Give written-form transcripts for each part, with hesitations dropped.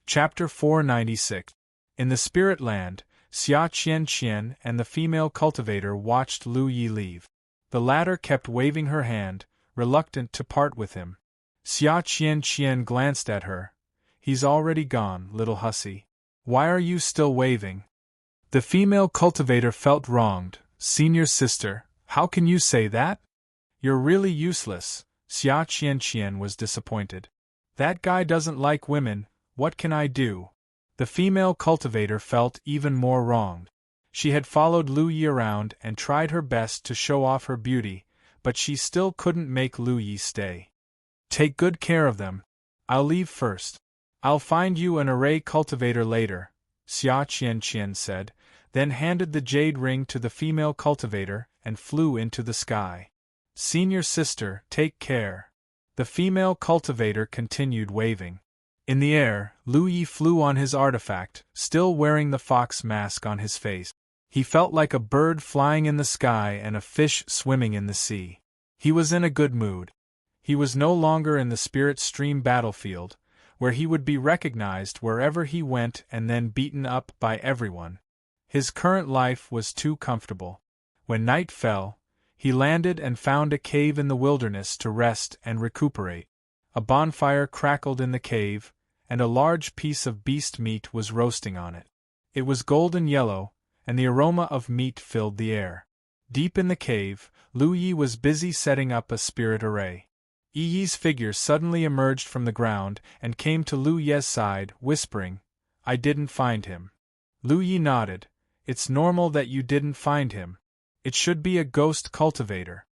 Chapter 496. In the Spirit Land, Xia Qian and the female cultivator watched Lu Yi leave. The latter kept waving her hand, reluctant to part with him. Xia Qian glanced at her. "He's already gone, little hussy. Why are you still waving?" The female cultivator felt wronged. "Senior sister, how can you say that? You're really useless." Xia Qian was disappointed. "That guy doesn't like women, what can I do?" The female cultivator felt even more wronged. She had followed Lu Yi around and tried her best to show off her beauty, but she still couldn't make Lu Yi stay. "Take good care of them. I'll leave first. I'll find you an array cultivator later," Xia Qian said, then handed the jade ring to the female cultivator and flew into the sky. "Senior sister, take care." The female cultivator continued waving. In the air, Lu Yi flew on his artifact, still wearing the fox mask on his face. He felt like a bird flying in the sky and a fish swimming in the sea. He was in a good mood. He was no longer in the spirit stream battlefield, where he would be recognized wherever he went and then beaten up by everyone. His current life was too comfortable. When night fell, he landed and found a cave in the wilderness to rest and recuperate. A bonfire crackled in the cave, and a large piece of beast meat was roasting on it. It was golden yellow, and the aroma of meat filled the air. Deep in the cave, Lu Yi was busy setting up a spirit array. Yi Yi's figure suddenly emerged from the ground and came to Lu Yi's side, whispering, "I didn't find him." Lu Yi nodded. "It's normal that you didn't find him. It should be a ghost cultivator."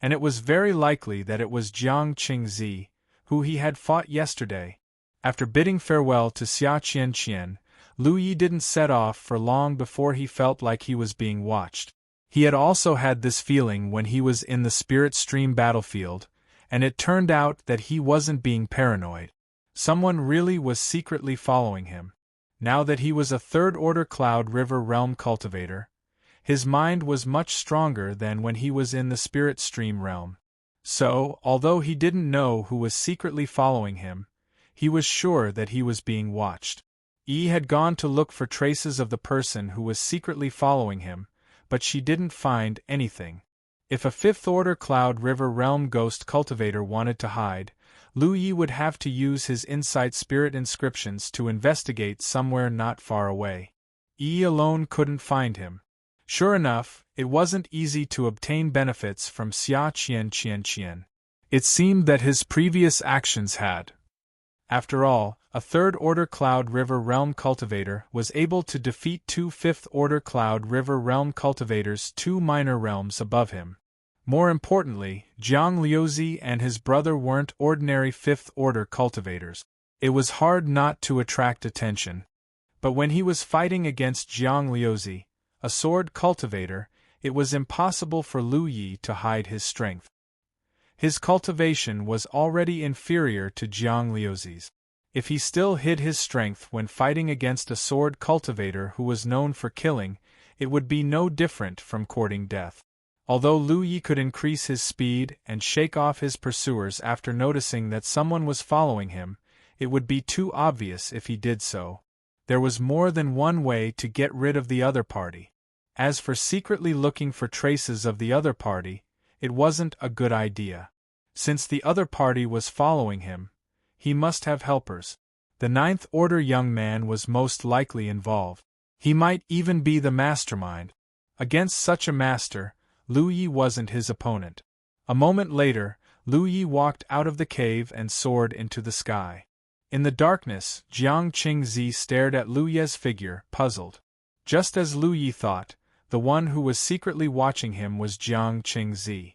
And it was very likely that it was Jiang Qingzi, who he had fought yesterday. After bidding farewell to Xia Qian, Lu Yi didn't set off for long before he felt like he was being watched. He had also had this feeling when he was in the spirit stream battlefield, and it turned out that he wasn't being paranoid. Someone really was secretly following him. Now that he was a third-order Cloud River Realm cultivator, his mind was much stronger than when he was in the spirit stream realm. So, although he didn't know who was secretly following him, he was sure that he was being watched. Yi had gone to look for traces of the person who was secretly following him, but she didn't find anything. If a fifth-order Cloud River Realm ghost cultivator wanted to hide, Lu Yi would have to use his insight spirit inscriptions to investigate somewhere not far away. Yi alone couldn't find him. Sure enough, it wasn't easy to obtain benefits from Xia Qian. It seemed that his previous actions had. After all, a third-order Cloud River Realm cultivator was able to defeat two fifth-order Cloud River Realm cultivators 2 minor realms above him. More importantly, Jiang Liuzi and his brother weren't ordinary fifth-order cultivators. It was hard not to attract attention. But when he was fighting against Jiang Liuzi, a sword cultivator, it was impossible for Lu Yi to hide his strength. His cultivation was already inferior to Jiang Liuzi's. If he still hid his strength when fighting against a sword cultivator who was known for killing, it would be no different from courting death. Although Lu Yi could increase his speed and shake off his pursuers after noticing that someone was following him, it would be too obvious if he did so. There was more than one way to get rid of the other party. As for secretly looking for traces of the other party, it wasn't a good idea. Since the other party was following him, he must have helpers. The ninth-order young man was most likely involved. He might even be the mastermind. Against such a master, Lu Yi wasn't his opponent. A moment later, Lu Yi walked out of the cave and soared into the sky. In the darkness, Jiang Qingzi stared at Lu Yi's figure, puzzled. Just as Lu Yi thought, the one who was secretly watching him was Jiang Qingzi.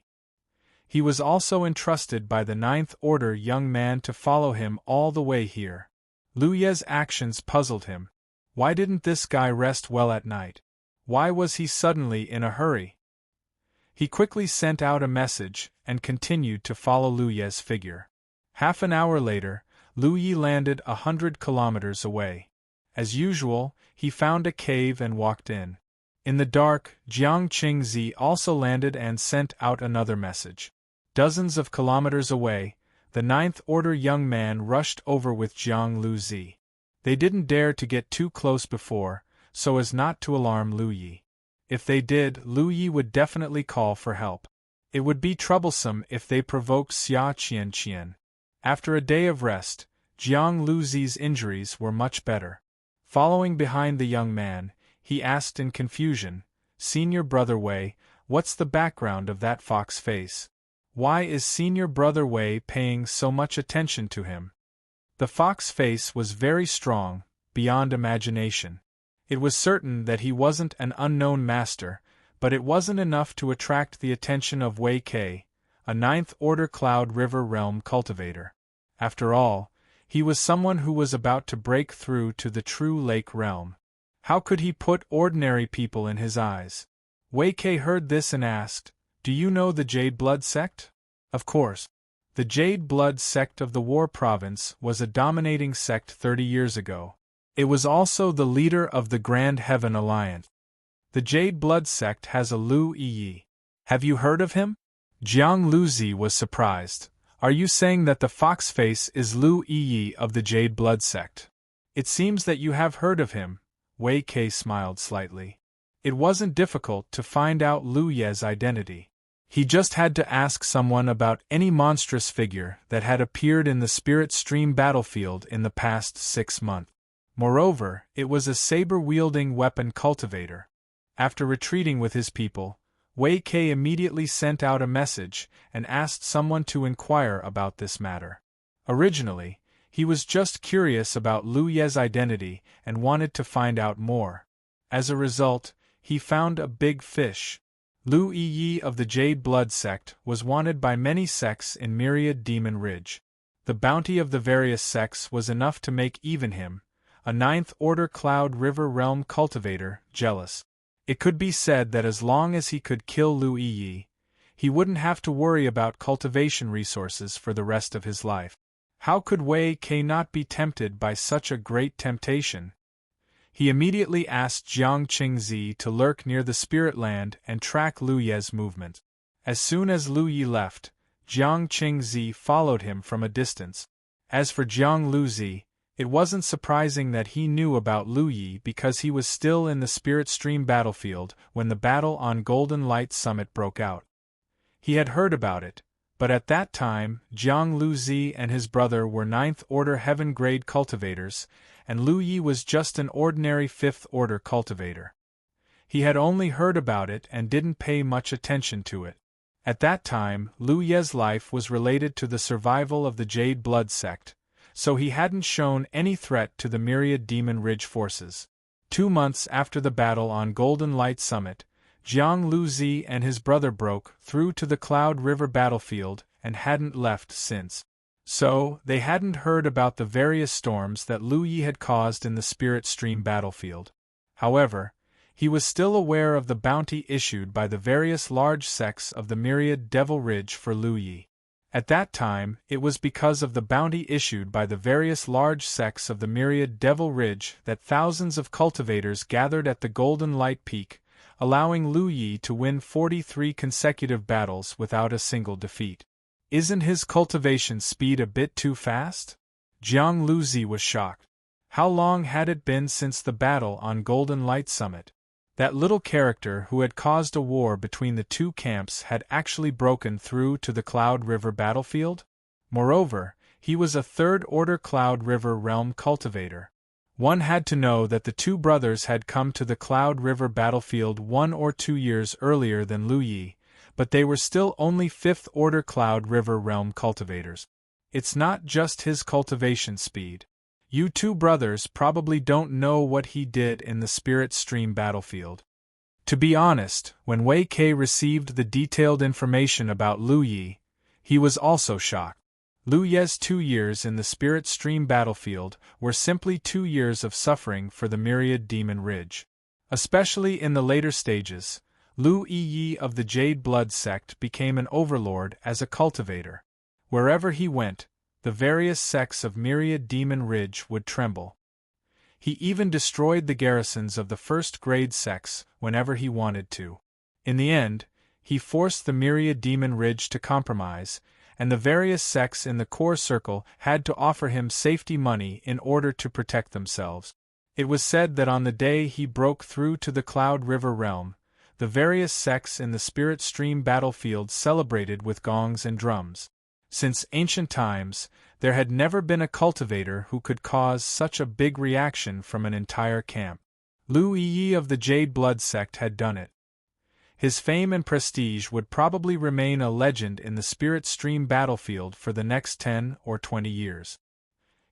He was also entrusted by the ninth-order young man to follow him all the way here. Lu Yi's actions puzzled him. Why didn't this guy rest well at night? Why was he suddenly in a hurry? He quickly sent out a message and continued to follow Lu Yi's figure. Half an hour later, Lu Yi landed 100 kilometers away. As usual, he found a cave and walked in. In the dark, Jiang Qingzi also landed and sent out another message. Dozens of kilometers away, the ninth-order young man rushed over with Jiang Liuzi. They didn't dare to get too close before, so as not to alarm Lu Yi. If they did, Lu Yi would definitely call for help. It would be troublesome if they provoked Xia Qianqian. After a day of rest, Jiang Luzi's injuries were much better. Following behind the young man, he asked in confusion, "Senior Brother Wei, what's the background of that fox face? Why is Senior Brother Wei paying so much attention to him?" The fox face was very strong, beyond imagination. It was certain that he wasn't an unknown master, but it wasn't enough to attract the attention of Wei Kei, a ninth-order Cloud River Realm cultivator. After all, he was someone who was about to break through to the true Lake Realm. How could he put ordinary people in his eyes? Wei Kei heard this and asked, "Do you know the Jade Blood sect?" Of course. The Jade Blood sect of the War Province was a dominating sect 30 years ago. It was also the leader of the Grand Heaven Alliance. The Jade Blood sect has a Lu Yi. Have you heard of him? Jiang Luzi was surprised. Are you saying that the fox face is Lu Yi of the Jade Blood sect? It seems that you have heard of him. Wei Kei smiled slightly. It wasn't difficult to find out Lu Ye's identity. He just had to ask someone about any monstrous figure that had appeared in the Spirit Stream battlefield in the past 6 months. Moreover, it was a saber-wielding weapon cultivator. After retreating with his people, Wei Kei immediately sent out a message and asked someone to inquire about this matter. Originally, he was just curious about Lu Ye's identity and wanted to find out more. As a result, he found a big fish. Lu Yi of the Jade Blood sect was wanted by many sects in Myriad Demon Ridge. The bounty of the various sects was enough to make even him, a ninth-order Cloud River Realm cultivator, jealous. It could be said that as long as he could kill Lu Yi, he wouldn't have to worry about cultivation resources for the rest of his life. How could Wei Kei not be tempted by such a great temptation? He immediately asked Jiang Qingzi to lurk near the Spirit Land and track Lu Ye's movement. As soon as Lu Yi left, Jiang Qingzi followed him from a distance. As for Jiang Luzi, it wasn't surprising that he knew about Lu Yi because he was still in the Spirit Stream battlefield when the battle on Golden Light Summit broke out. He had heard about it, but at that time, Jiang Luzi and his brother were 9th-order heaven-grade cultivators, and Lu Yi was just an ordinary 5th-order cultivator. He had only heard about it and didn't pay much attention to it. At that time, Lu Ye's life was related to the survival of the Jade Blood sect, so he hadn't shown any threat to the Myriad Demon Ridge forces. 2 months after the battle on Golden Light Summit, Jiang Luzi and his brother broke through to the Cloud River battlefield and hadn't left since. So, they hadn't heard about the various storms that Lu Yi had caused in the Spirit Stream battlefield. However, he was still aware of the bounty issued by the various large sects of the Myriad Devil Ridge for Lu Yi. At that time, it was because of the bounty issued by the various large sects of the Myriad Devil Ridge that thousands of cultivators gathered at the Golden Light Peak, allowing Lu Yi to win 43 consecutive battles without a single defeat. Isn't his cultivation speed a bit too fast? Jiang Luzi was shocked. How long had it been since the battle on Golden Light Summit? That little character who had caused a war between the two camps had actually broken through to the Cloud River battlefield? Moreover, he was a 3rd-order Cloud River Realm cultivator. One had to know that the two brothers had come to the Cloud River battlefield 1 or 2 years earlier than Lu Yi, but they were still only 5th-order Cloud River Realm cultivators. It's not just his cultivation speed. You two brothers probably don't know what he did in the Spirit Stream battlefield. To be honest, when Wei Kei received the detailed information about Lu Yi, he was also shocked. Lu Ye's 2 years in the Spirit Stream battlefield were simply 2 years of suffering for the Myriad Demon Ridge. Especially in the later stages, Lu Yi of the Jade Blood sect became an overlord as a cultivator. Wherever he went, the various sects of Myriad Demon Ridge would tremble. He even destroyed the garrisons of the first-grade sects whenever he wanted to. In the end, he forced the Myriad Demon Ridge to compromise, and the various sects in the core circle had to offer him safety money in order to protect themselves. It was said that on the day he broke through to the Cloud River realm, the various sects in the Spirit Stream battlefield celebrated with gongs and drums. Since ancient times, there had never been a cultivator who could cause such a big reaction from an entire camp. Lu Yi of the Jade Blood sect had done it. His fame and prestige would probably remain a legend in the Spirit Stream battlefield for the next 10 or 20 years.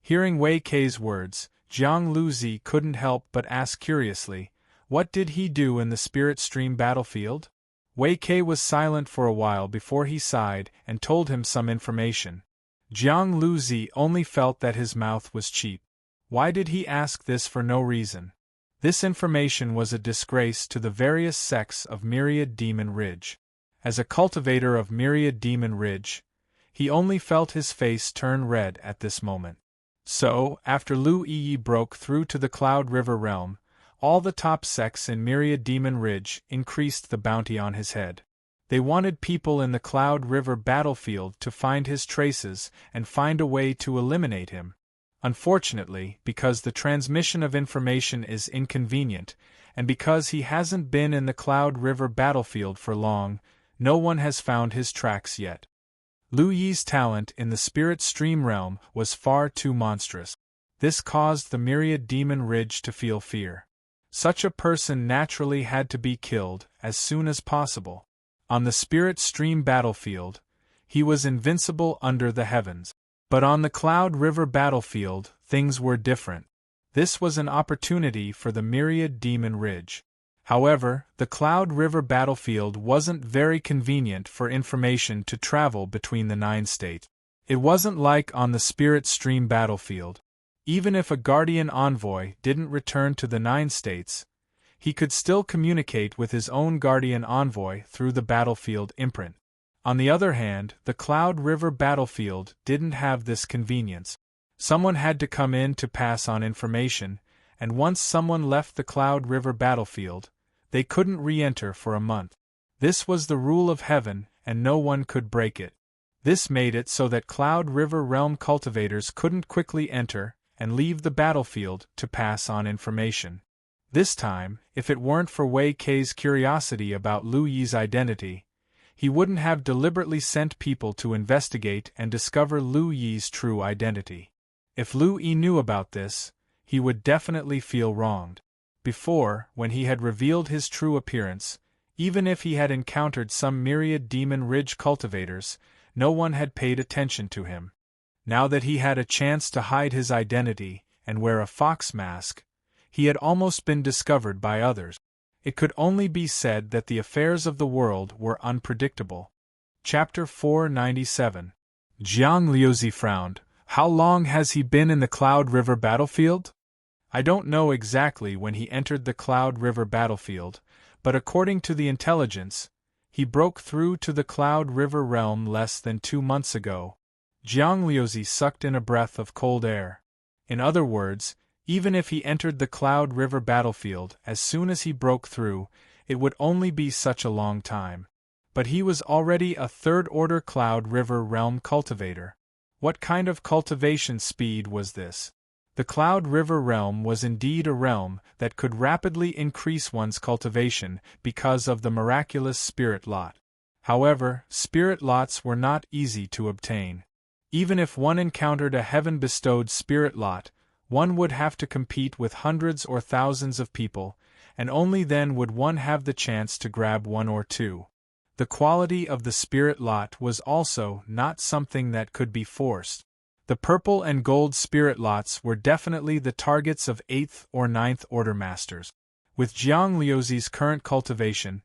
Hearing Wei Kei's words, Jiang Luzi couldn't help but ask curiously, what did he do in the Spirit Stream battlefield? Wei Kei was silent for a while before he sighed and told him some information. Jiang Luzi only felt that his mouth was cheap. Why did he ask this for no reason? This information was a disgrace to the various sects of Myriad Demon Ridge. As a cultivator of Myriad Demon Ridge, he only felt his face turn red at this moment. So, after Lu Yi broke through to the Cloud River realm, all the top sects in Myriad Demon Ridge increased the bounty on his head. They wanted people in the Cloud River battlefield to find his traces and find a way to eliminate him. Unfortunately, because the transmission of information is inconvenient, and because he hasn't been in the Cloud River battlefield for long, no one has found his tracks yet. Lu Yi's talent in the Spirit Stream realm was far too monstrous. This caused the Myriad Demon Ridge to feel fear. Such a person naturally had to be killed as soon as possible. On the Spirit Stream battlefield, he was invincible under the heavens. But on the Cloud River battlefield, things were different. This was an opportunity for the Myriad Demon Ridge. However, the Cloud River battlefield wasn't very convenient for information to travel between the 9 states. It wasn't like on the Spirit Stream battlefield. Even if a Guardian Envoy didn't return to the 9 states, he could still communicate with his own Guardian Envoy through the battlefield imprint. On the other hand, the Cloud River battlefield didn't have this convenience. Someone had to come in to pass on information, and once someone left the Cloud River battlefield, they couldn't re-enter for a month. This was the rule of heaven, and no one could break it. This made it so that Cloud River realm cultivators couldn't quickly enter and leave the battlefield to pass on information. This time, if it weren't for Wei Kei's curiosity about Lu Yi's identity, he wouldn't have deliberately sent people to investigate and discover Lu Yi's true identity. If Lu Yi knew about this, he would definitely feel wronged. Before, when he had revealed his true appearance, even if he had encountered some Myriad Demon Ridge cultivators, no one had paid attention to him. Now that he had a chance to hide his identity and wear a fox mask, he had almost been discovered by others. It could only be said that the affairs of the world were unpredictable. Chapter 497. Jiang Liuzi frowned. How long has he been in the Cloud River battlefield? I don't know exactly when he entered the Cloud River battlefield, but according to the intelligence, he broke through to the Cloud River realm less than 2 months ago. Jiang Liuzi sucked in a breath of cold air. In other words, even if he entered the Cloud River battlefield as soon as he broke through, it would only be such a long time. But he was already a third-order Cloud River realm cultivator. What kind of cultivation speed was this? The Cloud River realm was indeed a realm that could rapidly increase one's cultivation because of the miraculous spirit lot. However, spirit lots were not easy to obtain. Even if one encountered a heaven-bestowed spirit lot, one would have to compete with hundreds or thousands of people, and only then would one have the chance to grab 1 or 2. The quality of the spirit lot was also not something that could be forced. The purple and gold spirit lots were definitely the targets of 8th or 9th order masters. With Jiang Liuzi's current cultivation,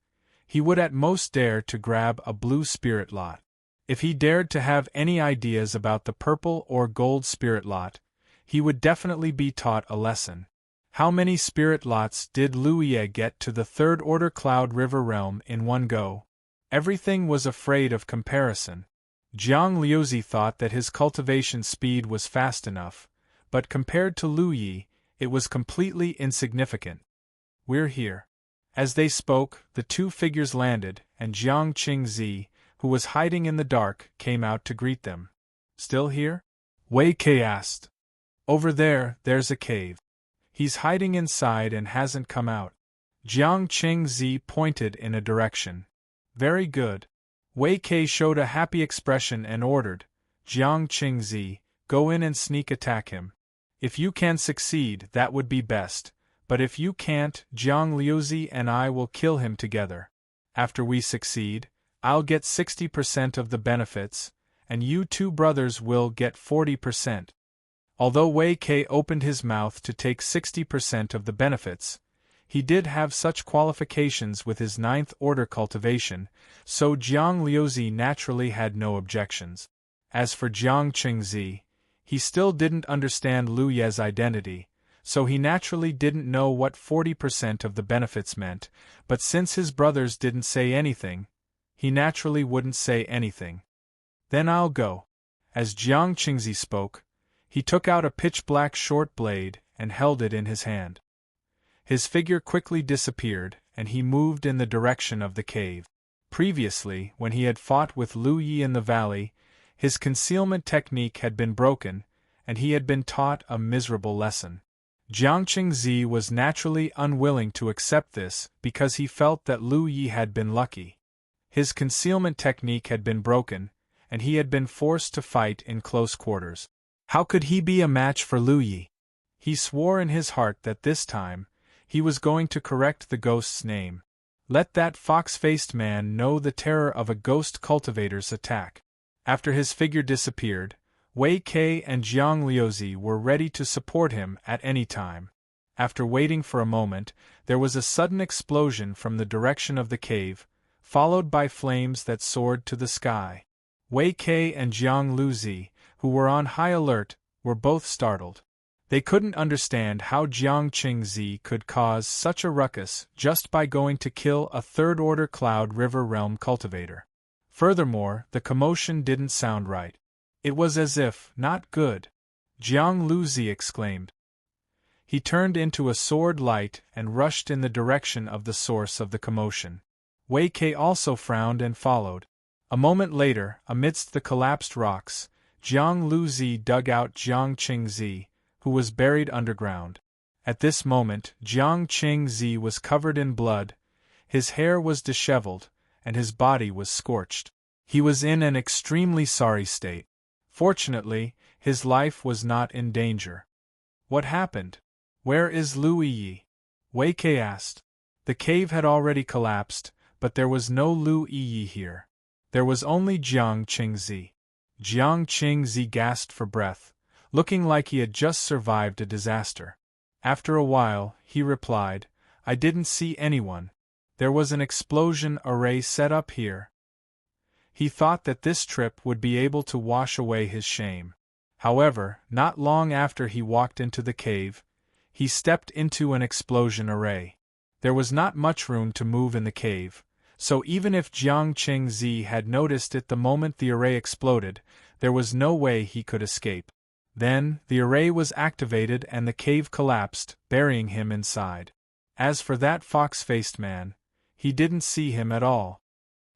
he would at most dare to grab a blue spirit lot. If he dared to have any ideas about the purple or gold spirit lot, he would definitely be taught a lesson. How many spirit lots did Lu Yi get to the third-order Cloud River realm in one go? Everything was afraid of comparison. Jiang Liuzi thought that his cultivation speed was fast enough, but compared to Lu Yi, it was completely insignificant. We're here. As they spoke, the 2 figures landed, and Jiang Qingzi, who was hiding in the dark, came out to greet them. Still here? Wei Kai asked. Over there, there's a cave. He's hiding inside and hasn't come out. Jiang Qingzi pointed in a direction. Very good. Wei Kai showed a happy expression and ordered, Jiang Qingzi, go in and sneak attack him. If you can succeed, that would be best, but if you can't, Jiang Liuzi and I will kill him together. After we succeed, I'll get 60% of the benefits, and you two brothers will get 40%. Although Wei Kai opened his mouth to take 60% of the benefits, he did have such qualifications with his 9th order cultivation, so Jiang Liuzi naturally had no objections. As for Jiang Qingzi, he still didn't understand Lu Ye's identity, so he naturally didn't know what 40% of the benefits meant, but since his brothers didn't say anything, he naturally wouldn't say anything. Then I'll go. As Jiang Qingzi spoke, he took out a pitch-black short blade and held it in his hand. His figure quickly disappeared, and he moved in the direction of the cave. Previously, when he had fought with Lu Yi in the valley, his concealment technique had been broken, and he had been taught a miserable lesson. Jiang Qingzi was naturally unwilling to accept this because he felt that Lu Yi had been lucky. His concealment technique had been broken, and he had been forced to fight in close quarters. How could he be a match for Lu Yi? He swore in his heart that this time, he was going to correct the ghost's name. Let that fox-faced man know the terror of a ghost cultivator's attack. After his figure disappeared, Wei Kai and Jiang Liuzi were ready to support him at any time. After waiting for a moment, there was a sudden explosion from the direction of the cave, followed by flames that soared to the sky. Wei Kai and Jiang Liuzi, who were on high alert, were both startled. They couldn't understand how Jiang Qingzi could cause such a ruckus just by going to kill a third-order Cloud River Realm cultivator. Furthermore, the commotion didn't sound right. It was as if, not good. Jiang Liuzi exclaimed. He turned into a sword light and rushed in the direction of the source of the commotion. Wei Kai also frowned and followed. A moment later, amidst the collapsed rocks, Jiang Liuzi dug out Jiang Qingzi, who was buried underground. At this moment, Jiang Qingzi was covered in blood, his hair was disheveled, and his body was scorched. He was in an extremely sorry state. Fortunately, his life was not in danger. What happened? Where is Lu Yi? Wei Kai asked. The cave had already collapsed, but there was no Lu Yi here. There was only Jiang Qingzi. Jiang Qingzi gasped for breath, looking like he had just survived a disaster. After a while, he replied, I didn't see anyone. There was an explosion array set up here. He thought that this trip would be able to wash away his shame. However, not long after he walked into the cave, he stepped into an explosion array. There was not much room to move in the cave, so even if Jiang Qingzi had noticed it the moment the array exploded, there was no way he could escape. Then, the array was activated and the cave collapsed, burying him inside. As for that fox-faced man, he didn't see him at all.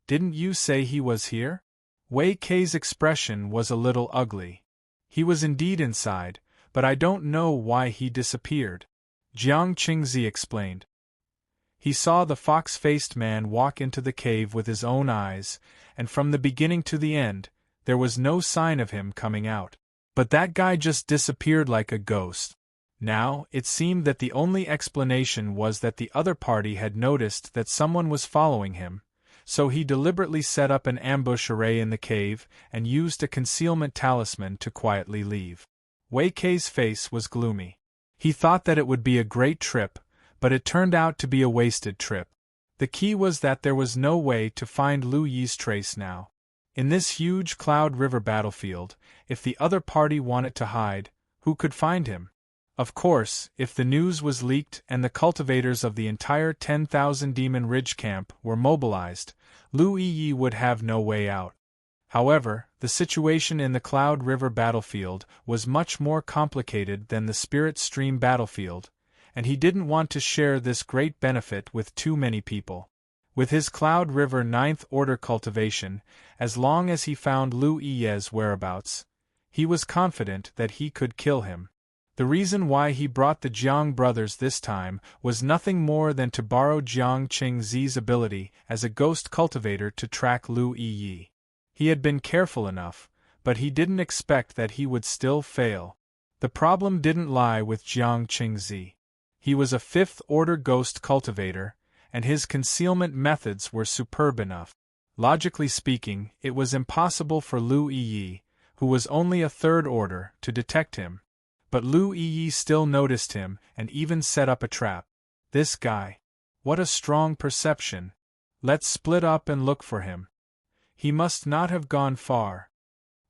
Didn't you say he was here? Wei Kai's expression was a little ugly. He was indeed inside, but I don't know why he disappeared. Jiang Qingzi explained. He saw the fox-faced man walk into the cave with his own eyes, and from the beginning to the end, there was no sign of him coming out. But that guy just disappeared like a ghost. Now, it seemed that the only explanation was that the other party had noticed that someone was following him, so he deliberately set up an ambush array in the cave and used a concealment talisman to quietly leave. Wei Kai's face was gloomy. He thought that it would be a great trip, but it turned out to be a wasted trip. The key was that there was no way to find Lu Yi's trace now. In this huge Cloud River battlefield, if the other party wanted to hide, who could find him? Of course, if the news was leaked and the cultivators of the entire 10,000 Demon Ridge camp were mobilized, Lu Yi would have no way out. However, the situation in the Cloud River battlefield was much more complicated than the Spirit Stream battlefield, and he didn't want to share this great benefit with too many people. With his Cloud River Ninth Order cultivation, as long as he found Lu Yi's whereabouts, he was confident that he could kill him. The reason why he brought the Jiang brothers this time was nothing more than to borrow Jiang Qingzi's ability as a ghost cultivator to track Lu Yi. He had been careful enough, but he didn't expect that he would still fail. The problem didn't lie with Jiang Qingzi. He was a fifth-order ghost cultivator, and his concealment methods were superb enough. Logically speaking, it was impossible for Lu Yi, who was only a third order, to detect him. But Lu Yi still noticed him and even set up a trap. This guy. What a strong perception. Let's split up and look for him. He must not have gone far,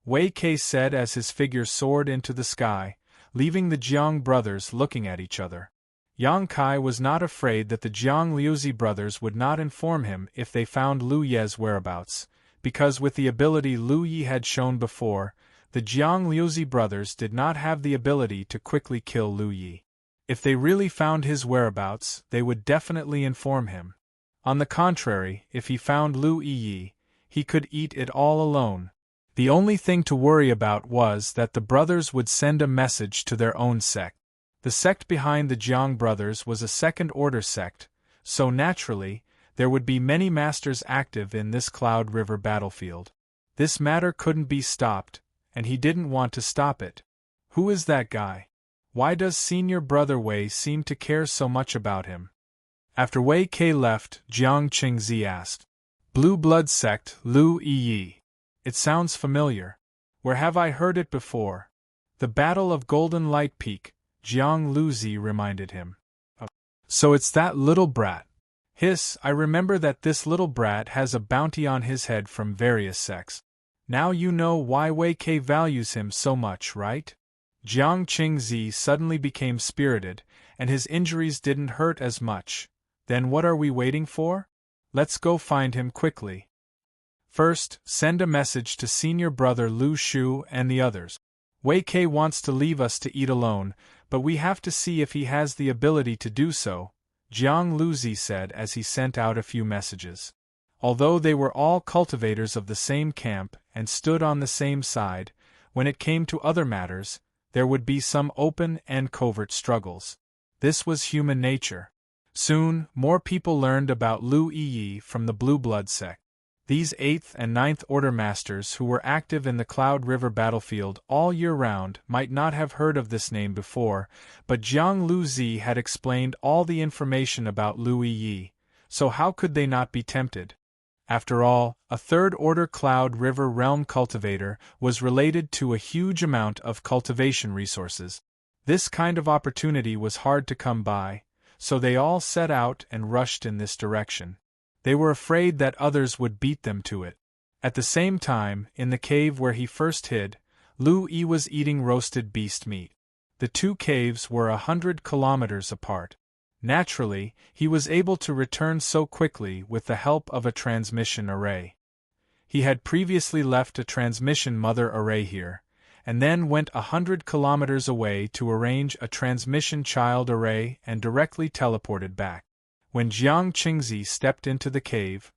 Wei Kei said as his figure soared into the sky, leaving the Jiang brothers looking at each other. Yang Kai was not afraid that the Jiang Liuzi brothers would not inform him if they found Lu Ye's whereabouts, because with the ability Lu Yi had shown before, the Jiang Liuzi brothers did not have the ability to quickly kill Lu Yi. If they really found his whereabouts, they would definitely inform him. On the contrary, if he found Lu Yi, he could eat it all alone. The only thing to worry about was that the brothers would send a message to their own sect. The sect behind the Jiang brothers was a second-order sect, so naturally, there would be many masters active in this Cloud River battlefield. This matter couldn't be stopped, and he didn't want to stop it. Who is that guy? Why does senior brother Wei seem to care so much about him? After Wei Kei left, Jiang Qingzi asked. Blue Blood Sect, Lu Yi. It sounds familiar. Where have I heard it before? The Battle of Golden Light Peak, Jiang Luzi reminded him. So it's that little brat. Hiss, I remember that this little brat has a bounty on his head from various sects. Now you know why Wei Kei values him so much, right? Jiang Qingzi suddenly became spirited, and his injuries didn't hurt as much. Then what are we waiting for? Let's go find him quickly. First, send a message to senior brother Lu Shu and the others. Wei Kei wants to leave us to eat alone, but we have to see if he has the ability to do so, Jiang Luzi said as he sent out a few messages. Although they were all cultivators of the same camp and stood on the same side, when it came to other matters, there would be some open and covert struggles. This was human nature. Soon, more people learned about Lu Yi from the Blue Blood sect. These 8th and 9th Order Masters who were active in the Cloud River battlefield all year round might not have heard of this name before, but Jiang Luzi had explained all the information about Lu Yi, so how could they not be tempted? After all, a 3rd Order Cloud River Realm cultivator was related to a huge amount of cultivation resources. This kind of opportunity was hard to come by, so they all set out and rushed in this direction. They were afraid that others would beat them to it. At the same time, in the cave where he first hid, Lu Yi was eating roasted beast meat. The two caves were 100 kilometers apart. Naturally, he was able to return so quickly with the help of a transmission array. He had previously left a transmission mother array here, and then went 100 kilometers away to arrange a transmission child array and directly teleported back. When Jiang Qingzi stepped into the cave,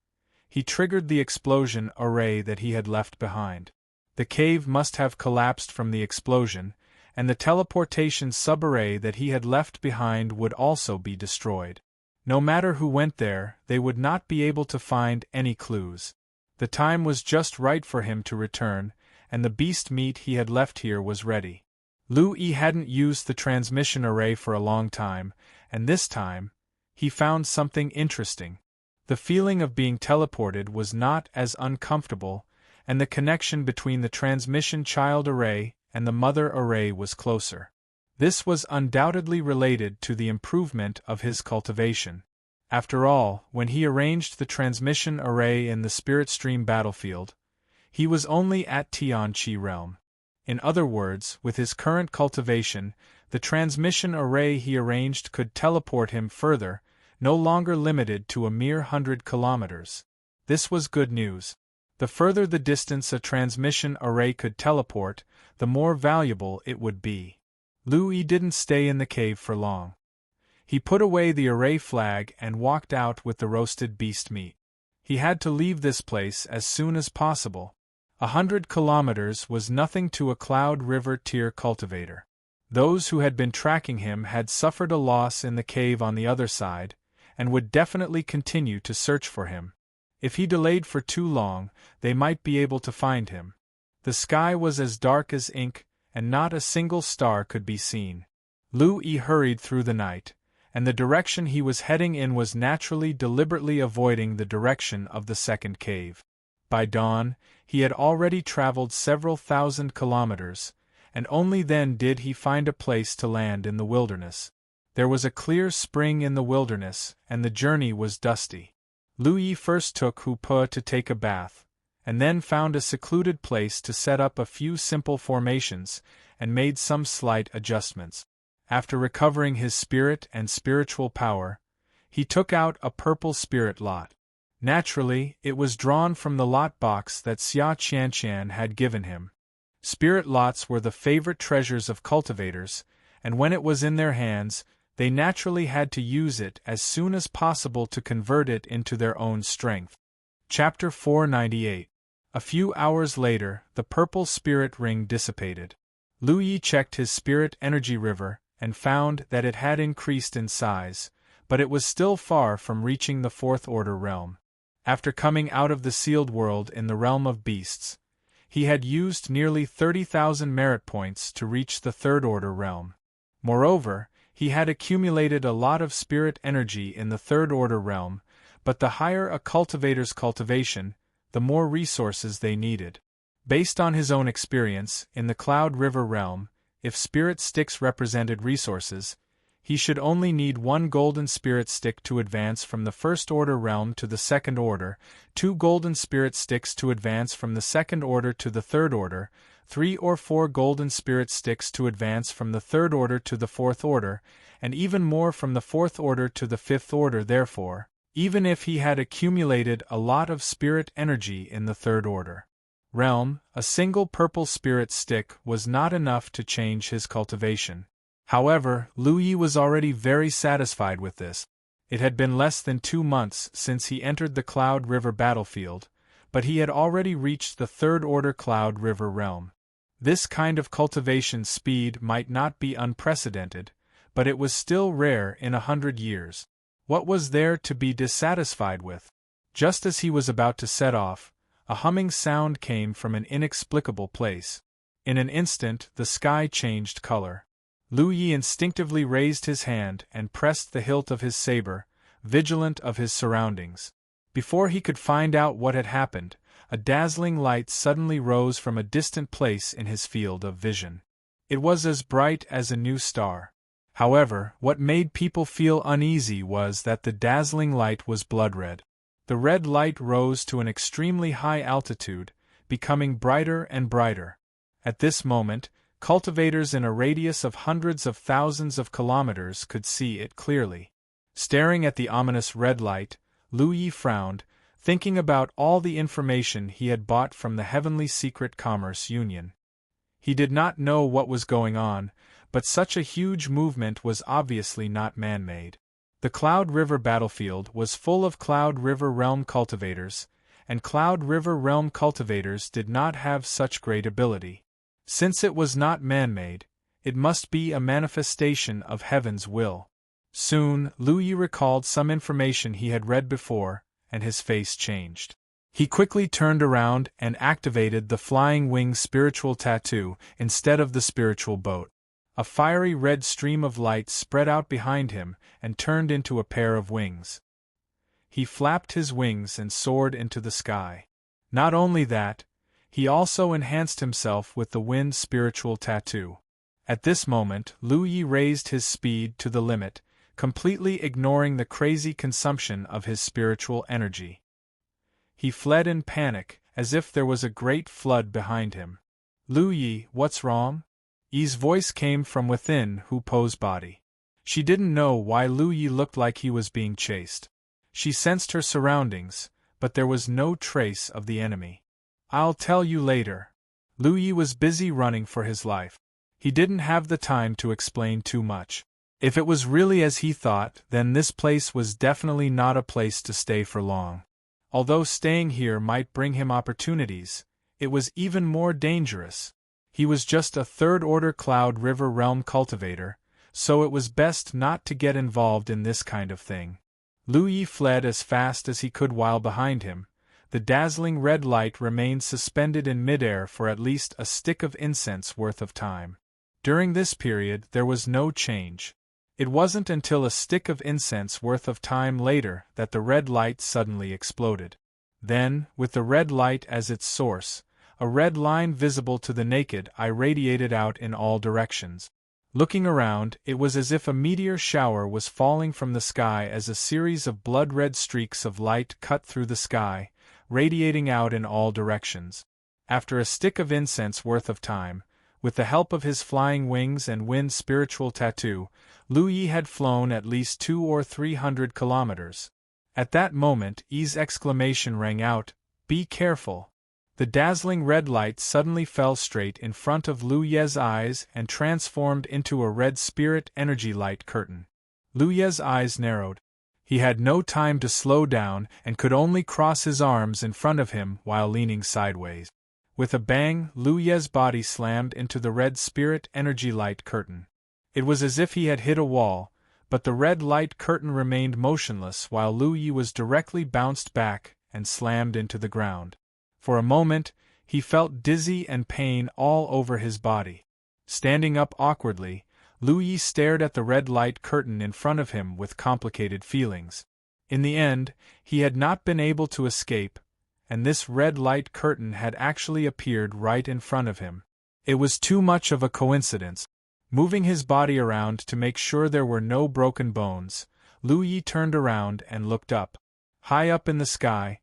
he triggered the explosion array that he had left behind. The cave must have collapsed from the explosion, and the teleportation sub-array that he had left behind would also be destroyed. No matter who went there, they would not be able to find any clues. The time was just right for him to return, and the beast meat he had left here was ready. Lu Yi hadn't used the transmission array for a long time, and this time, he found something interesting. The feeling of being teleported was not as uncomfortable, and the connection between the transmission child array and the mother array was closer. This was undoubtedly related to the improvement of his cultivation. After all, when he arranged the transmission array in the Spirit Stream battlefield, he was only at Tianqi realm. In other words, with his current cultivation, the transmission array he arranged could teleport him further, no longer limited to a mere 100 kilometers. This was good news. The further the distance a transmission array could teleport, the more valuable it would be. Lu Yi didn't stay in the cave for long. He put away the array flag and walked out with the roasted beast meat. He had to leave this place as soon as possible. 100 kilometers was nothing to a Cloud River tier cultivator. Those who had been tracking him had suffered a loss in the cave on the other side, and would definitely continue to search for him. If he delayed for too long, they might be able to find him. The sky was as dark as ink, and not a single star could be seen. Lu Yi hurried through the night, and the direction he was heading in was naturally deliberately avoiding the direction of the second cave. By dawn, he had already traveled several thousand kilometers, and only then did he find a place to land in the wilderness. There was a clear spring in the wilderness, and the journey was dusty. Lu Yi first took Hu Pe to take a bath, and then found a secluded place to set up a few simple formations, and made some slight adjustments. After recovering his spirit and spiritual power, he took out a purple spirit lot. Naturally, it was drawn from the lot box that Xia Qianqian had given him. Spirit lots were the favorite treasures of cultivators, and when it was in their hands, they naturally had to use it as soon as possible to convert it into their own strength. Chapter 498. A few hours later, the purple spirit ring dissipated. Lu Yi checked his spirit energy river, and found that it had increased in size, but it was still far from reaching the fourth order realm. After coming out of the sealed world in the realm of beasts, he had used nearly 30,000 merit points to reach the third order realm. Moreover, he had accumulated a lot of spirit energy in the third order realm, but the higher a cultivator's cultivation, the more resources they needed. Based on his own experience, in the Cloud River realm, if spirit sticks represented resources, he should only need 1 golden spirit stick to advance from the first order realm to the second order, 2 golden spirit sticks to advance from the second order to the third order, 3 or 4 golden spirit sticks to advance from the third order to the fourth order, and even more from the fourth order to the fifth order. Therefore, even if he had accumulated a lot of spirit energy in the third order realm, a single purple spirit stick was not enough to change his cultivation. However, Lu Yi was already very satisfied with this. It had been less than 2 months since he entered the Cloud River battlefield, but he had already reached the third order Cloud River realm. This kind of cultivation speed might not be unprecedented, but it was still rare in 100 years. What was there to be dissatisfied with? Just as he was about to set off, a humming sound came from an inexplicable place. In an instant, the sky changed color. Lu Yi instinctively raised his hand and pressed the hilt of his saber, vigilant of his surroundings. Before he could find out what had happened, a dazzling light suddenly rose from a distant place in his field of vision. It was as bright as a new star. However, what made people feel uneasy was that the dazzling light was blood red. The red light rose to an extremely high altitude, becoming brighter and brighter. At this moment, cultivators in a radius of hundreds of thousands of kilometers could see it clearly. Staring at the ominous red light, Lu Yi frowned, thinking about all the information he had bought from the Heavenly Secret Commerce Union. He did not know what was going on, but such a huge movement was obviously not man-made. The Cloud River battlefield was full of Cloud River realm cultivators, and Cloud River realm cultivators did not have such great ability. Since it was not man-made, it must be a manifestation of heaven's will. Soon, Lu Yi recalled some information he had read before, and his face changed. He quickly turned around and activated the Flying Wing spiritual tattoo instead of the spiritual boat. A fiery red stream of light spread out behind him and turned into a pair of wings. He flapped his wings and soared into the sky. Not only that, he also enhanced himself with the wind spiritual tattoo. At this moment, Lu Yi raised his speed to the limit, completely ignoring the crazy consumption of his spiritual energy. He fled in panic, as if there was a great flood behind him. Lu Yi, what's wrong? Yi's voice came from within Hu Po's body. She didn't know why Lu Yi looked like he was being chased. She sensed her surroundings, but there was no trace of the enemy. I'll tell you later. Lu Yi was busy running for his life. He didn't have the time to explain too much. If it was really as he thought, then this place was definitely not a place to stay for long. Although staying here might bring him opportunities, it was even more dangerous. He was just a third-order Cloud River Realm cultivator, so it was best not to get involved in this kind of thing. Lu Yi fled as fast as he could while behind him. The dazzling red light remained suspended in midair for at least a stick of incense worth of time. During this period there was no change. It wasn't until a stick of incense worth of time later that the red light suddenly exploded. Then, with the red light as its source, a red line visible to the naked eye radiated out in all directions. Looking around, it was as if a meteor shower was falling from the sky as a series of blood-red streaks of light cut through the sky, radiating out in all directions. After a stick of incense worth of time, with the help of his flying wings and wind spiritual tattoo, Lu Yi had flown at least 200 or 300 kilometers. At that moment, Yi's exclamation rang out, "Be careful!" The dazzling red light suddenly fell straight in front of Lu Ye's eyes and transformed into a red spirit energy light curtain. Lu Ye's eyes narrowed. He had no time to slow down and could only cross his arms in front of him while leaning sideways. With a bang, Lu Ye's body slammed into the red spirit energy light curtain. It was as if he had hit a wall, but the red light curtain remained motionless while Lu Yi was directly bounced back and slammed into the ground. For a moment, he felt dizzy and pain all over his body. Standing up awkwardly, Lu Yi stared at the red light curtain in front of him with complicated feelings. In the end, he had not been able to escape, and this red light curtain had actually appeared right in front of him. It was too much of a coincidence. Moving his body around to make sure there were no broken bones, Lu Yi turned around and looked up. High up in the sky,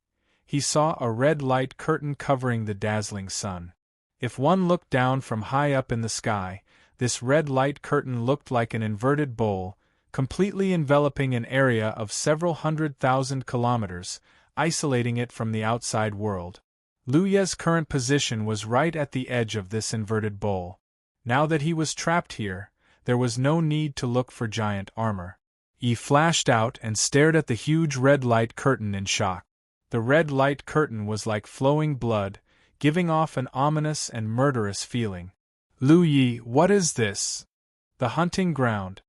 he saw a red light curtain covering the dazzling sun. If one looked down from high up in the sky, this red light curtain looked like an inverted bowl, completely enveloping an area of several 100,000 kilometers, isolating it from the outside world. Lu Ye's current position was right at the edge of this inverted bowl. Now that he was trapped here, there was no need to look for giant armor. He flashed out and stared at the huge red light curtain in shock. The red light curtain was like flowing blood, giving off an ominous and murderous feeling. "Lu Yi, what is this?" "The hunting ground."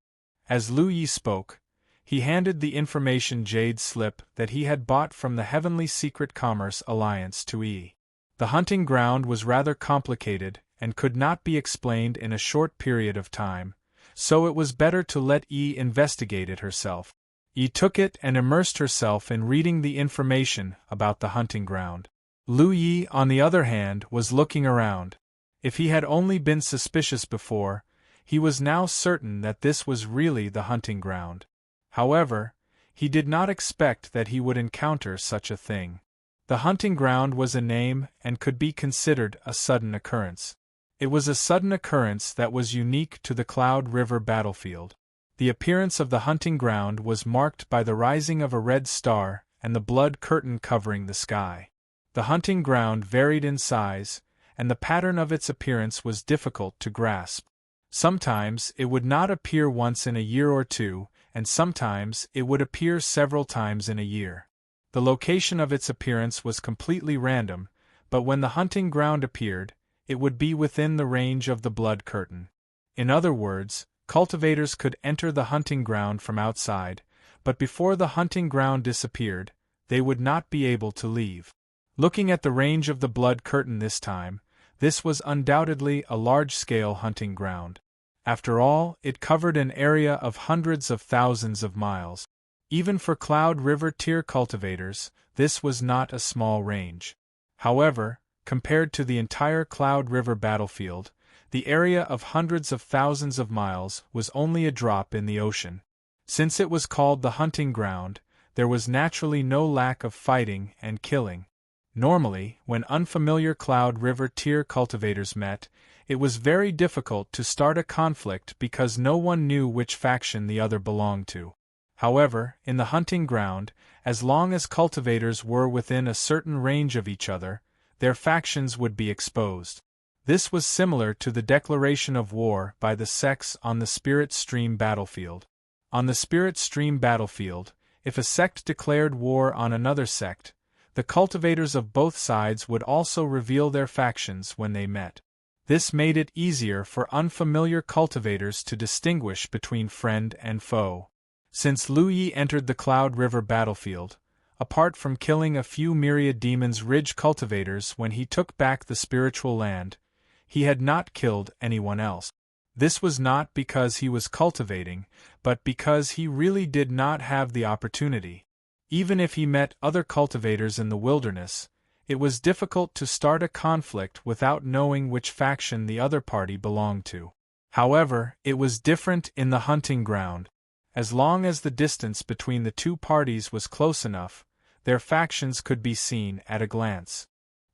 As Lu Yi spoke, he handed the information jade slip that he had bought from the Heavenly Secret Commerce Alliance to Yi. The hunting ground was rather complicated and could not be explained in a short period of time, so it was better to let Yi investigate it herself. Yi took it and immersed herself in reading the information about the hunting ground. Lu Yi, on the other hand, was looking around. If he had only been suspicious before, he was now certain that this was really the hunting ground. However, he did not expect that he would encounter such a thing. The hunting ground was a name and could be considered a sudden occurrence. It was a sudden occurrence that was unique to the Cloud River battlefield. The appearance of the hunting ground was marked by the rising of a red star and the blood curtain covering the sky. The hunting ground varied in size, and the pattern of its appearance was difficult to grasp. Sometimes it would not appear once in a year or two, and sometimes it would appear several times in a year. The location of its appearance was completely random, but when the hunting ground appeared, it would be within the range of the blood curtain. In other words, cultivators could enter the hunting ground from outside, but before the hunting ground disappeared, they would not be able to leave. Looking at the range of the blood curtain this time, this was undoubtedly a large-scale hunting ground. After all, it covered an area of hundreds of thousands of miles. Even for Cloud River tier cultivators, this was not a small range. However, compared to the entire Cloud River battlefield, the area of hundreds of thousands of miles was only a drop in the ocean. Since it was called the hunting ground, there was naturally no lack of fighting and killing. Normally, when unfamiliar Cloud River tier cultivators met, it was very difficult to start a conflict because no one knew which faction the other belonged to. However, in the hunting ground, as long as cultivators were within a certain range of each other, their factions would be exposed. This was similar to the declaration of war by the sects on the Spirit Stream battlefield. On the Spirit Stream battlefield, if a sect declared war on another sect, The cultivators of both sides would also reveal their factions when they met. This made it easier for unfamiliar cultivators to distinguish between friend and foe. Since Lu Yi entered the Cloud River battlefield, apart from killing a few myriad Demon's Ridge cultivators when he took back the spiritual land, he had not killed anyone else. This was not because he was cultivating, but because he really did not have the opportunity. Even if he met other cultivators in the wilderness, it was difficult to start a conflict without knowing which faction the other party belonged to. However, it was different in the hunting ground. As long as the distance between the two parties was close enough, their factions could be seen at a glance.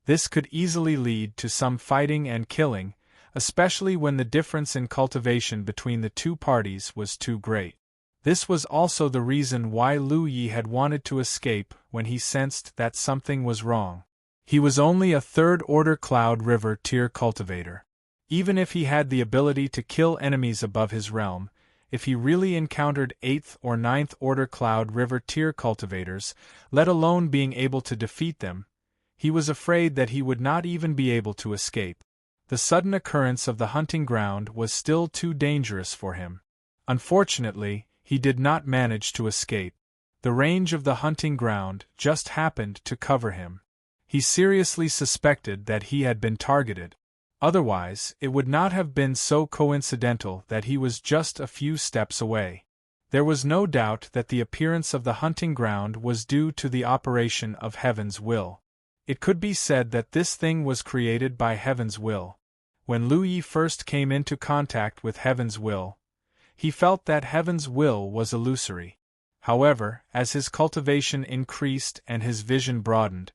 This could easily lead to some fighting and killing, especially when the difference in cultivation between the two parties was too great. This was also the reason why Lu Yi had wanted to escape when he sensed that something was wrong. He was only a third-order Cloud River tier cultivator. Even if he had the ability to kill enemies above his realm, if he really encountered 8th or 9th order Cloud River tier cultivators, let alone being able to defeat them, he was afraid that he would not even be able to escape. The sudden occurrence of the hunting ground was still too dangerous for him. Unfortunately, he did not manage to escape. The range of the hunting ground just happened to cover him. He seriously suspected that he had been targeted. Otherwise, it would not have been so coincidental that he was just a few steps away. There was no doubt that the appearance of the hunting ground was due to the operation of Heaven's will. It could be said that this thing was created by Heaven's will. When Lu Yi first came into contact with Heaven's will, he felt that Heaven's will was illusory. However, as his cultivation increased and his vision broadened,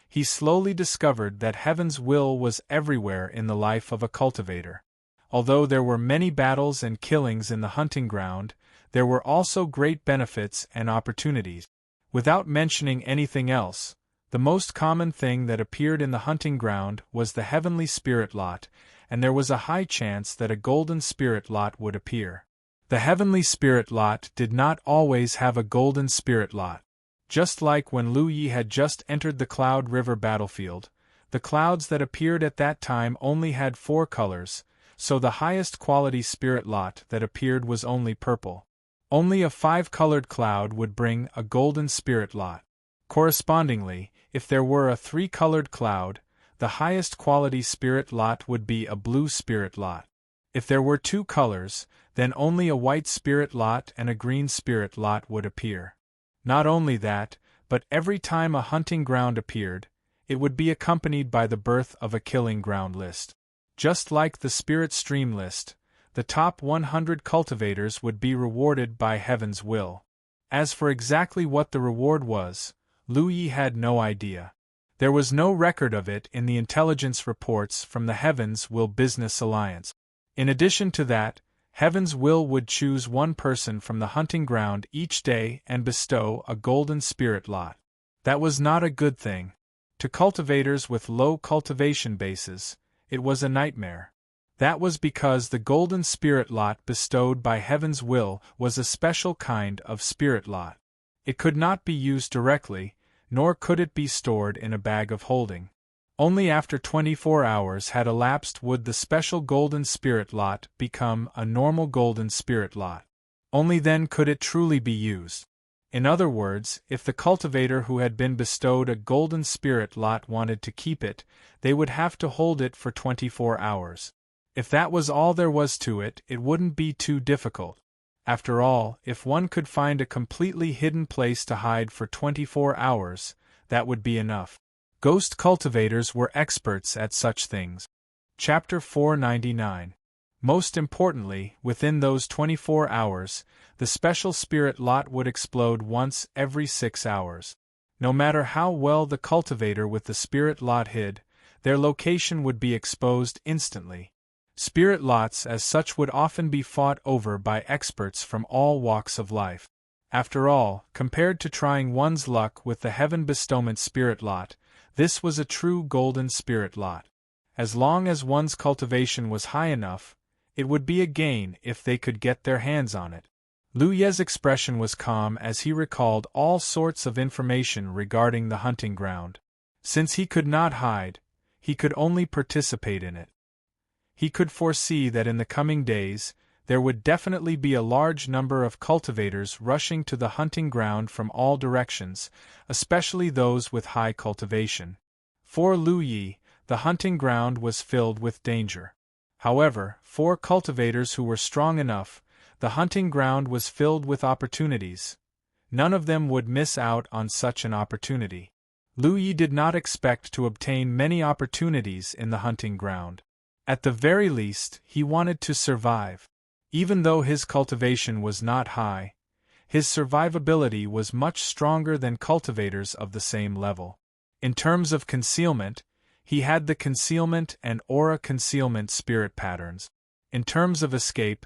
he slowly discovered that Heaven's will was everywhere in the life of a cultivator. Although there were many battles and killings in the hunting ground, there were also great benefits and opportunities. Without mentioning anything else, the most common thing that appeared in the hunting ground was the heavenly spirit lot, and there was a high chance that a golden spirit lot would appear. The heavenly spirit lot did not always have a golden spirit lot. Just like when Lu Yi had just entered the Cloud River battlefield, the clouds that appeared at that time only had 4 colors, so the highest quality spirit lot that appeared was only purple. Only a 5-colored cloud would bring a golden spirit lot. Correspondingly, if there were a 3-colored cloud, the highest quality spirit lot would be a blue spirit lot. If there were 2 colors, then only a white spirit lot and a green spirit lot would appear. Not only that, but every time a hunting ground appeared, it would be accompanied by the birth of a killing ground list. Just like the spirit stream list, the top 100 cultivators would be rewarded by Heaven's will. As for exactly what the reward was, Lu Yi had no idea. There was no record of it in the intelligence reports from the Heaven's Will Business Alliance. In addition to that, Heaven's Will would choose one person from the hunting ground each day and bestow a golden spirit lot. That was not a good thing. To cultivators with low cultivation bases, it was a nightmare. That was because the golden spirit lot bestowed by Heaven's Will was a special kind of spirit lot. It could not be used directly, nor could it be stored in a bag of holding. Only after 24 hours had elapsed would the special golden spirit lot become a normal golden spirit lot. Only then could it truly be used. In other words, if the cultivator who had been bestowed a golden spirit lot wanted to keep it, they would have to hold it for 24 hours. If that was all there was to it, it wouldn't be too difficult. After all, if one could find a completely hidden place to hide for 24 hours, that would be enough. Ghost cultivators were experts at such things. Chapter 499. Most importantly, within those 24 hours, the special spirit lot would explode once every 6 hours. No matter how well the cultivator with the spirit lot hid, their location would be exposed instantly. Spirit lots as such would often be fought over by experts from all walks of life. After all, compared to trying one's luck with the Heaven Bestowment spirit lot, this was a true golden spirit lot. As long as one's cultivation was high enough, it would be a gain if they could get their hands on it. Lu Ye's expression was calm as he recalled all sorts of information regarding the hunting ground. Since he could not hide, he could only participate in it. He could foresee that in the coming days, there would definitely be a large number of cultivators rushing to the hunting ground from all directions, especially those with high cultivation. For Lu Yi, the hunting ground was filled with danger. However, for cultivators who were strong enough, the hunting ground was filled with opportunities. None of them would miss out on such an opportunity. Lu Yi did not expect to obtain many opportunities in the hunting ground. At the very least, he wanted to survive. Even though his cultivation was not high, his survivability was much stronger than cultivators of the same level. In terms of concealment, he had the concealment and aura concealment spirit patterns. In terms of escape,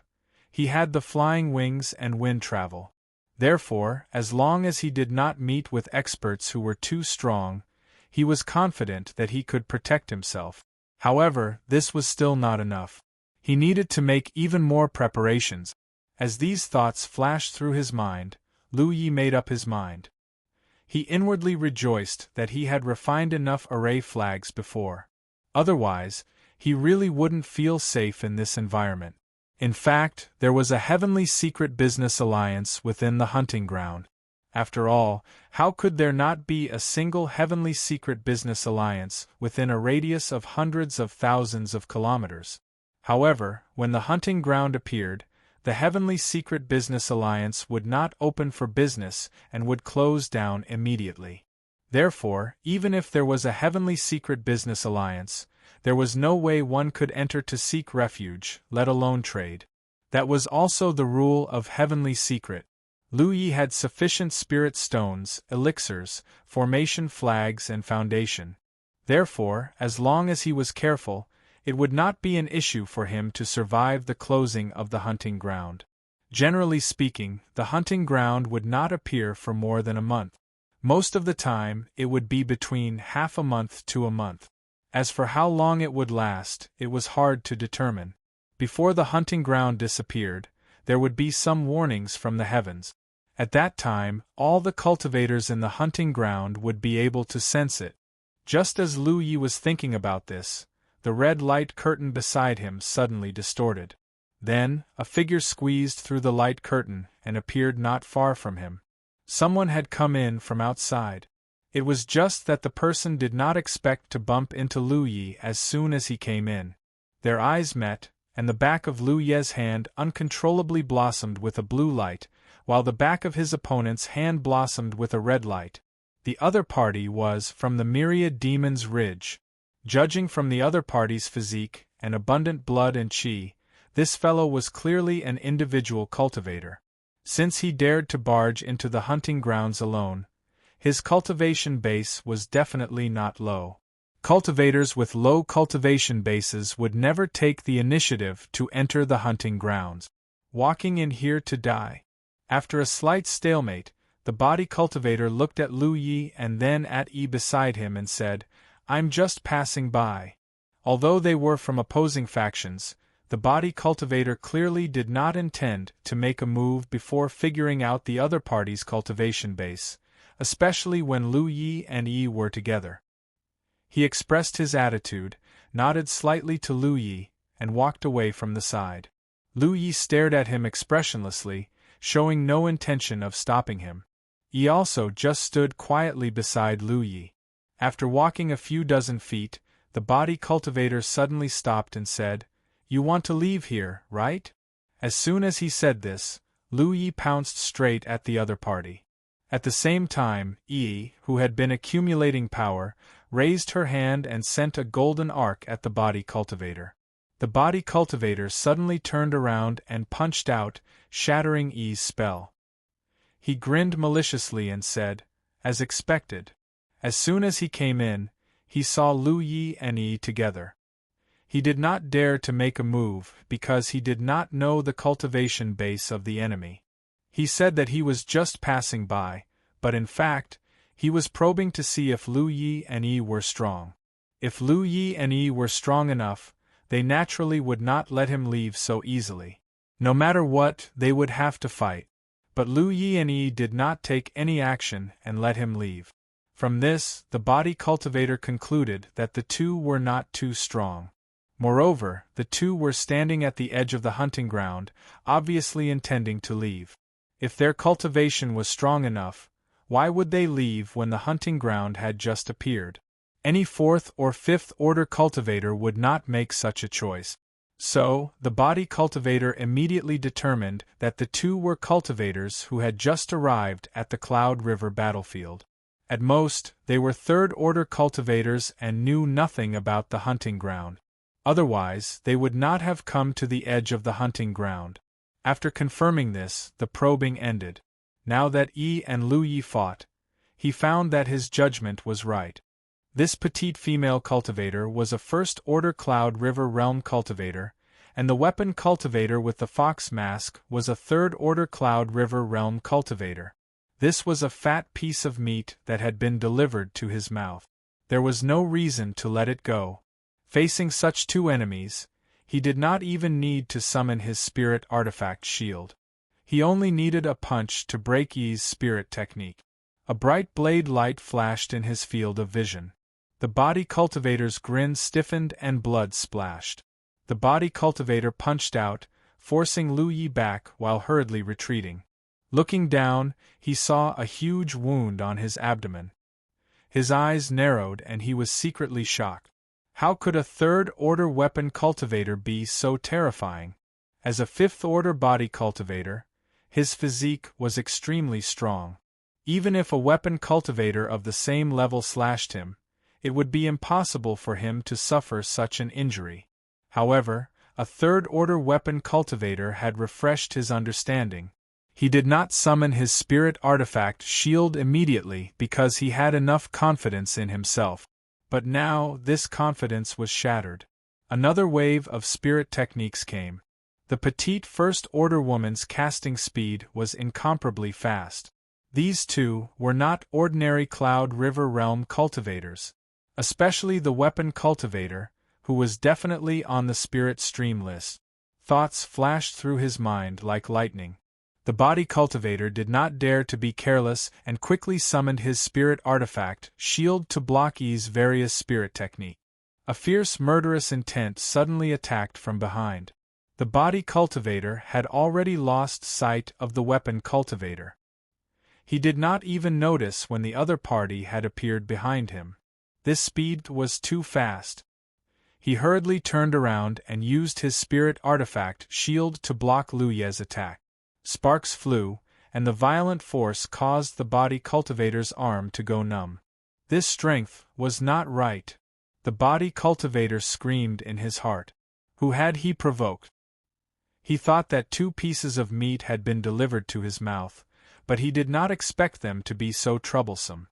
he had the flying wings and wind travel. Therefore, as long as he did not meet with experts who were too strong, he was confident that he could protect himself. However, this was still not enough. He needed to make even more preparations. As these thoughts flashed through his mind, Lu Yi made up his mind. He inwardly rejoiced that he had refined enough array flags before. Otherwise, he really wouldn't feel safe in this environment. In fact, there was a heavenly secret business alliance within the hunting ground. After all, how could there not be a single heavenly secret business alliance within a radius of hundreds of thousands of kilometers? However, when the hunting ground appeared, the heavenly secret business alliance would not open for business and would close down immediately. Therefore, even if there was a heavenly secret business alliance, there was no way one could enter to seek refuge, let alone trade. That was also the rule of heavenly secret. Lu Yi had sufficient spirit stones, elixirs, formation flags and foundation. Therefore, as long as he was careful, it would not be an issue for him to survive the closing of the hunting ground. Generally speaking, the hunting ground would not appear for more than a month. Most of the time, it would be between half a month to a month. As for how long it would last, it was hard to determine. Before the hunting ground disappeared, there would be some warnings from the heavens. At that time, all the cultivators in the hunting ground would be able to sense it. Just as Lu Yi was thinking about this, the red light curtain beside him suddenly distorted. Then, a figure squeezed through the light curtain and appeared not far from him. Someone had come in from outside. It was just that the person did not expect to bump into Lu Yi as soon as he came in. Their eyes met, and the back of Lu Ye's hand uncontrollably blossomed with a blue light, while the back of his opponent's hand blossomed with a red light. The other party was from the Myriad Demon's Ridge. Judging from the other party's physique and abundant blood and chi, this fellow was clearly an individual cultivator. Since he dared to barge into the hunting grounds alone, his cultivation base was definitely not low. Cultivators with low cultivation bases would never take the initiative to enter the hunting grounds. Walking in here to die. After a slight stalemate, the body cultivator looked at Lu Yi and then at Yi beside him and said, "I'm just passing by." Although they were from opposing factions, the body cultivator clearly did not intend to make a move before figuring out the other party's cultivation base, especially when Lu Yi and Yi were together. He expressed his attitude, nodded slightly to Lu Yi, and walked away from the side. Lu Yi stared at him expressionlessly, showing no intention of stopping him. Yi also just stood quietly beside Lu Yi. After walking a few dozen feet, the body cultivator suddenly stopped and said, "You want to leave here, right?" As soon as he said this, Lu Yi pounced straight at the other party. At the same time, Yi, who had been accumulating power, raised her hand and sent a golden arc at the body cultivator. The body cultivator suddenly turned around and punched out, shattering Yi's spell. He grinned maliciously and said, "As expected." As soon as he came in, he saw Lu Yi and Yi together. He did not dare to make a move because he did not know the cultivation base of the enemy. He said that he was just passing by, but in fact, he was probing to see if Lu Yi and Yi were strong. If Lu Yi and Yi were strong enough, they naturally would not let him leave so easily. No matter what, they would have to fight. But Lu Yi did not take any action and let him leave. From this, the body cultivator concluded that the two were not too strong. Moreover, the two were standing at the edge of the hunting ground, obviously intending to leave. If their cultivation was strong enough, why would they leave when the hunting ground had just appeared? Any fourth or fifth order cultivator would not make such a choice. So, the body cultivator immediately determined that the two were cultivators who had just arrived at the Cloud River battlefield. At most, they were third-order cultivators and knew nothing about the hunting ground. Otherwise, they would not have come to the edge of the hunting ground. After confirming this, the probing ended. Now that Yi and Lu Yi fought, he found that his judgment was right. This petite female cultivator was a first-order Cloud River realm cultivator, and the weapon cultivator with the fox mask was a third-order Cloud River realm cultivator. This was a fat piece of meat that had been delivered to his mouth. There was no reason to let it go. Facing such two enemies, he did not even need to summon his spirit artifact shield. He only needed a punch to break Yi's spirit technique. A bright blade light flashed in his field of vision. The body cultivator's grin stiffened and blood splashed. The body cultivator punched out, forcing Lu Yi back while hurriedly retreating. Looking down, he saw a huge wound on his abdomen. His eyes narrowed and he was secretly shocked. How could a third-order weapon cultivator be so terrifying? As a fifth-order body cultivator, his physique was extremely strong. Even if a weapon cultivator of the same level slashed him, it would be impossible for him to suffer such an injury. However, a third-order weapon cultivator had refreshed his understanding. He did not summon his spirit artifact shield immediately because he had enough confidence in himself. But now this confidence was shattered. Another wave of spirit techniques came. The petite first-order woman's casting speed was incomparably fast. These two were not ordinary Cloud River realm cultivators. Especially the weapon cultivator, who was definitely on the spirit stream list. Thoughts flashed through his mind like lightning. The body cultivator did not dare to be careless and quickly summoned his spirit artifact shield to block Yi's various spirit technique. A fierce murderous intent suddenly attacked from behind. The body cultivator had already lost sight of the weapon cultivator. He did not even notice when the other party had appeared behind him. This speed was too fast. He hurriedly turned around and used his spirit artifact shield to block Lu Yi's attack. Sparks flew, and the violent force caused the body cultivator's arm to go numb. This strength was not right. The body cultivator screamed in his heart. Who had he provoked? He thought that 2 pieces of meat had been delivered to his mouth, but he did not expect them to be so troublesome.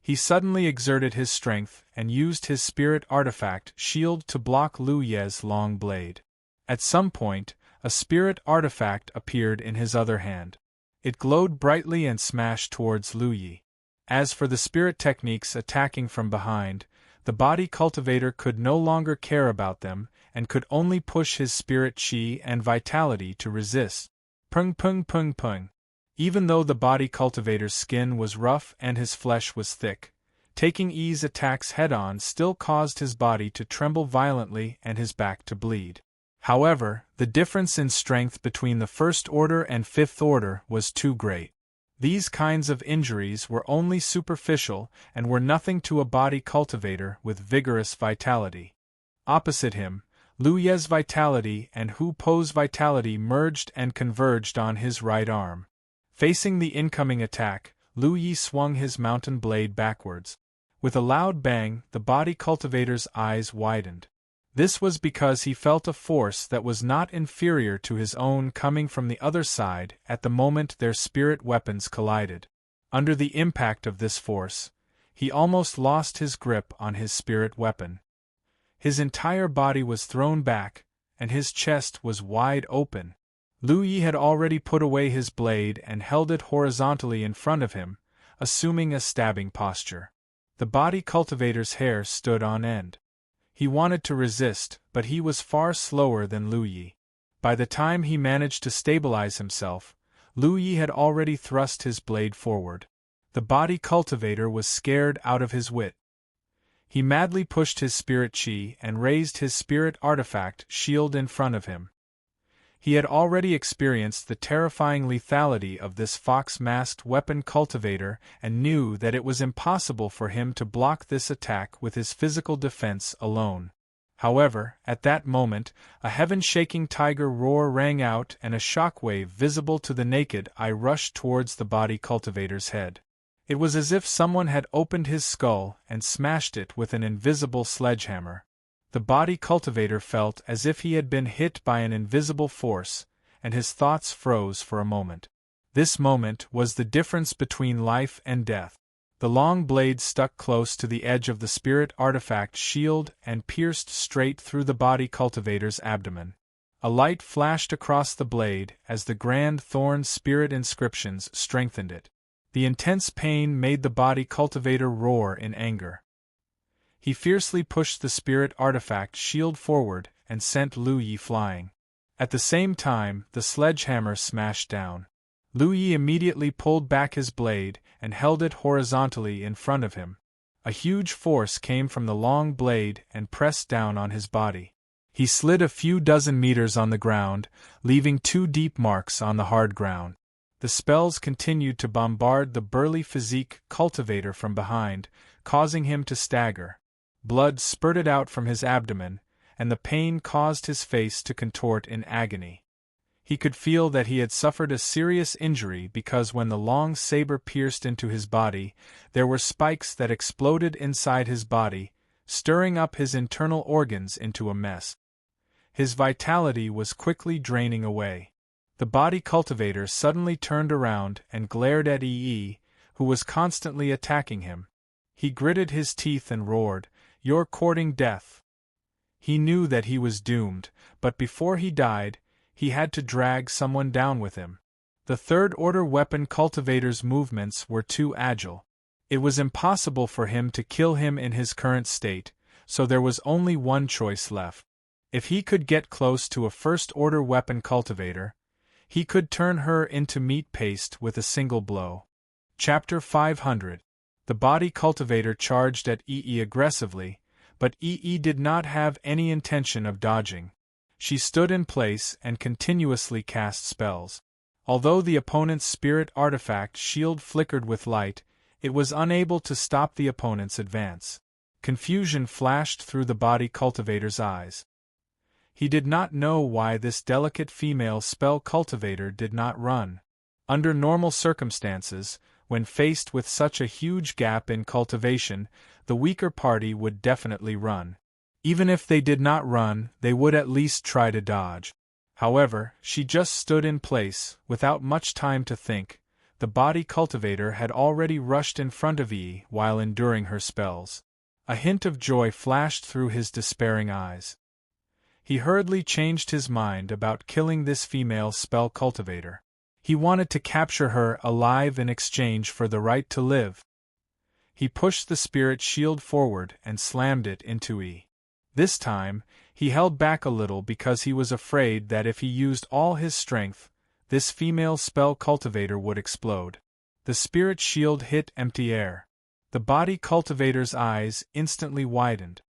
He suddenly exerted his strength and used his spirit artifact shield to block Lu Yi's long blade. At some point, a spirit artifact appeared in his other hand. It glowed brightly and smashed towards Lu Yi. As for the spirit techniques attacking from behind, the body cultivator could no longer care about them and could only push his spirit chi and vitality to resist. Pung pung pung pung. Even though the body cultivator's skin was rough and his flesh was thick, taking Yi's attacks head-on still caused his body to tremble violently and his back to bleed. However, the difference in strength between the first order and fifth order was too great. These kinds of injuries were only superficial and were nothing to a body cultivator with vigorous vitality. Opposite him, Lu Yi's vitality and Hu Po's vitality merged and converged on his right arm. Facing the incoming attack, Lu Yi swung his mountain blade backwards. With a loud bang, the body cultivator's eyes widened. This was because he felt a force that was not inferior to his own coming from the other side at the moment their spirit weapons collided. Under the impact of this force, he almost lost his grip on his spirit weapon. His entire body was thrown back, and his chest was wide open. Lu Yi had already put away his blade and held it horizontally in front of him, assuming a stabbing posture. The body cultivator's hair stood on end. He wanted to resist, but he was far slower than Lu Yi. By the time he managed to stabilize himself, Lu Yi had already thrust his blade forward. The body cultivator was scared out of his wit. He madly pushed his spirit chi and raised his spirit artifact shield in front of him. He had already experienced the terrifying lethality of this fox-masked weapon cultivator and knew that it was impossible for him to block this attack with his physical defense alone. However, at that moment, a heaven-shaking tiger roar rang out and a shockwave visible to the naked eye rushed towards the body cultivator's head. It was as if someone had opened his skull and smashed it with an invisible sledgehammer. The body cultivator felt as if he had been hit by an invisible force, and his thoughts froze for a moment. This moment was the difference between life and death. The long blade stuck close to the edge of the spirit artifact shield and pierced straight through the body cultivator's abdomen. A light flashed across the blade as the grand thorn spirit inscriptions strengthened it. The intense pain made the body cultivator roar in anger. He fiercely pushed the spirit artifact shield forward and sent Lu Yi flying. At the same time, the sledgehammer smashed down. Lu Yi immediately pulled back his blade and held it horizontally in front of him. A huge force came from the long blade and pressed down on his body. He slid a few dozen meters on the ground, leaving 2 deep marks on the hard ground. The spells continued to bombard the burly physique cultivator from behind, causing him to stagger. Blood spurted out from his abdomen, and the pain caused his face to contort in agony. He could feel that he had suffered a serious injury because when the long saber pierced into his body, there were spikes that exploded inside his body, stirring up his internal organs into a mess. His vitality was quickly draining away. The body cultivator suddenly turned around and glared at Yi, who was constantly attacking him. He gritted his teeth and roared, "You're courting death." He knew that he was doomed, but before he died, he had to drag someone down with him. The third-order weapon cultivator's movements were too agile. It was impossible for him to kill him in his current state, so there was only one choice left. If he could get close to a first-order weapon cultivator, he could turn her into meat paste with a single blow. Chapter 500. The body cultivator charged at Yi aggressively, but Yi did not have any intention of dodging. She stood in place and continuously cast spells. Although the opponent's spirit artifact shield flickered with light, it was unable to stop the opponent's advance. Confusion flashed through the body cultivator's eyes. He did not know why this delicate female spell cultivator did not run. Under normal circumstances, when faced with such a huge gap in cultivation, the weaker party would definitely run. Even if they did not run, they would at least try to dodge. However, she just stood in place, without much time to think. The body cultivator had already rushed in front of Yi while enduring her spells. A hint of joy flashed through his despairing eyes. He hurriedly changed his mind about killing this female spell cultivator. He wanted to capture her alive in exchange for the right to live. He pushed the spirit shield forward and slammed it into Yi. This time, he held back a little because he was afraid that if he used all his strength, this female spell cultivator would explode. The spirit shield hit empty air. The body cultivator's eyes instantly widened.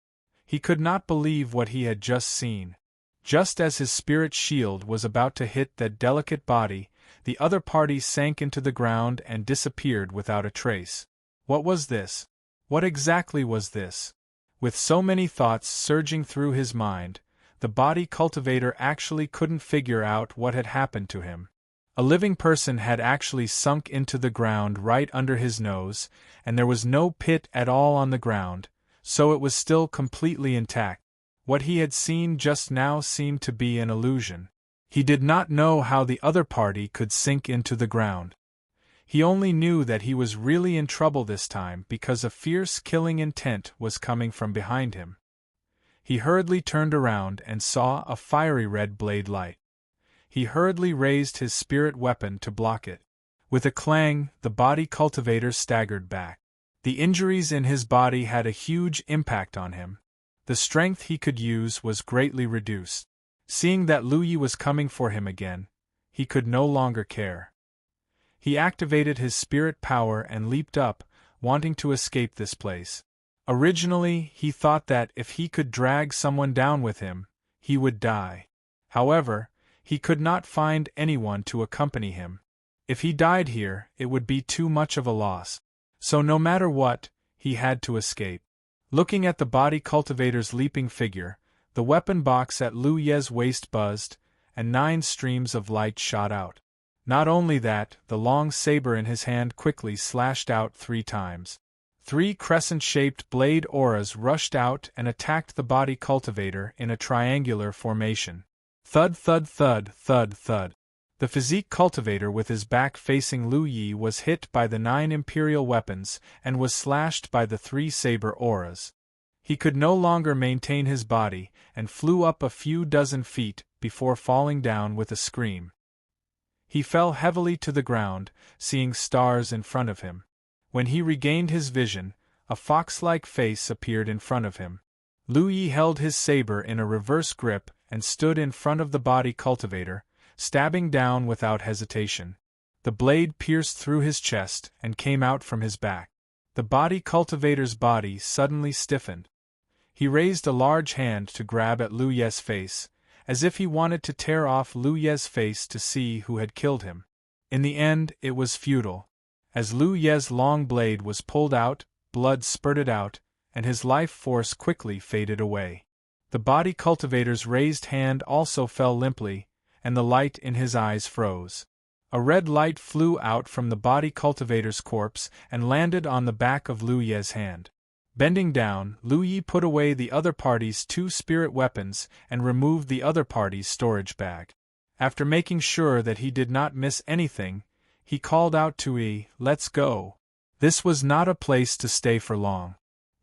He could not believe what he had just seen. Just as his spirit shield was about to hit that delicate body, the other party sank into the ground and disappeared without a trace. What was this? What exactly was this? With so many thoughts surging through his mind, the body cultivator actually couldn't figure out what had happened to him. A living person had actually sunk into the ground right under his nose, and there was no pit at all on the ground, so it was still completely intact. What he had seen just now seemed to be an illusion. He did not know how the other party could sink into the ground. He only knew that he was really in trouble this time because a fierce killing intent was coming from behind him. He hurriedly turned around and saw a fiery red blade light. He hurriedly raised his spirit weapon to block it. With a clang, the body cultivator staggered back. The injuries in his body had a huge impact on him. The strength he could use was greatly reduced. Seeing that Lu Yi was coming for him again, he could no longer care. He activated his spirit power and leaped up, wanting to escape this place. Originally, he thought that if he could drag someone down with him, he would die. However, he could not find anyone to accompany him. If he died here, it would be too much of a loss. So no matter what, he had to escape. Looking at the body cultivator's leaping figure, the weapon box at Lu Ye's waist buzzed, and 9 streams of light shot out. Not only that, the long saber in his hand quickly slashed out 3 times. 3 crescent-shaped blade auras rushed out and attacked the body cultivator in a triangular formation. Thud thud thud thud thud. The physique cultivator with his back facing Lu Yi was hit by the 9 imperial weapons and was slashed by the 3 saber auras. He could no longer maintain his body and flew up a few dozen feet before falling down with a scream. He fell heavily to the ground, seeing stars in front of him. When he regained his vision, a fox-like face appeared in front of him. Lu Yi held his saber in a reverse grip and stood in front of the body cultivator, stabbing down without hesitation. The blade pierced through his chest and came out from his back. The body cultivator's body suddenly stiffened. He raised a large hand to grab at Lu Ye's face, as if he wanted to tear off Lu Ye's face to see who had killed him. In the end, it was futile. As Lu Ye's long blade was pulled out, blood spurted out, and his life force quickly faded away. The body cultivator's raised hand also fell limply, and the light in his eyes froze. A red light flew out from the body cultivator's corpse and landed on the back of Lu Ye's hand. Bending down, Lu Yi put away the other party's 2 spirit weapons and removed the other party's storage bag. After making sure that he did not miss anything, he called out to Yi, "Let's go." This was not a place to stay for long.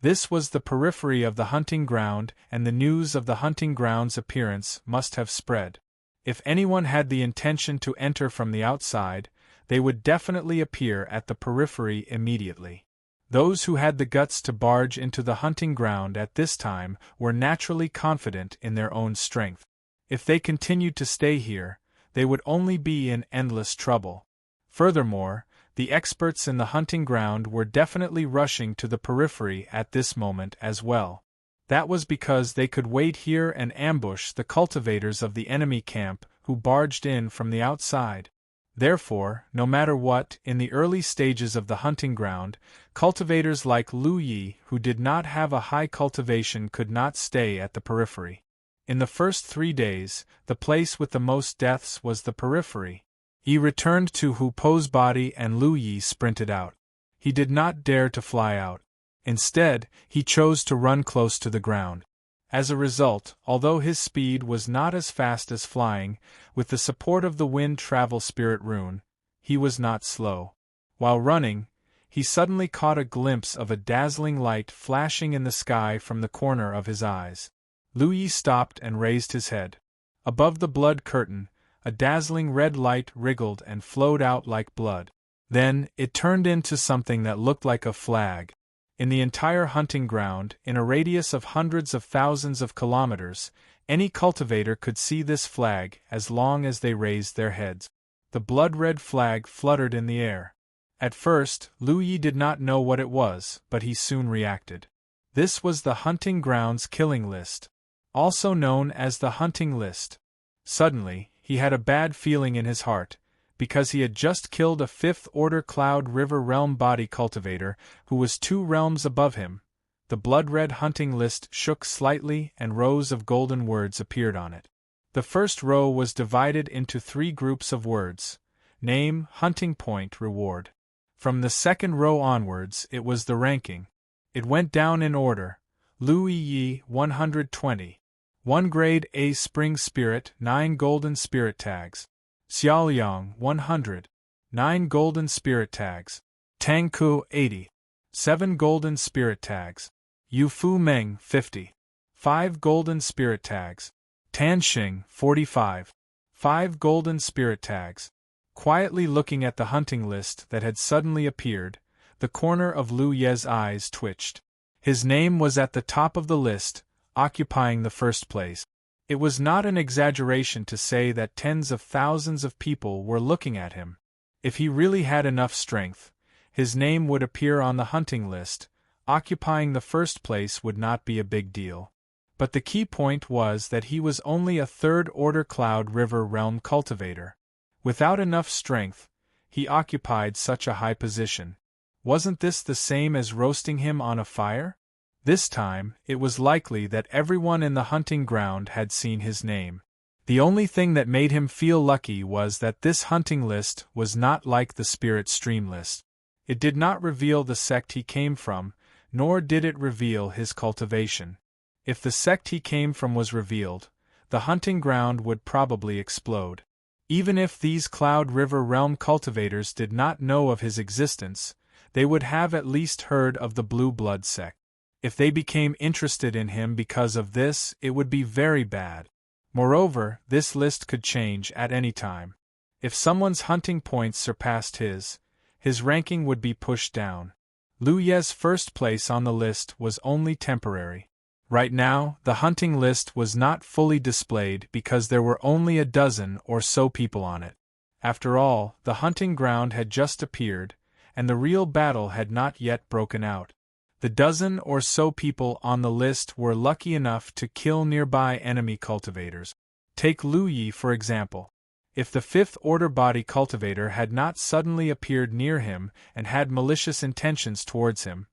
This was the periphery of the hunting ground, and the news of the hunting ground's appearance must have spread. If anyone had the intention to enter from the outside, they would definitely appear at the periphery immediately. Those who had the guts to barge into the hunting ground at this time were naturally confident in their own strength. If they continued to stay here, they would only be in endless trouble. Furthermore, the experts in the hunting ground were definitely rushing to the periphery at this moment as well. That was because they could wait here and ambush the cultivators of the enemy camp who barged in from the outside. Therefore, no matter what, in the early stages of the hunting ground, cultivators like Lu Yi who did not have a high cultivation could not stay at the periphery. In the first 3 days, the place with the most deaths was the periphery. Yi returned to Hu Po's body and Lu Yi sprinted out. He did not dare to fly out. Instead, he chose to run close to the ground. As a result, although his speed was not as fast as flying, with the support of the wind travel spirit rune, he was not slow. While running, he suddenly caught a glimpse of a dazzling light flashing in the sky from the corner of his eyes. Lu Yi stopped and raised his head. Above the blood curtain, a dazzling red light wriggled and flowed out like blood. Then, it turned into something that looked like a flag. In the entire hunting ground, in a radius of hundreds of thousands of kilometers, any cultivator could see this flag as long as they raised their heads. The blood-red flag fluttered in the air. At first, Lu Yi did not know what it was, but he soon reacted. This was the hunting ground's killing list, also known as the hunting list. Suddenly, he had a bad feeling in his heart, because he had just killed a 5th-order Cloud River Realm body cultivator who was 2 realms above him. The blood-red hunting list shook slightly and rows of golden words appeared on it. The first row was divided into 3 groups of words: name, hunting point, reward. From the second row onwards it was the ranking. It went down in order: Lu Yi 120. 1 grade A Spring Spirit, 9 golden spirit tags. Xiaoliang 100. 9 golden spirit tags. Tangku 80. 7 golden spirit tags. Yufu Meng 50. 5 golden spirit tags. Tanxing 45. 5 golden spirit tags. Quietly looking at the hunting list that had suddenly appeared, the corner of Lu Ye's eyes twitched. His name was at the top of the list, occupying the first place. It was not an exaggeration to say that tens of thousands of people were looking at him. If he really had enough strength, his name would appear on the hunting list. Occupying the first place would not be a big deal. But the key point was that he was only a third-order Cloud River Realm cultivator. Without enough strength, he occupied such a high position. Wasn't this the same as roasting him on a fire? This time, it was likely that everyone in the hunting ground had seen his name. The only thing that made him feel lucky was that this hunting list was not like the Spirit Stream list. It did not reveal the sect he came from, nor did it reveal his cultivation. If the sect he came from was revealed, the hunting ground would probably explode. Even if these Cloud River Realm cultivators did not know of his existence, they would have at least heard of the Blue Blood sect. If they became interested in him because of this, it would be very bad. Moreover, this list could change at any time. If someone's hunting points surpassed his ranking would be pushed down. Lu Ye's first place on the list was only temporary. Right now, the hunting list was not fully displayed because there were only a dozen or so people on it. After all, the hunting ground had just appeared, and the real battle had not yet broken out. The dozen or so people on the list were lucky enough to kill nearby enemy cultivators. Take Lu Yi for example. If the fifth-order body cultivator had not suddenly appeared near him and had malicious intentions towards him,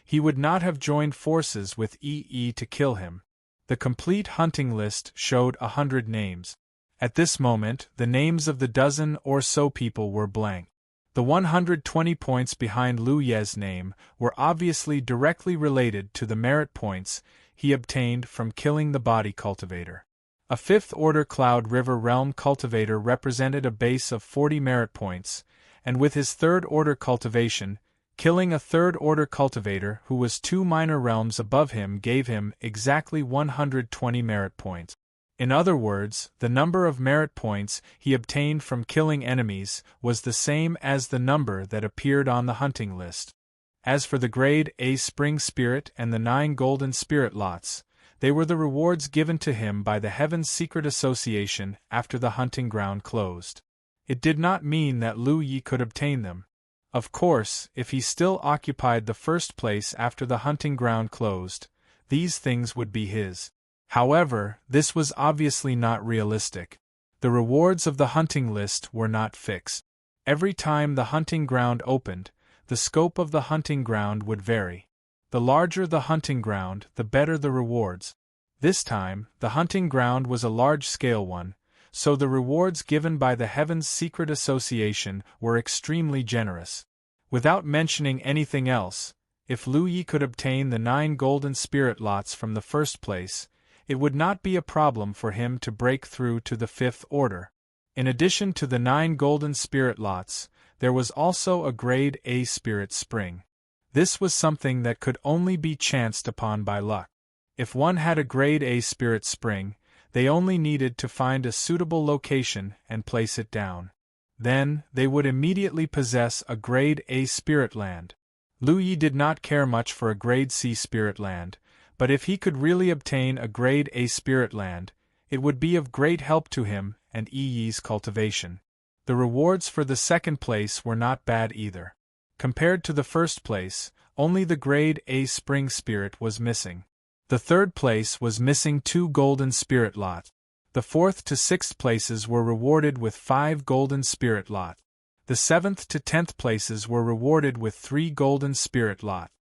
he would not have joined forces with EE to kill him. The complete hunting list showed 100 names. At this moment, the names of the dozen or so people were blank. The 120 points behind Lu Ye's name were obviously directly related to the merit points he obtained from killing the body cultivator. A fifth-order Cloud River Realm cultivator represented a base of 40 merit points, and with his third-order cultivation, killing a third-order cultivator who was 2 minor realms above him gave him exactly 120 merit points. In other words, the number of merit points he obtained from killing enemies was the same as the number that appeared on the hunting list. As for the grade A Spring Spirit and the 9 golden spirit lots, they were the rewards given to him by the Heaven's Secret Association after the hunting ground closed. It did not mean that Lu Yi could obtain them. Of course, if he still occupied the first place after the hunting ground closed, these things would be his. However, this was obviously not realistic. The rewards of the hunting list were not fixed. Every time the hunting ground opened, the scope of the hunting ground would vary. The larger the hunting ground, the better the rewards. This time, the hunting ground was a large-scale one, so the rewards given by the Heaven's Secret Association were extremely generous. Without mentioning anything else, if Lu Yi could obtain the 9 golden spirit lots from the first place, it would not be a problem for him to break through to the 5th order. In addition to the 9 golden spirit lots, there was also a grade A spirit spring. This was something that could only be chanced upon by luck. If one had a grade A spirit spring, they only needed to find a suitable location and place it down. Then, they would immediately possess a grade A spirit land. Lu Yi did not care much for a grade C spirit land, but if he could really obtain a grade A spirit land, it would be of great help to him and Yi's cultivation. The rewards for the second place were not bad either. Compared to the first place, only the grade A spring spirit was missing. The third place was missing 2 golden spirit lots. The 4th to 6th places were rewarded with 5 golden spirit lots. The 7th to 10th places were rewarded with 3 golden spirit lots.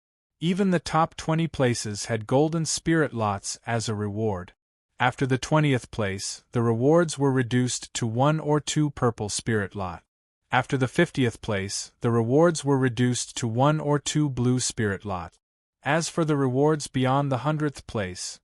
Even the top 20 places had golden spirit lots as a reward. After the 20th place, the rewards were reduced to 1 or 2 purple spirit lot. After the 50th place, the rewards were reduced to 1 or 2 blue spirit lot. As for the rewards beyond the 100th place,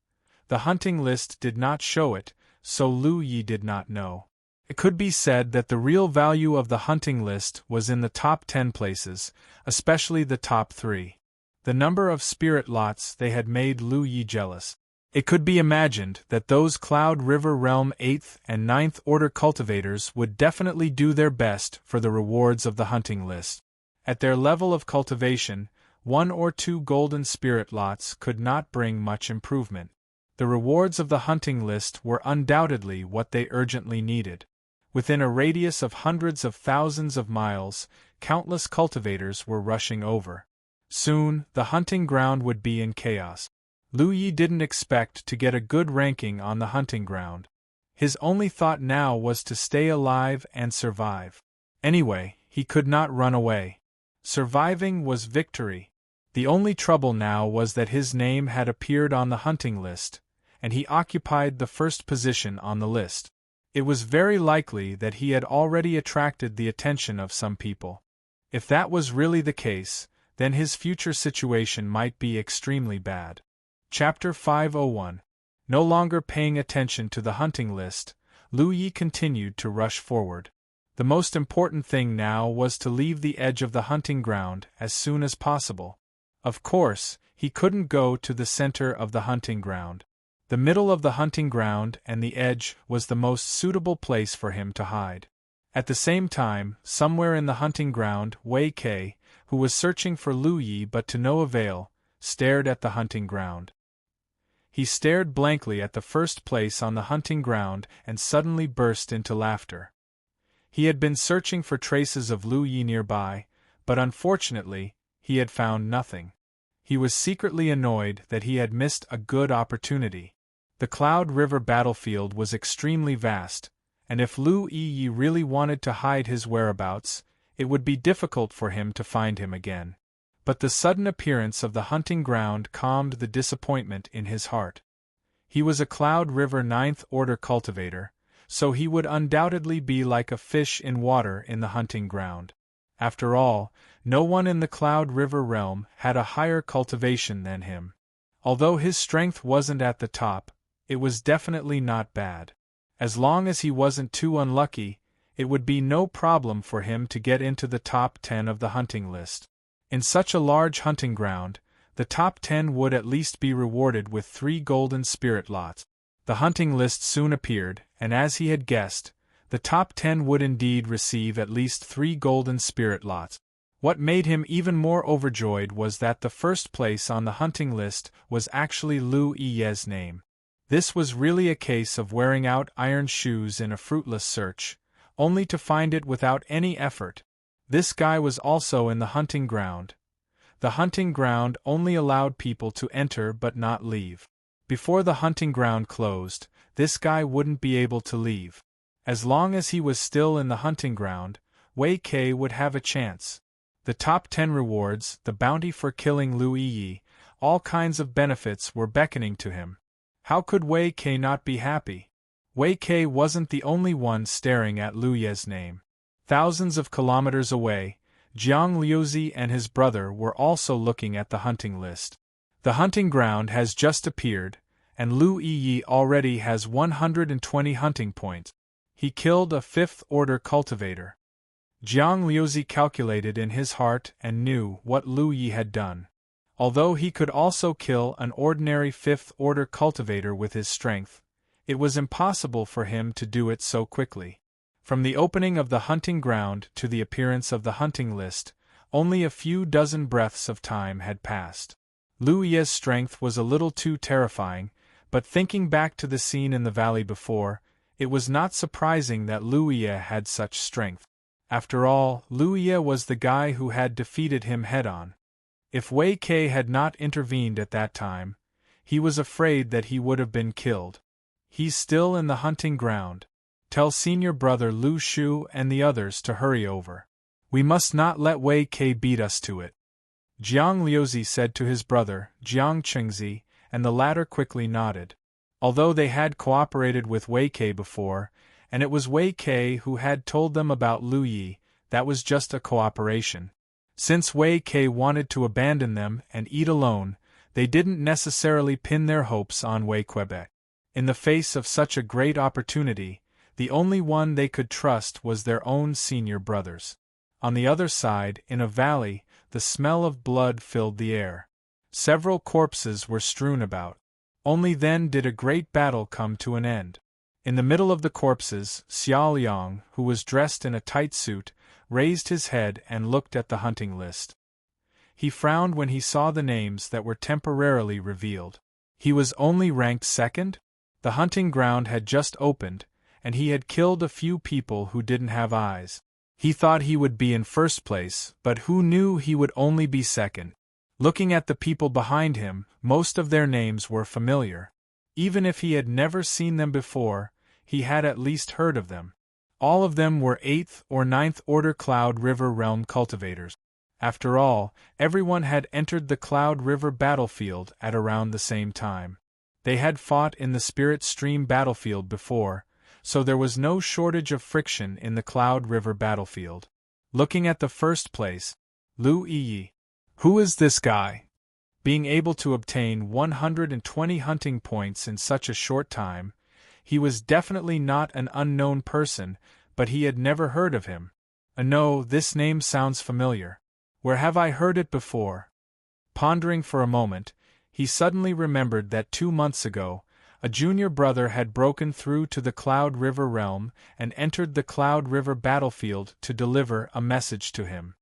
the hunting list did not show it, so Lu Yi did not know. It could be said that the real value of the hunting list was in the top 10 places, especially the top 3. The number of spirit lots they had made Lu Yi jealous. It could be imagined that those Cloud River Realm 8th and 9th order cultivators would definitely do their best for the rewards of the hunting list. At their level of cultivation, 1 or 2 golden spirit lots could not bring much improvement. The rewards of the hunting list were undoubtedly what they urgently needed. Within a radius of hundreds of thousands of miles, countless cultivators were rushing over. Soon, the hunting ground would be in chaos. Lu Yi didn't expect to get a good ranking on the hunting ground. His only thought now was to stay alive and survive. Anyway, he could not run away. Surviving was victory. The only trouble now was that his name had appeared on the hunting list, and he occupied the first position on the list. It was very likely that he had already attracted the attention of some people. If that was really the case, then his future situation might be extremely bad. Chapter 501. No longer paying attention to the hunting list, Lu Yi continued to rush forward. The most important thing now was to leave the edge of the hunting ground as soon as possible. Of course, he couldn't go to the center of the hunting ground. The middle of the hunting ground and the edge was the most suitable place for him to hide. At the same time, somewhere in the hunting ground, Wei Kei, who was searching for Lu Yi but to no avail, stared at the hunting ground. He stared blankly at the first place on the hunting ground and suddenly burst into laughter. He had been searching for traces of Lu Yi nearby, but unfortunately, he had found nothing. He was secretly annoyed that he had missed a good opportunity. The Cloud River battlefield was extremely vast, and if Lu Yi really wanted to hide his whereabouts, it would be difficult for him to find him again. But the sudden appearance of the hunting ground calmed the disappointment in his heart. He was a Cloud River 9th Order cultivator, so he would undoubtedly be like a fish in water in the hunting ground. After all, no one in the Cloud River realm had a higher cultivation than him. Although his strength wasn't at the top, it was definitely not bad. As long as he wasn't too unlucky, it would be no problem for him to get into the top 10 of the hunting list. In such a large hunting ground, the top 10 would at least be rewarded with 3 golden spirit lots. The hunting list soon appeared, and as he had guessed, the top 10 would indeed receive at least 3 golden spirit lots. What made him even more overjoyed was that the first place on the hunting list was actually Lu Yi's name. This was really a case of wearing out iron shoes in a fruitless search, only to find it without any effort. This guy was also in the hunting ground. The hunting ground only allowed people to enter but not leave. Before the hunting ground closed, this guy wouldn't be able to leave. As long as he was still in the hunting ground, Wei Kei would have a chance. The top 10 rewards, the bounty for killing Lu Yi, all kinds of benefits were beckoning to him. How could Wei Kei not be happy? Wei Kei wasn't the only one staring at Lu Yi's name. Thousands of kilometers away, Jiang Liuzi and his brother were also looking at the hunting list. The hunting ground has just appeared, and Lu Yi already has 120 hunting points. He killed a 5th Order cultivator. Jiang Liuzi calculated in his heart and knew what Lu Yi had done. Although he could also kill an ordinary 5th Order cultivator with his strength, it was impossible for him to do it so quickly. From the opening of the hunting ground to the appearance of the hunting list, only a few dozen breaths of time had passed. Lu Yi's strength was a little too terrifying, but thinking back to the scene in the valley before, it was not surprising that Lu Yi had such strength. After all, Lu Yi was the guy who had defeated him head-on. If Wei Kei had not intervened at that time, he was afraid that he would have been killed. He's still in the hunting ground. Tell senior brother Lu Shu and the others to hurry over. We must not let Wei Kei beat us to it. Jiang Liuzi said to his brother, Jiang Chengzi, and the latter quickly nodded. Although they had cooperated with Wei Kei before, and it was Wei Kei who had told them about Lu Yi, that was just a cooperation. Since Wei Kei wanted to abandon them and eat alone, they didn't necessarily pin their hopes on Wei Quebec. In the face of such a great opportunity, the only one they could trust was their own senior brothers. On the other side, in a valley, the smell of blood filled the air. Several corpses were strewn about. Only then did a great battle come to an end. In the middle of the corpses, Xiao Liang, who was dressed in a tight suit, raised his head and looked at the hunting list. He frowned when he saw the names that were temporarily revealed. He was only ranked 2nd? The hunting ground had just opened, and he had killed a few people who didn't have eyes. He thought he would be in first place, but who knew he would only be second? Looking at the people behind him, most of their names were familiar. Even if he had never seen them before, he had at least heard of them. All of them were 8th or 9th order Cloud River Realm cultivators. After all, everyone had entered the Cloud River battlefield at around the same time. They had fought in the Spirit Stream battlefield before, so there was no shortage of friction in the Cloud River battlefield. Looking at the first place, Lu Yi. Who is this guy? Being able to obtain 120 hunting points in such a short time, he was definitely not an unknown person, but he had never heard of him. No, this name sounds familiar. Where have I heard it before? Pondering for a moment, he suddenly remembered that 2 months ago, a junior brother had broken through to the Cloud River realm and entered the Cloud River battlefield to deliver a message to him.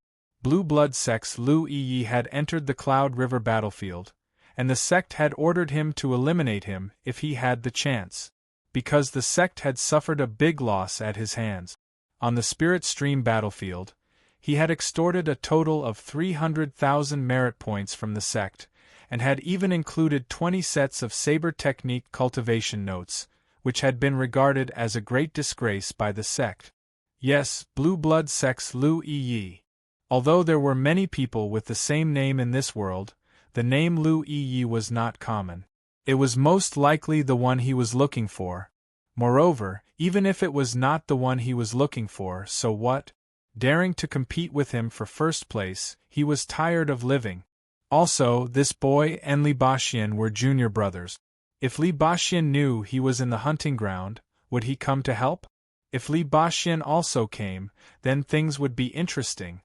Blue Blood Sect's Lu Yi had entered the Cloud River battlefield, and the sect had ordered him to eliminate him if he had the chance, because the sect had suffered a big loss at his hands. On the Spirit Stream battlefield, he had extorted a total of 300,000 merit points from the sect, and had even included 20 sets of saber technique cultivation notes, which had been regarded as a great disgrace by the sect. Yes, Blue Blood Sect's Lu Yi. Although there were many people with the same name in this world, the name Lu Yi was not common. It was most likely the one he was looking for. Moreover, even if it was not the one he was looking for, so what? Daring to compete with him for first place, he was tired of living. Also, this boy and Li Baxian were junior brothers. If Li Baxian knew he was in the hunting ground, would he come to help? If Li Baxian also came, then things would be interesting.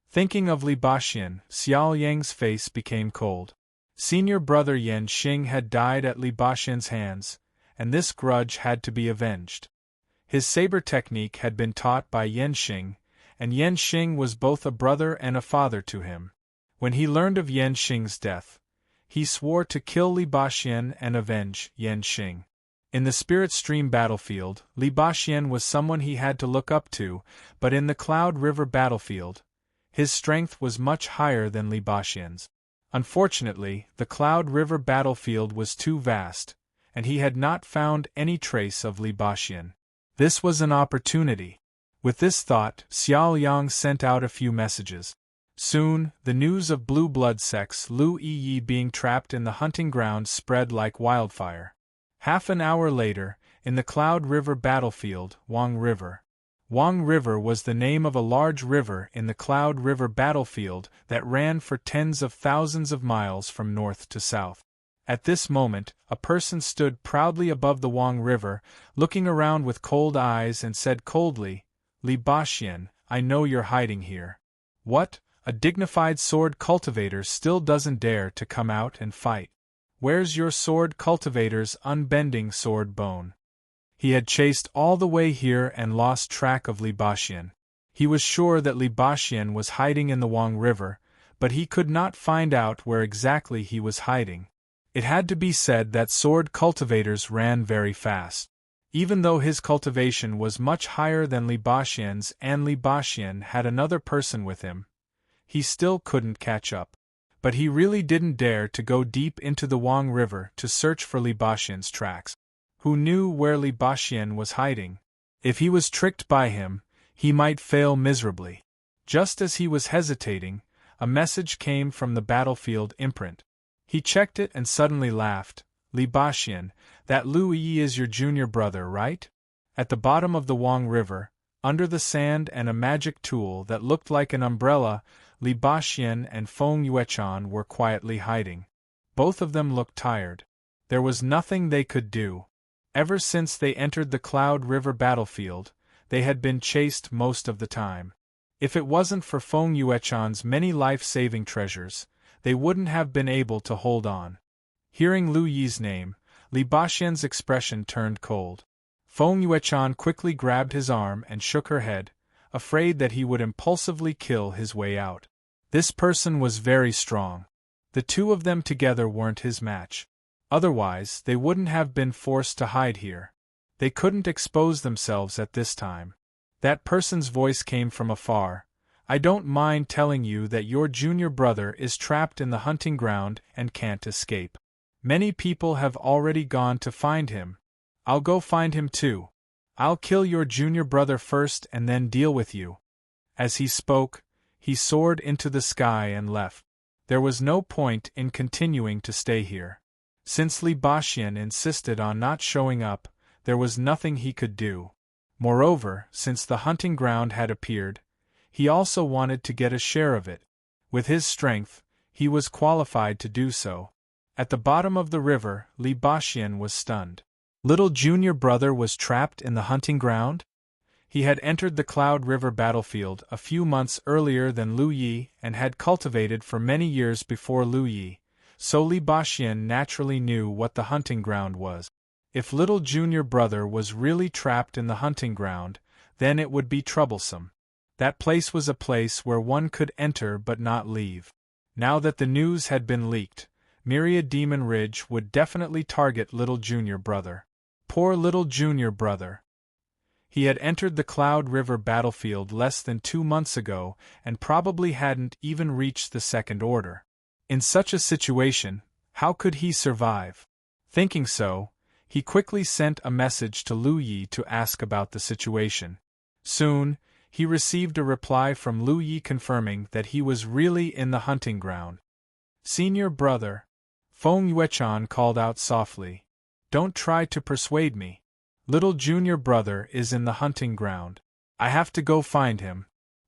Thinking of Li Baxian, Xiao Yang's face became cold. Senior brother Yan Xing had died at Li Baxian's hands, and this grudge had to be avenged. His saber technique had been taught by Yan Xing, and Yan Xing was both a brother and a father to him. When he learned of Yan Xing's death, he swore to kill Li Baxian and avenge Yan Xing. In the Spirit Stream battlefield, Li Baxian was someone he had to look up to, but in the Cloud River battlefield, his strength was much higher than Li Baxian's. Unfortunately, the Cloud River battlefield was too vast, and he had not found any trace of Li Baxian. This was an opportunity. With this thought, Xiao Yang sent out a few messages. Soon, the news of Blue Blood Sect's Lu Yi being trapped in the hunting ground spread like wildfire. Half an hour later, in the Cloud River battlefield, Wang River. Wang River was the name of a large river in the Cloud River battlefield that ran for tens of thousands of miles from north to south. At this moment, a person stood proudly above the Wang River, looking around with cold eyes and said coldly, "Li Baxian, I know you're hiding here." "What? A dignified sword cultivator still doesn't dare to come out and fight. Where's your sword cultivator's unbending sword bone?" He had chased all the way here and lost track of Li Baxian. He was sure that Li Baxian was hiding in the Wang River, but he could not find out where exactly he was hiding. It had to be said that sword cultivators ran very fast. Even though his cultivation was much higher than Li Baxian's and Li Baxian had another person with him, he still couldn't catch up. But he really didn't dare to go deep into the Wang River to search for Li Baxian's tracks. Who knew where Li Baxian was hiding? If he was tricked by him, he might fail miserably. Just as he was hesitating, a message came from the battlefield imprint. He checked it and suddenly laughed. "Li Baxian, that Lu Yi is your junior brother, right?" At the bottom of the Wang River, under the sand and a magic tool that looked like an umbrella, Li Baxian and Feng Yuechan were quietly hiding. Both of them looked tired. There was nothing they could do. Ever since they entered the Cloud River battlefield, they had been chased most of the time. If it wasn't for Feng Yuechan's many life-saving treasures, they wouldn't have been able to hold on. Hearing Lu Yi's name, Li Baxian's expression turned cold. Feng Yuechan quickly grabbed his arm and shook her head, afraid that he would impulsively kill his way out. This person was very strong. The two of them together weren't his match. Otherwise, they wouldn't have been forced to hide here. They couldn't expose themselves at this time. That person's voice came from afar. I don't mind telling you that your junior brother is trapped in the hunting ground and can't escape. Many people have already gone to find him. I'll go find him too. I'll kill your junior brother first and then deal with you. As he spoke, he soared into the sky and left. There was no point in continuing to stay here. Since Li Baxian insisted on not showing up, there was nothing he could do. Moreover, since the hunting ground had appeared, he also wanted to get a share of it. With his strength, he was qualified to do so. At the bottom of the river, Li Baxian was stunned. Little junior brother was trapped in the hunting ground? He had entered the Cloud River battlefield a few months earlier than Lu Yi and had cultivated for many years before Lu Yi, so Li Baxian naturally knew what the hunting ground was. If little junior brother was really trapped in the hunting ground, then it would be troublesome. That place was a place where one could enter but not leave. Now that the news had been leaked, Myriad Demon Ridge would definitely target little junior brother. Poor little junior brother. He had entered the Cloud River battlefield less than 2 months ago and probably hadn't even reached the second order. In such a situation, how could he survive? Thinking so, he quickly sent a message to Lu Yi to ask about the situation. Soon, he received a reply from Lu Yi confirming that he was really in the hunting ground. Senior brother, Feng Yuechan called out softly. Don't try to persuade me. Little junior brother is in the hunting ground. I have to go find him.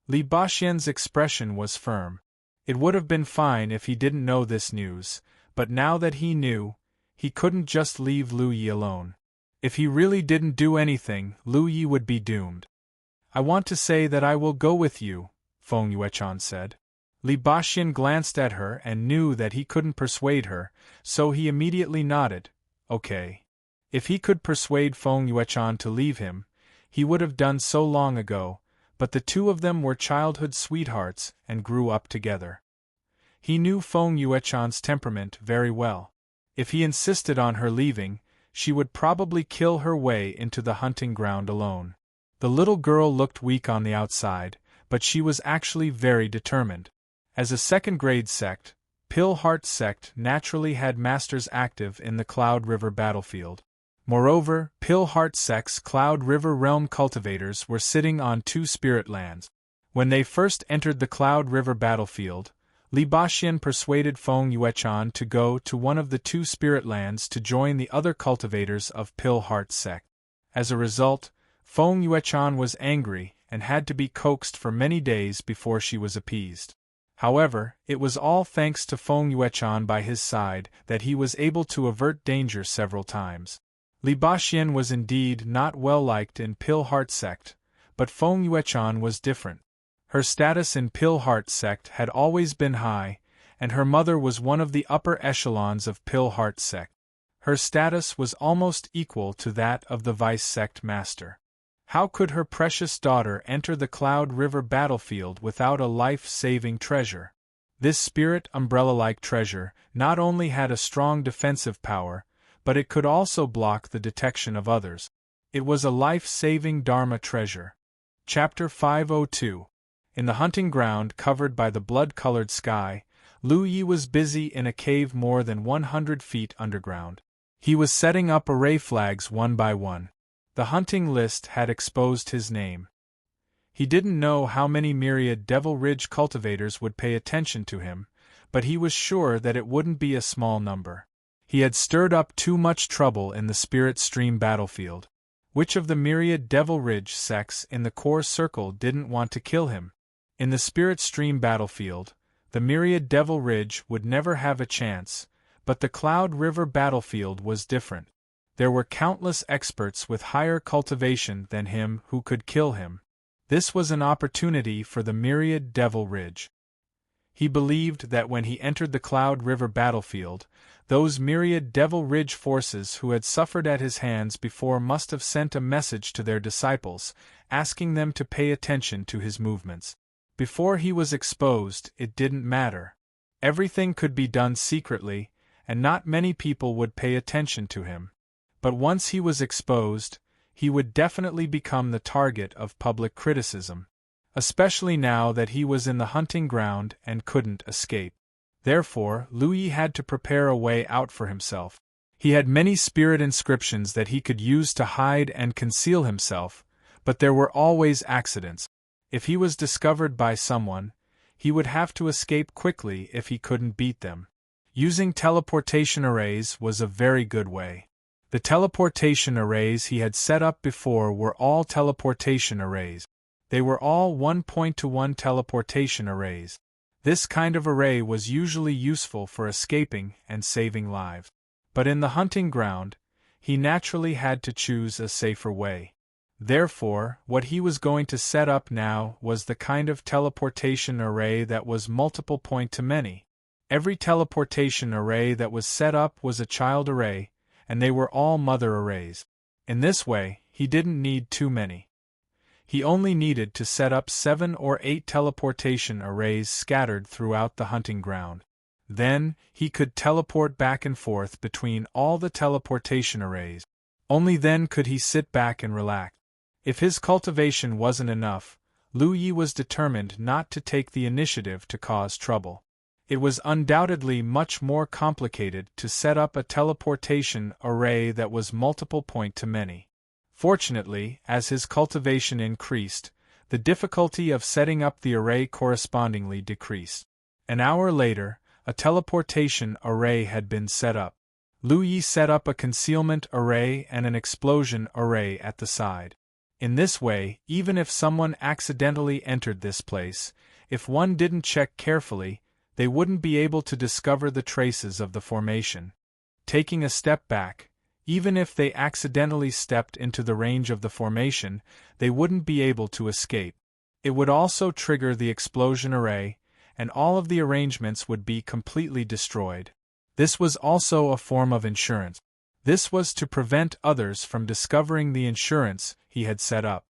Li Baxian's expression was firm. It would have been fine if he didn't know this news, but now that he knew, he couldn't just leave Lu Yi alone. If he really didn't do anything, Lu Yi would be doomed. I want to say that I will go with you, Feng Yuechan said. Li Baxian glanced at her and knew that he couldn't persuade her, so he immediately nodded. Okay. If he could persuade Feng Yuechan to leave him, he would have done so long ago, but the two of them were childhood sweethearts and grew up together. He knew Feng Yuechan's temperament very well. If he insisted on her leaving, she would probably kill her way into the hunting ground alone. The little girl looked weak on the outside, but she was actually very determined. As a second-grade sect, Pill Heart Sect naturally had masters active in the Cloud River battlefield. Moreover, Pill Heart Sect's Cloud River realm cultivators were sitting on 2 spirit lands. When they first entered the Cloud River battlefield, Li Baxian persuaded Feng Yuechan to go to one of the 2 spirit lands to join the other cultivators of Pill Heart Sect. As a result, Feng Yuechan was angry and had to be coaxed for many days before she was appeased. However, it was all thanks to Feng Yuechan by his side that he was able to avert danger several times. Li Baxian was indeed not well liked in Pill Heart Sect, but Feng Yuechan was different. Her status in Pill Heart Sect had always been high, and her mother was one of the upper echelons of Pill Heart Sect. Her status was almost equal to that of the Vice Sect Master. How could her precious daughter enter the Cloud River battlefield without a life-saving treasure? This spirit umbrella-like treasure not only had a strong defensive power, but it could also block the detection of others. It was a life-saving Dharma treasure. Chapter 502. In the hunting ground covered by the blood-colored sky, Lu Yi was busy in a cave more than 100 feet underground. He was setting up array flags one by one. The hunting list had exposed his name. He didn't know how many myriad Devil Ridge cultivators would pay attention to him, but he was sure that it wouldn't be a small number. He had stirred up too much trouble in the Spirit Stream battlefield. Which of the myriad Devil Ridge sects in the core circle didn't want to kill him? In the Spirit Stream battlefield, the myriad Devil Ridge would never have a chance, but the Cloud River battlefield was different. There were countless experts with higher cultivation than him who could kill him. This was an opportunity for the myriad Devil Ridge. He believed that when he entered the Cloud River battlefield, those myriad Devil Ridge forces who had suffered at his hands before must have sent a message to their disciples, asking them to pay attention to his movements. Before he was exposed, it didn't matter. Everything could be done secretly, and not many people would pay attention to him. But once he was exposed, he would definitely become the target of public criticism, especially now that he was in the hunting ground and couldn't escape. Therefore, Louis had to prepare a way out for himself. He had many spirit inscriptions that he could use to hide and conceal himself, but there were always accidents. If he was discovered by someone, he would have to escape quickly if he couldn't beat them. Using teleportation arrays was a very good way. The teleportation arrays he had set up before were all teleportation arrays. They were all 1-to-1 teleportation arrays. This kind of array was usually useful for escaping and saving lives. But in the hunting ground, he naturally had to choose a safer way. Therefore, what he was going to set up now was the kind of teleportation array that was multiple point to many. Every teleportation array that was set up was a child array, and they were all mother arrays. In this way, he didn't need too many. He only needed to set up 7 or 8 teleportation arrays scattered throughout the hunting ground. Then, he could teleport back and forth between all the teleportation arrays. Only then could he sit back and relax. If his cultivation wasn't enough, Lu Yi was determined not to take the initiative to cause trouble. It was undoubtedly much more complicated to set up a teleportation array that was multiple point to many. Fortunately, as his cultivation increased, the difficulty of setting up the array correspondingly decreased. An hour later, a teleportation array had been set up. Lu Yi set up a concealment array and an explosion array at the side. In this way, even if someone accidentally entered this place, if one didn't check carefully, they wouldn't be able to discover the traces of the formation. Taking a step back, even if they accidentally stepped into the range of the formation, they wouldn't be able to escape. It would also trigger the explosion array, and all of the arrangements would be completely destroyed. This was also a form of insurance. This was to prevent others from discovering the insurance he had set up.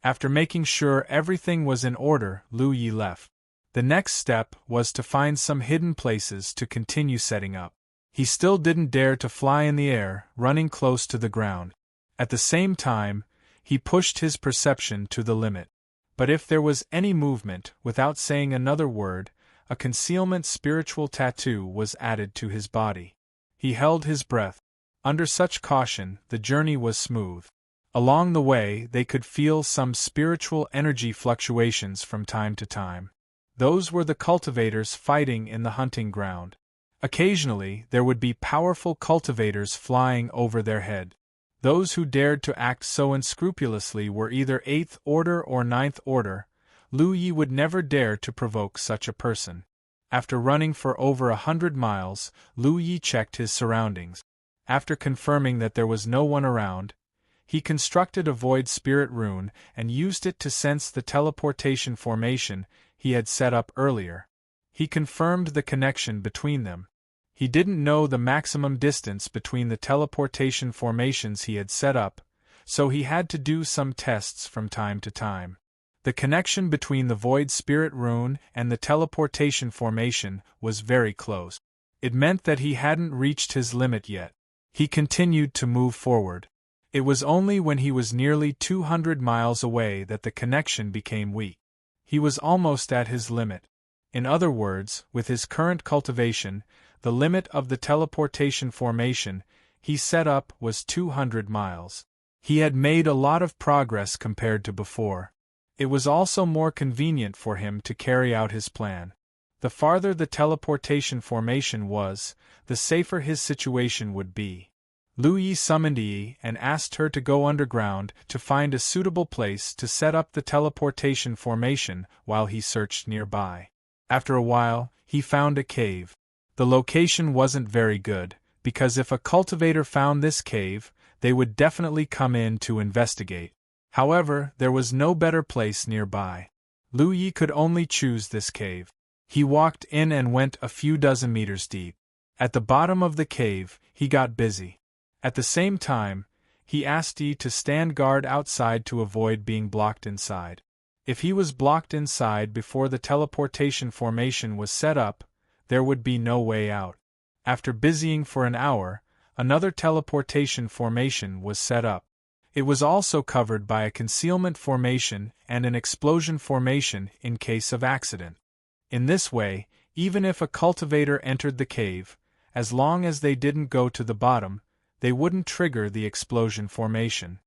After making sure everything was in order, Lu Yi left. The next step was to find some hidden places to continue setting up. He still didn't dare to fly in the air, running close to the ground. At the same time, he pushed his perception to the limit. But if there was any movement, without saying another word, a concealment spiritual tattoo was added to his body. He held his breath. Under such caution, the journey was smooth. Along the way, they could feel some spiritual energy fluctuations from time to time. Those were the cultivators fighting in the hunting ground. Occasionally, there would be powerful cultivators flying over their head. Those who dared to act so unscrupulously were either 8th order or 9th order. Lu Yi would never dare to provoke such a person. After running for over 100 miles, Lu Yi checked his surroundings. After confirming that there was no one around, he constructed a void spirit rune and used it to sense the teleportation formation he had set up earlier. He confirmed the connection between them. He didn't know the maximum distance between the teleportation formations he had set up, so he had to do some tests from time to time. The connection between the void spirit rune and the teleportation formation was very close. It meant that he hadn't reached his limit yet. He continued to move forward. It was only when he was nearly 200 miles away that the connection became weak. He was almost at his limit. In other words, with his current cultivation, the limit of the teleportation formation he set up was 200 miles. He had made a lot of progress compared to before. It was also more convenient for him to carry out his plan. The farther the teleportation formation was, the safer his situation would be. Lu Yi summoned Yi and asked her to go underground to find a suitable place to set up the teleportation formation while he searched nearby. After a while, he found a cave. The location wasn't very good, because if a cultivator found this cave, they would definitely come in to investigate. However, there was no better place nearby. Lu Yi could only choose this cave. He walked in and went a few dozen meters deep. At the bottom of the cave, he got busy. At the same time, he asked Yi to stand guard outside to avoid being blocked inside. If he was blocked inside before the teleportation formation was set up, there would be no way out. After busying for an hour, another teleportation formation was set up. It was also covered by a concealment formation and an explosion formation in case of accident. In this way, even if a cultivator entered the cave, as long as they didn't go to the bottom, they wouldn't trigger the explosion formation.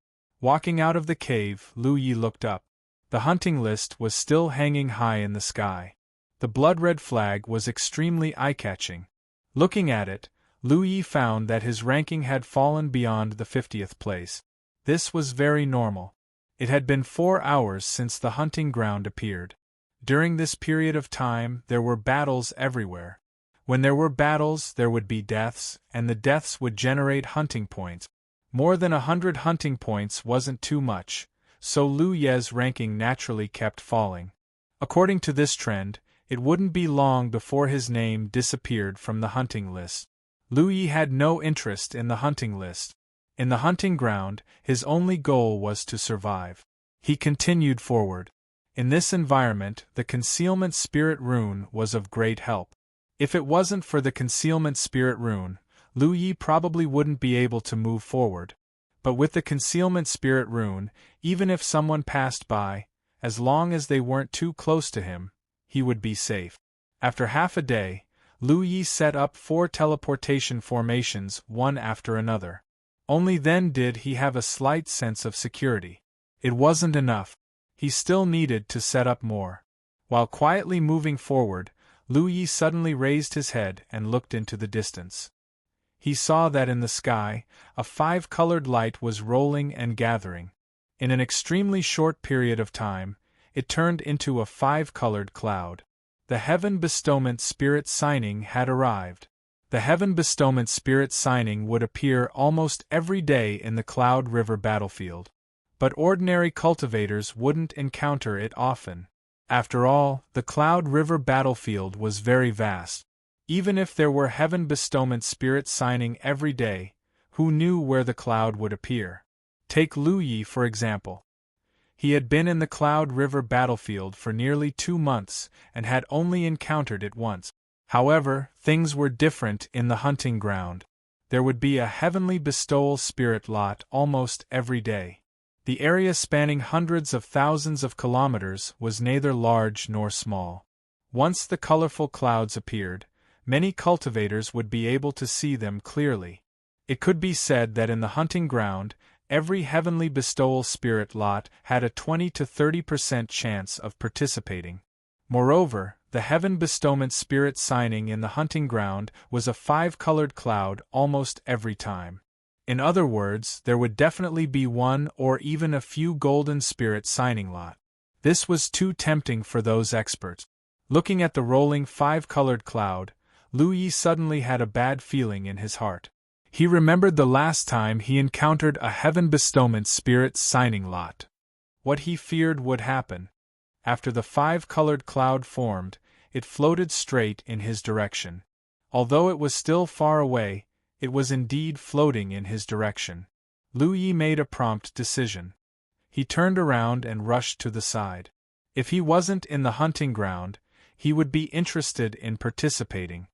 Walking out of the cave, Lu Yi looked up. The hunting list was still hanging high in the sky. The blood-red flag was extremely eye-catching. Looking at it, Lu Yi found that his ranking had fallen beyond the 50th place. This was very normal. It had been 4 hours since the hunting ground appeared. During this period of time, there were battles everywhere. When there were battles, there would be deaths, and the deaths would generate hunting points. More than 100 hunting points wasn't too much, so Lu Ye's ranking naturally kept falling. According to this trend, it wouldn't be long before his name disappeared from the hunting list. Lu Yi had no interest in the hunting list. In the hunting ground, his only goal was to survive. He continued forward. In this environment, the concealment spirit rune was of great help. If it wasn't for the concealment spirit rune, Lu Yi probably wouldn't be able to move forward. But with the concealment spirit rune, even if someone passed by, as long as they weren't too close to him, he would be safe. After half a day, Lu Yi set up 4 teleportation formations one after another. Only then did he have a slight sense of security. It wasn't enough. He still needed to set up more. While quietly moving forward, Lu Yi suddenly raised his head and looked into the distance. He saw that in the sky, a 5-colored light was rolling and gathering. In an extremely short period of time, it turned into a 5-colored cloud. The Heaven Bestowment Spirit signing had arrived. The Heaven Bestowment Spirit signing would appear almost every day in the Cloud River battlefield. But ordinary cultivators wouldn't encounter it often. After all, the Cloud River battlefield was very vast. Even if there were Heaven Bestowment Spirit signing every day, who knew where the cloud would appear? Take Lu Yi for example. He had been in the Cloud River battlefield for nearly 2 months and had only encountered it once. However, things were different in the hunting ground. There would be a heavenly bestowal spirit lot almost every day. The area spanning hundreds of thousands of kilometers was neither large nor small. Once the colorful clouds appeared, many cultivators would be able to see them clearly. It could be said that in the hunting ground, every heavenly bestowal spirit lot had a 20 to 30% chance of participating. Moreover, the Heaven Bestowment Spirit signing in the hunting ground was a 5-colored cloud almost every time. In other words, there would definitely be one or even a few golden spirit signing lot. This was too tempting for those experts. Looking at the rolling 5-colored cloud, Lu Yi suddenly had a bad feeling in his heart. He remembered the last time he encountered a Heaven Bestowment Spirit signing lot. What he feared would happen. After the 5-colored cloud formed, it floated straight in his direction. Although it was still far away, it was indeed floating in his direction. Lu Yi made a prompt decision. He turned around and rushed to the side. If he wasn't in the hunting ground, he would be interested in participating.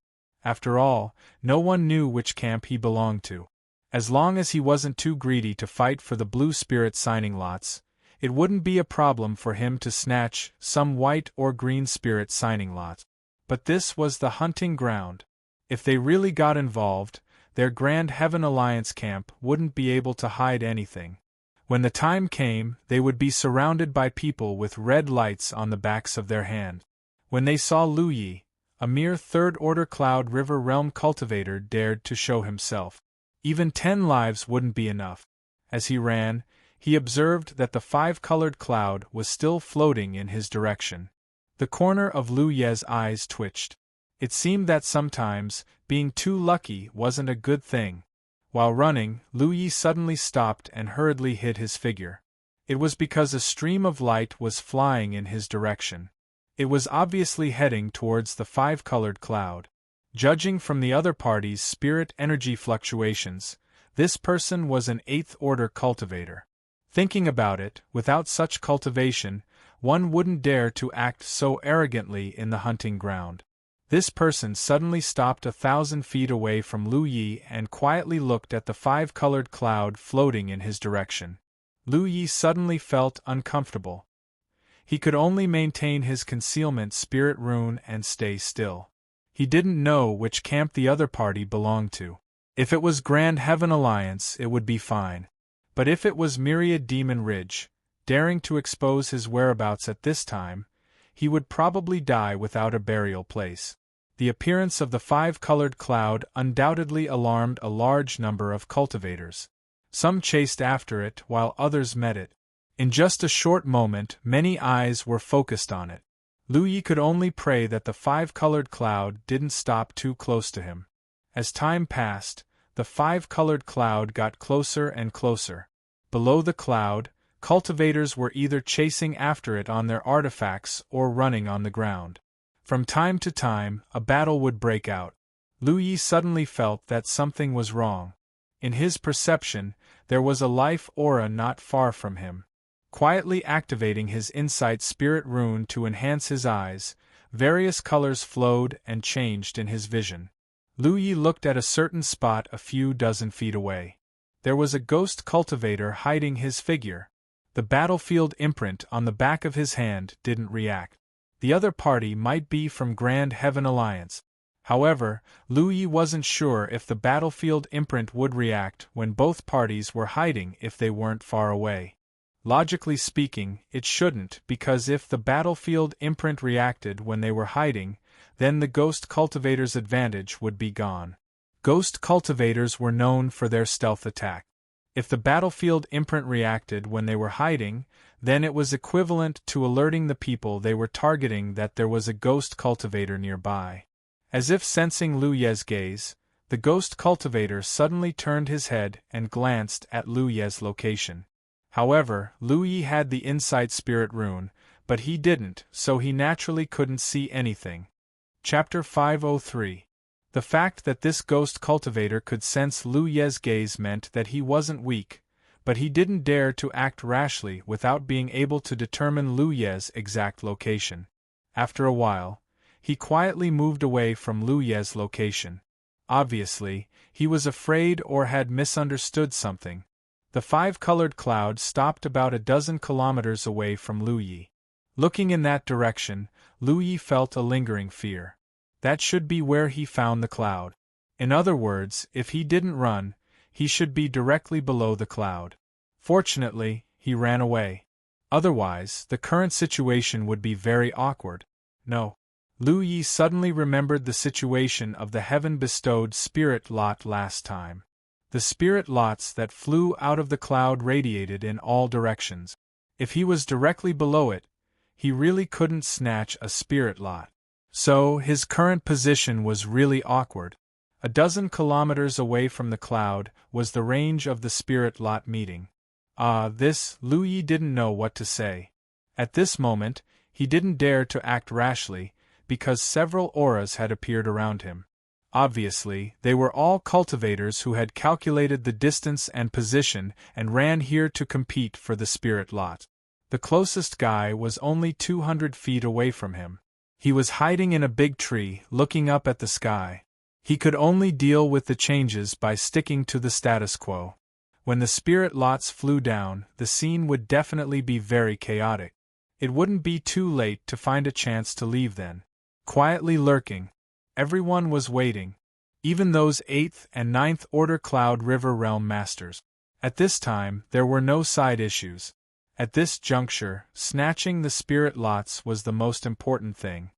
After all, no one knew which camp he belonged to. As long as he wasn't too greedy to fight for the blue spirit signing lots, it wouldn't be a problem for him to snatch some white or green spirit signing lot. But this was the hunting ground. If they really got involved, their Grand Heaven Alliance camp wouldn't be able to hide anything. When the time came, they would be surrounded by people with red lights on the backs of their hands. When they saw Lu Yi, a mere third-order Cloud River Realm cultivator dared to show himself. Even 10 lives wouldn't be enough. As he ran, he observed that the 5-colored cloud was still floating in his direction. The corner of Lu Ye's eyes twitched. It seemed that sometimes, being too lucky wasn't a good thing. While running, Lu Yi suddenly stopped and hurriedly hid his figure. It was because a stream of light was flying in his direction. It was obviously heading towards the 5-colored cloud. Judging from the other party's spirit energy fluctuations, this person was an 8th-order cultivator. Thinking about it, without such cultivation, one wouldn't dare to act so arrogantly in the hunting ground. This person suddenly stopped 1,000 feet away from Lu Yi and quietly looked at the 5-colored cloud floating in his direction. Lu Yi suddenly felt uncomfortable. He could only maintain his concealment spirit rune and stay still. He didn't know which camp the other party belonged to. If it was Grand Heaven Alliance, it would be fine. But if it was Myriad Demon Ridge, daring to expose his whereabouts at this time, he would probably die without a burial place. The appearance of the five-colored cloud undoubtedly alarmed a large number of cultivators. Some chased after it while others met it. In just a short moment, many eyes were focused on it. Lu Yi could only pray that the five-colored cloud didn't stop too close to him. As time passed, the five-colored cloud got closer and closer. Below the cloud, cultivators were either chasing after it on their artifacts or running on the ground. From time to time, a battle would break out. Lu Yi suddenly felt that something was wrong. In his perception, there was a life aura not far from him. Quietly activating his insight spirit rune to enhance his eyes, various colors flowed and changed in his vision. Lu Yi looked at a certain spot a few dozen feet away. There was a ghost cultivator hiding his figure. The battlefield imprint on the back of his hand didn't react. The other party might be from Grand Heaven Alliance. However, Lu Yi wasn't sure if the battlefield imprint would react when both parties were hiding if they weren't far away. Logically speaking, it shouldn't, because if the battlefield imprint reacted when they were hiding, then the ghost cultivator's advantage would be gone. Ghost cultivators were known for their stealth attack. If the battlefield imprint reacted when they were hiding, then it was equivalent to alerting the people they were targeting that there was a ghost cultivator nearby. As if sensing Lu Ye's gaze, the ghost cultivator suddenly turned his head and glanced at Lu Ye's location. However, Lu Yi had the insight spirit rune, but he didn't, so he naturally couldn't see anything. Chapter 503. The fact that this ghost cultivator could sense Lu Ye's gaze meant that he wasn't weak, but he didn't dare to act rashly without being able to determine Lu Ye's exact location. After a while, he quietly moved away from Lu Ye's location. Obviously, he was afraid or had misunderstood something. The five-colored cloud stopped about a dozen kilometers away from Lu Yi. Looking in that direction, Lu Yi felt a lingering fear. That should be where he found the cloud. In other words, if he didn't run, he should be directly below the cloud. Fortunately, he ran away. Otherwise, the current situation would be very awkward. No. Lu Yi suddenly remembered the situation of the heaven-bestowed spirit lot last time. The spirit lots that flew out of the cloud radiated in all directions. If he was directly below it, he really couldn't snatch a spirit lot. So, his current position was really awkward. A dozen kilometers away from the cloud was the range of the spirit lot meeting. Lu Yi didn't know what to say. At this moment, he didn't dare to act rashly, because several auras had appeared around him. Obviously, they were all cultivators who had calculated the distance and position and ran here to compete for the spirit lot. The closest guy was only 200 feet away from him. He was hiding in a big tree, looking up at the sky. He could only deal with the changes by sticking to the status quo. When the spirit lots flew down, the scene would definitely be very chaotic. It wouldn't be too late to find a chance to leave then. Quietly lurking, everyone was waiting. Even those 8th and 9th Order Cloud River Realm Masters. At this time, there were no side issues. At this juncture, snatching the spirit lots was the most important thing.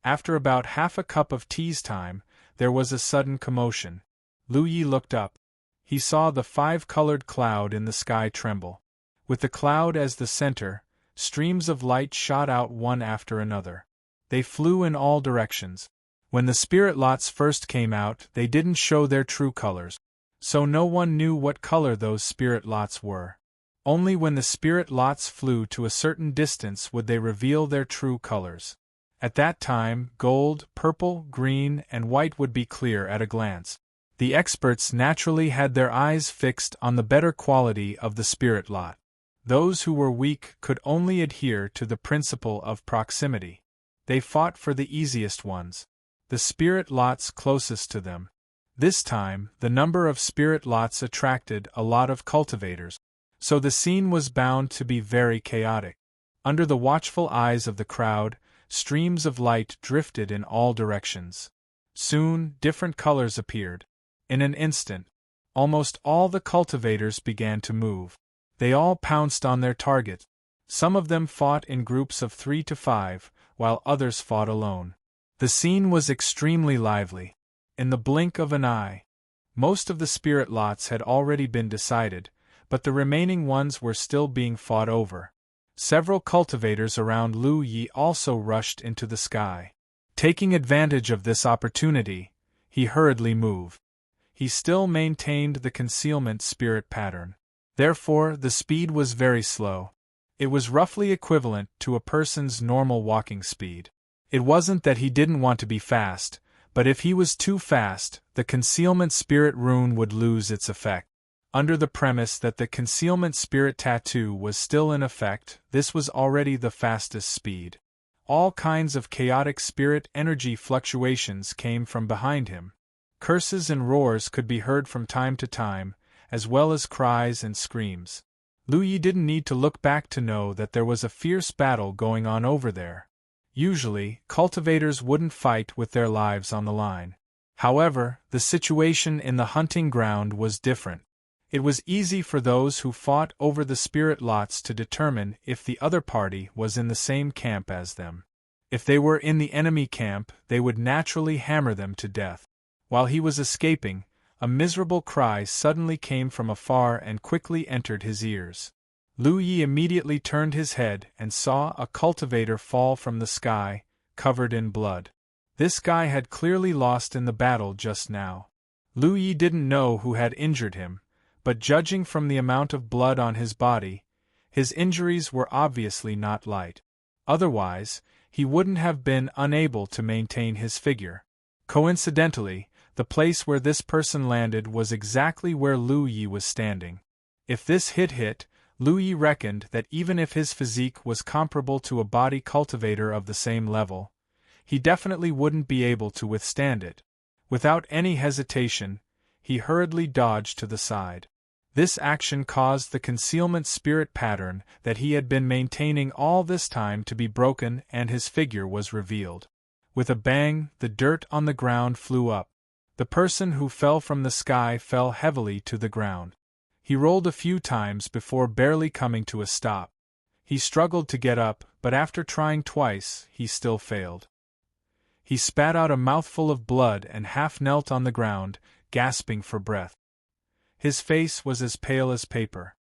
After about half a cup of tea's time, there was a sudden commotion. Lu Yi looked up. He saw the five-colored cloud in the sky tremble. With the cloud as the center, streams of light shot out one after another. They flew in all directions. When the spirit lots first came out, they didn't show their true colors, so no one knew what color those spirit lots were. Only when the spirit lots flew to a certain distance would they reveal their true colors. At that time, gold, purple, green, and white would be clear at a glance. The experts naturally had their eyes fixed on the better quality of the spirit lot. Those who were weak could only adhere to the principle of proximity. They fought for the easiest ones, the spirit lots closest to them. This time, the number of spirit lots attracted a lot of cultivators. So the scene was bound to be very chaotic. Under the watchful eyes of the crowd, streams of light drifted in all directions. Soon, different colors appeared. In an instant, almost all the cultivators began to move. They all pounced on their target. Some of them fought in groups of 3 to 5, while others fought alone. The scene was extremely lively. In the blink of an eye, most of the spirit lots had already been decided, but the remaining ones were still being fought over. Several cultivators around Lu Yi also rushed into the sky. Taking advantage of this opportunity, he hurriedly moved. He still maintained the concealment spirit pattern. Therefore, the speed was very slow. It was roughly equivalent to a person's normal walking speed. It wasn't that he didn't want to be fast, but if he was too fast, the concealment spirit rune would lose its effect. Under the premise that the concealment spirit tattoo was still in effect, this was already the fastest speed. All kinds of chaotic spirit energy fluctuations came from behind him. Curses and roars could be heard from time to time, as well as cries and screams. Lu Yi didn't need to look back to know that there was a fierce battle going on over there. Usually, cultivators wouldn't fight with their lives on the line. However, the situation in the hunting ground was different. It was easy for those who fought over the spirit lots to determine if the other party was in the same camp as them. If they were in the enemy camp, they would naturally hammer them to death. While he was escaping, a miserable cry suddenly came from afar and quickly entered his ears. Lu Yi immediately turned his head and saw a cultivator fall from the sky, covered in blood. This guy had clearly lost in the battle just now. Lu Yi didn't know who had injured him, but judging from the amount of blood on his body, his injuries were obviously not light. Otherwise, he wouldn't have been unable to maintain his figure. Coincidentally, the place where this person landed was exactly where Lu Yi was standing. If this hit, Lu Yi reckoned that even if his physique was comparable to a body cultivator of the same level, he definitely wouldn't be able to withstand it. Without any hesitation, he hurriedly dodged to the side. This action caused the concealment spirit pattern that he had been maintaining all this time to be broken, and his figure was revealed. With a bang, the dirt on the ground flew up. The person who fell from the sky fell heavily to the ground. He rolled a few times before barely coming to a stop. He struggled to get up, but after trying twice, he still failed. He spat out a mouthful of blood and half knelt on the ground, gasping for breath. His face was as pale as paper.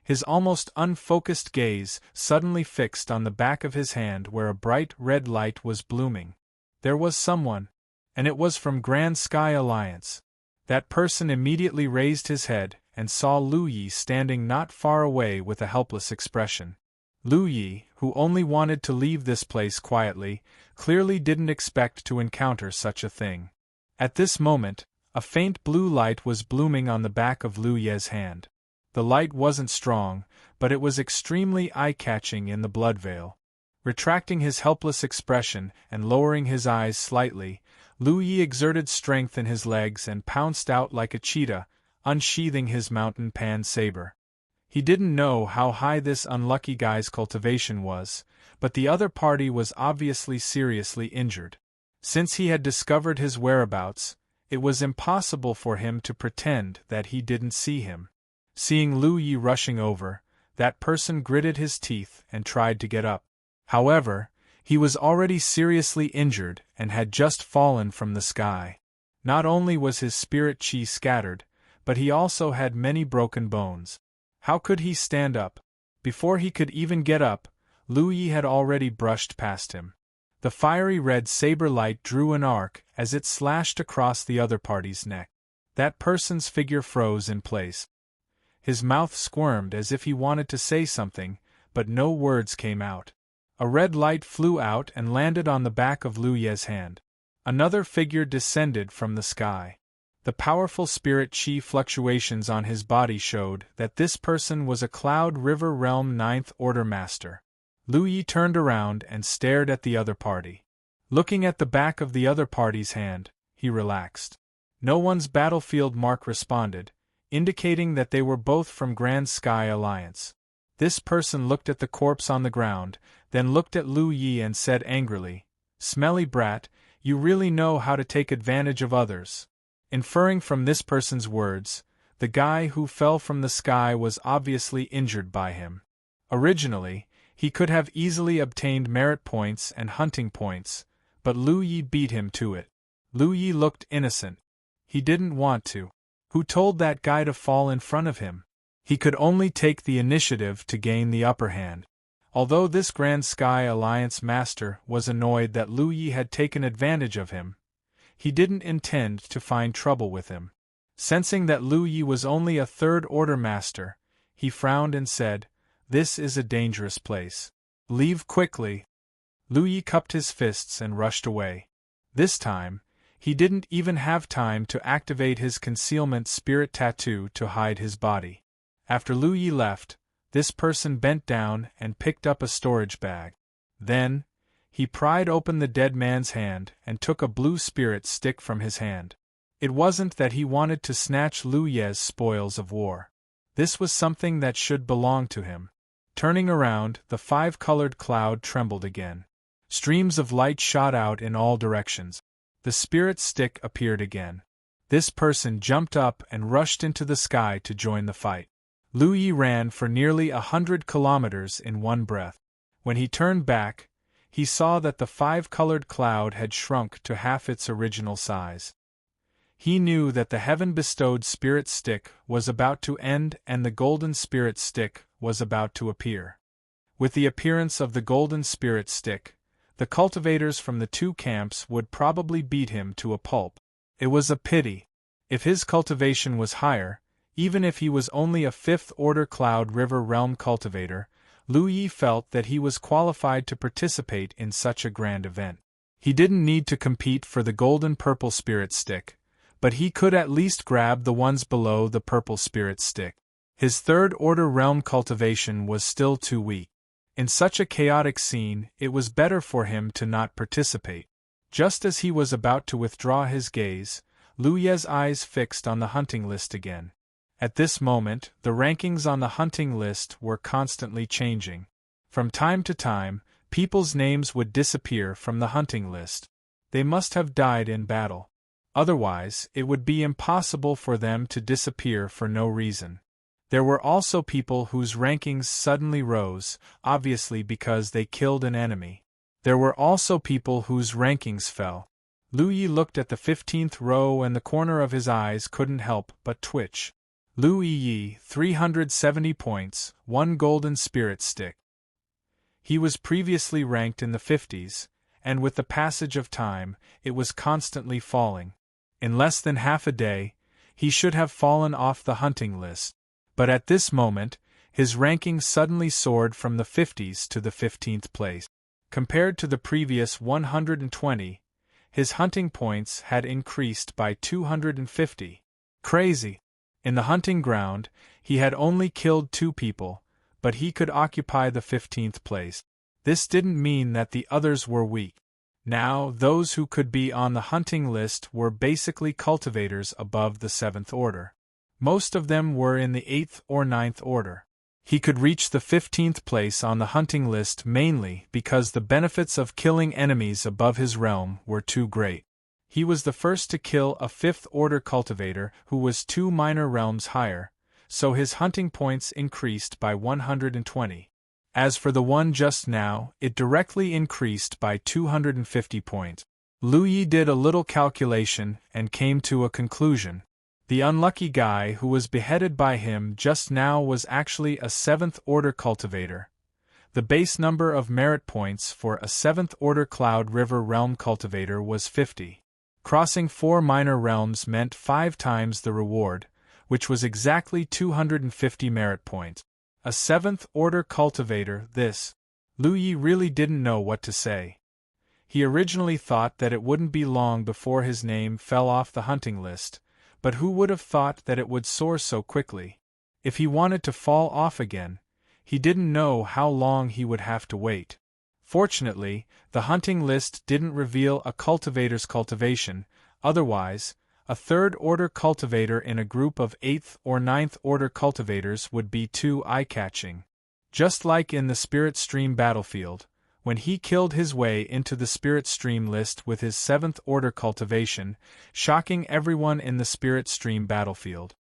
His almost unfocused gaze suddenly fixed on the back of his hand where a bright red light was blooming. There was someone, and it was from Grand Sky Alliance. That person immediately raised his head and saw Lu Yi standing not far away with a helpless expression. Lu Yi, who only wanted to leave this place quietly, clearly didn't expect to encounter such a thing. At this moment, a faint blue light was blooming on the back of Lu Ye's hand. The light wasn't strong, but it was extremely eye-catching in the blood veil. Retracting his helpless expression and lowering his eyes slightly, Lu Yi exerted strength in his legs and pounced out like a cheetah, unsheathing his mountain pan saber. He didn't know how high this unlucky guy's cultivation was, but the other party was obviously seriously injured. Since he had discovered his whereabouts, it was impossible for him to pretend that he didn't see him. Seeing Lu Yi rushing over, that person gritted his teeth and tried to get up. However, he was already seriously injured and had just fallen from the sky. Not only was his spirit chi scattered, but he also had many broken bones. How could he stand up? Before he could even get up, Lu Yi had already brushed past him. The fiery red saber light drew an arc as it slashed across the other party's neck. That person's figure froze in place. His mouth squirmed as if he wanted to say something, but no words came out. A red light flew out and landed on the back of Lu Ye's hand. Another figure descended from the sky. The powerful spirit chi fluctuations on his body showed that this person was a Cloud River Realm 9th Order Master. Lu Yi turned around and stared at the other party. Looking at the back of the other party's hand, he relaxed. No one's battlefield mark responded, indicating that they were both from Grand Sky Alliance. This person looked at the corpse on the ground, then looked at Lu Yi and said angrily, "Smelly brat, you really know how to take advantage of others." Inferring from this person's words, the guy who fell from the sky was obviously injured by him. Originally, he could have easily obtained merit points and hunting points, but Lu Yi beat him to it. Lu Yi looked innocent. He didn't want to. Who told that guy to fall in front of him? He could only take the initiative to gain the upper hand. Although this Grand Sky Alliance master was annoyed that Lu Yi had taken advantage of him, he didn't intend to find trouble with him. Sensing that Lu Yi was only a third-order master, he frowned and said, "This is a dangerous place. Leave quickly." Lu Yi cupped his fists and rushed away. This time, he didn't even have time to activate his concealment spirit tattoo to hide his body. After Lu Yi left, this person bent down and picked up a storage bag. Then, he pried open the dead man's hand and took a blue spirit stick from his hand. It wasn't that he wanted to snatch Lu Ye's spoils of war. This was something that should belong to him. Turning around, the five-colored cloud trembled again. Streams of light shot out in all directions. The spirit stick appeared again. This person jumped up and rushed into the sky to join the fight. Lu Yi ran for nearly 100 kilometers in one breath. When he turned back, he saw that the five-colored cloud had shrunk to half its original size. He knew that the heaven-bestowed spirit stick was about to end and the golden spirit stick was about to appear. With the appearance of the golden spirit stick, the cultivators from the two camps would probably beat him to a pulp. It was a pity. If his cultivation was higher, even if he was only a fifth-order Cloud River Realm cultivator, Lu Yi felt that he was qualified to participate in such a grand event. He didn't need to compete for the golden purple spirit stick, but he could at least grab the ones below the purple spirit stick. His third-order realm cultivation was still too weak. In such a chaotic scene, it was better for him to not participate. Just as he was about to withdraw his gaze, Lu Ye's eyes fixed on the hunting list again. At this moment, the rankings on the hunting list were constantly changing. From time to time, people's names would disappear from the hunting list. They must have died in battle. Otherwise, it would be impossible for them to disappear for no reason. There were also people whose rankings suddenly rose, obviously because they killed an enemy. There were also people whose rankings fell. Lu Yi looked at the 15th row and the corner of his eyes couldn't help but twitch. Lu Yi, 370 points, 1 golden spirit stick. He was previously ranked in the 50s, and with the passage of time, it was constantly falling. In less than half a day, he should have fallen off the hunting list. But at this moment, his ranking suddenly soared from the 50s to the 15th place. Compared to the previous 120, his hunting points had increased by 250. Crazy! In the hunting ground, he had only killed 2 people, but he could occupy the 15th place. This didn't mean that the others were weak. Now, those who could be on the hunting list were basically cultivators above the 7th order. Most of them were in the 8th or 9th order. He could reach the 15th place on the hunting list mainly because the benefits of killing enemies above his realm were too great. He was the first to kill a 5th-order cultivator who was 2 minor realms higher, so his hunting points increased by 120. As for the one just now, it directly increased by 250 points. Lu Yi did a little calculation and came to a conclusion. The unlucky guy who was beheaded by him just now was actually a 7th-order cultivator. The base number of merit points for a 7th-order Cloud River Realm cultivator was 50. Crossing 4 minor realms meant 5 times the reward, which was exactly 250 merit points. A 7th-order cultivator, this. Lu Yi really didn't know what to say. He originally thought that it wouldn't be long before his name fell off the hunting list, but who would have thought that it would soar so quickly? If he wanted to fall off again, he didn't know how long he would have to wait. Fortunately, the hunting list didn't reveal a cultivator's cultivation, otherwise, A third-order cultivator in a group of 8th or 9th-order cultivators would be too eye-catching. Just like in the Spirit Stream battlefield, when he killed his way into the Spirit Stream list with his 7th-order cultivation, shocking everyone in the Spirit Stream battlefield.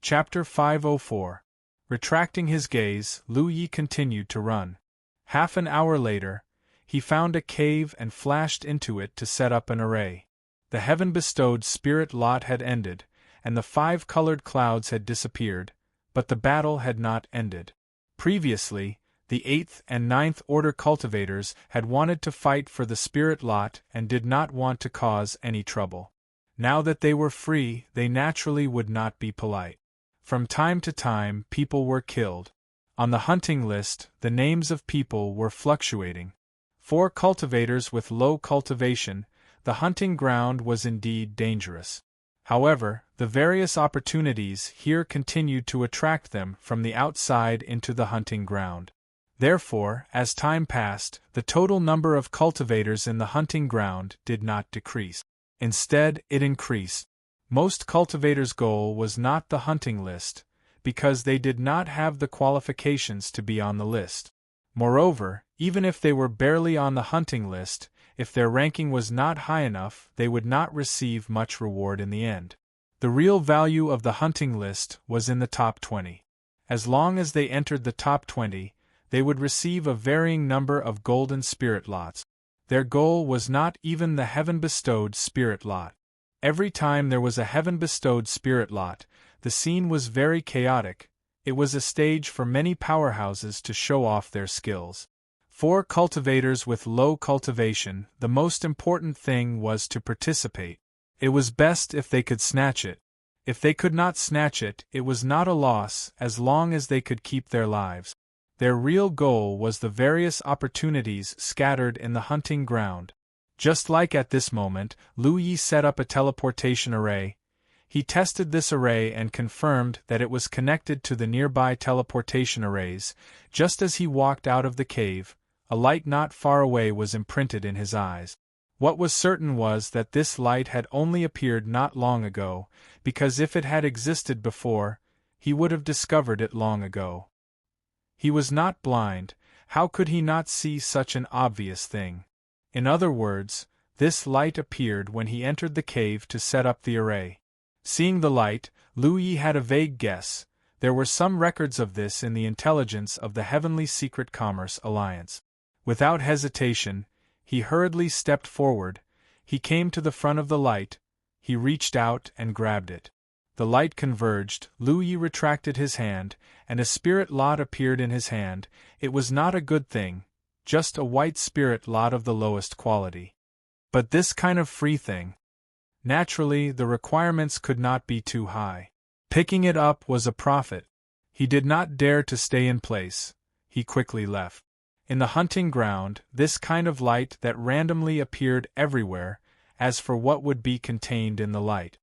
Chapter 504. Retracting his gaze, Lu Yi continued to run. Half an hour later, he found a cave and flashed into it to set up an array. The heaven-bestowed spirit lot had ended, and the 5 colored clouds had disappeared, but the battle had not ended. Previously, the 8th and 9th order cultivators had wanted to fight for the spirit lot and did not want to cause any trouble. Now that they were free, they naturally would not be polite. From time to time, people were killed. On the hunting list, the names of people were fluctuating. For cultivators with low cultivation, the hunting ground was indeed dangerous. However, the various opportunities here continued to attract them from the outside into the hunting ground. Therefore, as time passed, the total number of cultivators in the hunting ground did not decrease. Instead, it increased. Most cultivators' goal was not the hunting list, because they did not have the qualifications to be on the list. Moreover, even if they were barely on the hunting list, if their ranking was not high enough, they would not receive much reward in the end. The real value of the hunting list was in the top 20. As long as they entered the top 20, they would receive a varying number of golden spirit lots. Their goal was not even the heaven-bestowed spirit lot. Every time there was a heaven-bestowed spirit lot, the scene was very chaotic. It was a stage for many powerhouses to show off their skills. For cultivators with low cultivation, the most important thing was to participate. It was best if they could snatch it. If they could not snatch it, it was not a loss as long as they could keep their lives. Their real goal was the various opportunities scattered in the hunting ground. Just like at this moment, Lu Yi set up a teleportation array. He tested this array and confirmed that it was connected to the nearby teleportation arrays. Just as he walked out of the cave, a light not far away was imprinted in his eyes. What was certain was that this light had only appeared not long ago, because if it had existed before, he would have discovered it long ago. He was not blind. How could he not see such an obvious thing? In other words, this light appeared when he entered the cave to set up the array. Seeing the light, Lu Yi had a vague guess. There were some records of this in the intelligence of the Heavenly Secret Commerce Alliance. Without hesitation, he hurriedly stepped forward. He came to the front of the light. He reached out and grabbed it. The light converged. Lu Yi retracted his hand, and a spirit lot appeared in his hand. It was not a good thing, just a white spirit lot of the lowest quality. But this kind of free thing. Naturally, the requirements could not be too high. Picking it up was a profit. He did not dare to stay in place. He quickly left. In the hunting ground, this kind of light that randomly appeared everywhere. As for what would be contained in the light,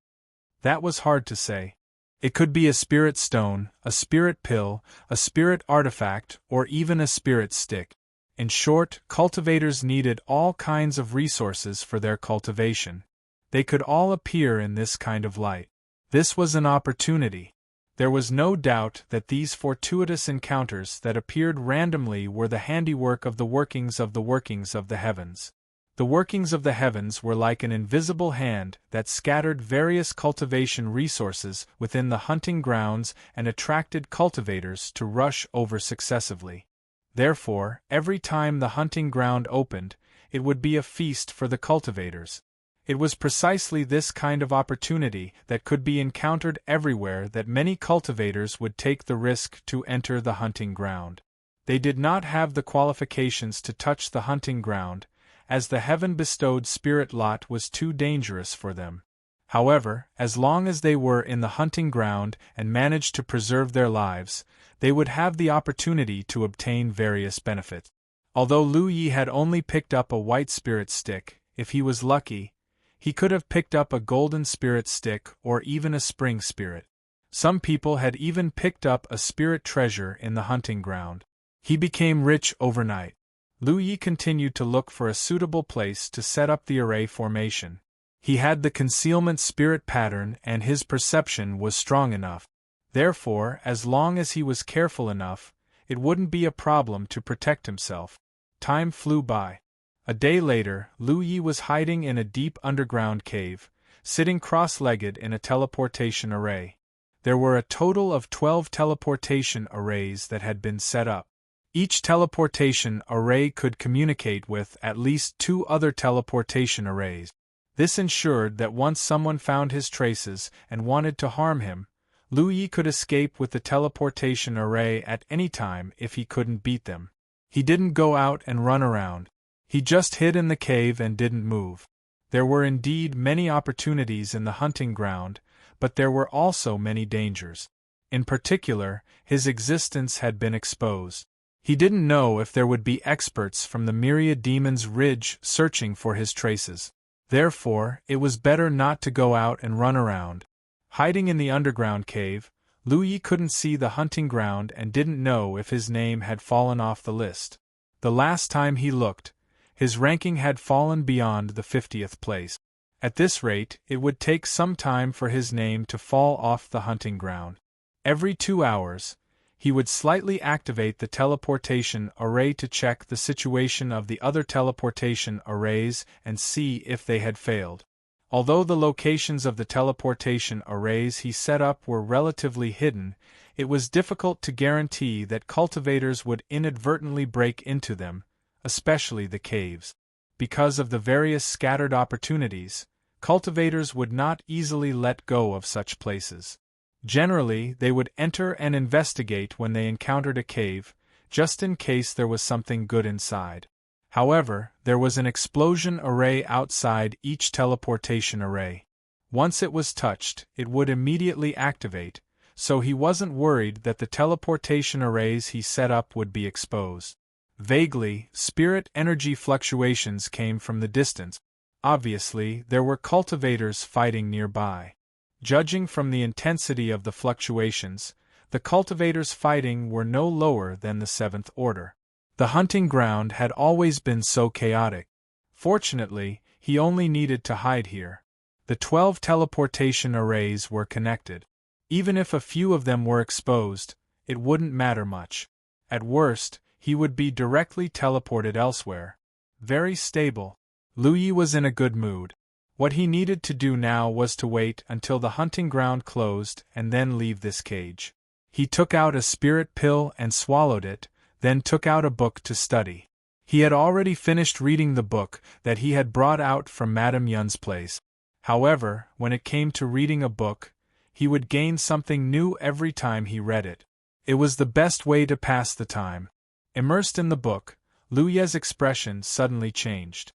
that was hard to say. It could be a spirit stone, a spirit pill, a spirit artifact, or even a spirit stick. In short, cultivators needed all kinds of resources for their cultivation. They could all appear in this kind of light. This was an opportunity. There was no doubt that these fortuitous encounters that appeared randomly were the handiwork of the workings of the heavens. The workings of the heavens were like an invisible hand that scattered various cultivation resources within the hunting grounds and attracted cultivators to rush over successively. Therefore, every time the hunting ground opened, it would be a feast for the cultivators. It was precisely this kind of opportunity that could be encountered everywhere that many cultivators would take the risk to enter the hunting ground. They did not have the qualifications to touch the hunting ground, as the heaven-bestowed spirit lot was too dangerous for them. However, as long as they were in the hunting ground and managed to preserve their lives, they would have the opportunity to obtain various benefits. Although Lu Yi had only picked up a white spirit stick, if he was lucky, he could have picked up a golden spirit stick or even a spring spirit. Some people had even picked up a spirit treasure in the hunting ground. He became rich overnight. Lu Yi continued to look for a suitable place to set up the array formation. He had the concealment spirit pattern and his perception was strong enough. Therefore, as long as he was careful enough, it wouldn't be a problem to protect himself. Time flew by. A day later, Lu Yi was hiding in a deep underground cave, sitting cross-legged in a teleportation array. There were a total of 12 teleportation arrays that had been set up. Each teleportation array could communicate with at least 2 other teleportation arrays. This ensured that once someone found his traces and wanted to harm him, Lu Yi could escape with the teleportation array at any time if he couldn't beat them. He didn't go out and run around. He just hid in the cave and didn't move. There were indeed many opportunities in the hunting ground, but there were also many dangers. In particular, his existence had been exposed. He didn't know if there would be experts from the Myriad Demon's Ridge searching for his traces. Therefore, it was better not to go out and run around. Hiding in the underground cave, Lu Yi couldn't see the hunting ground and didn't know if his name had fallen off the list. The last time he looked, his ranking had fallen beyond the 50th place. At this rate, it would take some time for his name to fall off the hunting ground. Every 2 hours, he would slightly activate the teleportation array to check the situation of the other teleportation arrays and see if they had failed. Although the locations of the teleportation arrays he set up were relatively hidden, it was difficult to guarantee that cultivators would inadvertently break into them, especially the caves. Because of the various scattered opportunities, cultivators would not easily let go of such places. Generally, they would enter and investigate when they encountered a cave, just in case there was something good inside. However, there was an explosion array outside each teleportation array. Once it was touched, it would immediately activate, so he wasn't worried that the teleportation arrays he set up would be exposed. Vaguely, spirit energy fluctuations came from the distance. Obviously, there were cultivators fighting nearby. Judging from the intensity of the fluctuations, the cultivators fighting were no lower than the 7th order. The hunting ground had always been so chaotic. Fortunately, he only needed to hide here. The 12 teleportation arrays were connected. Even if a few of them were exposed, it wouldn't matter much. At worst, he would be directly teleported elsewhere. Very stable. Lu Yi was in a good mood. What he needed to do now was to wait until the hunting ground closed and then leave this cage. He took out a spirit pill and swallowed it, then took out a book to study. He had already finished reading the book that he had brought out from Madame Yun's place. However, when it came to reading a book, he would gain something new every time he read it. It was the best way to pass the time. Immersed in the book, Lu Ye's expression suddenly changed.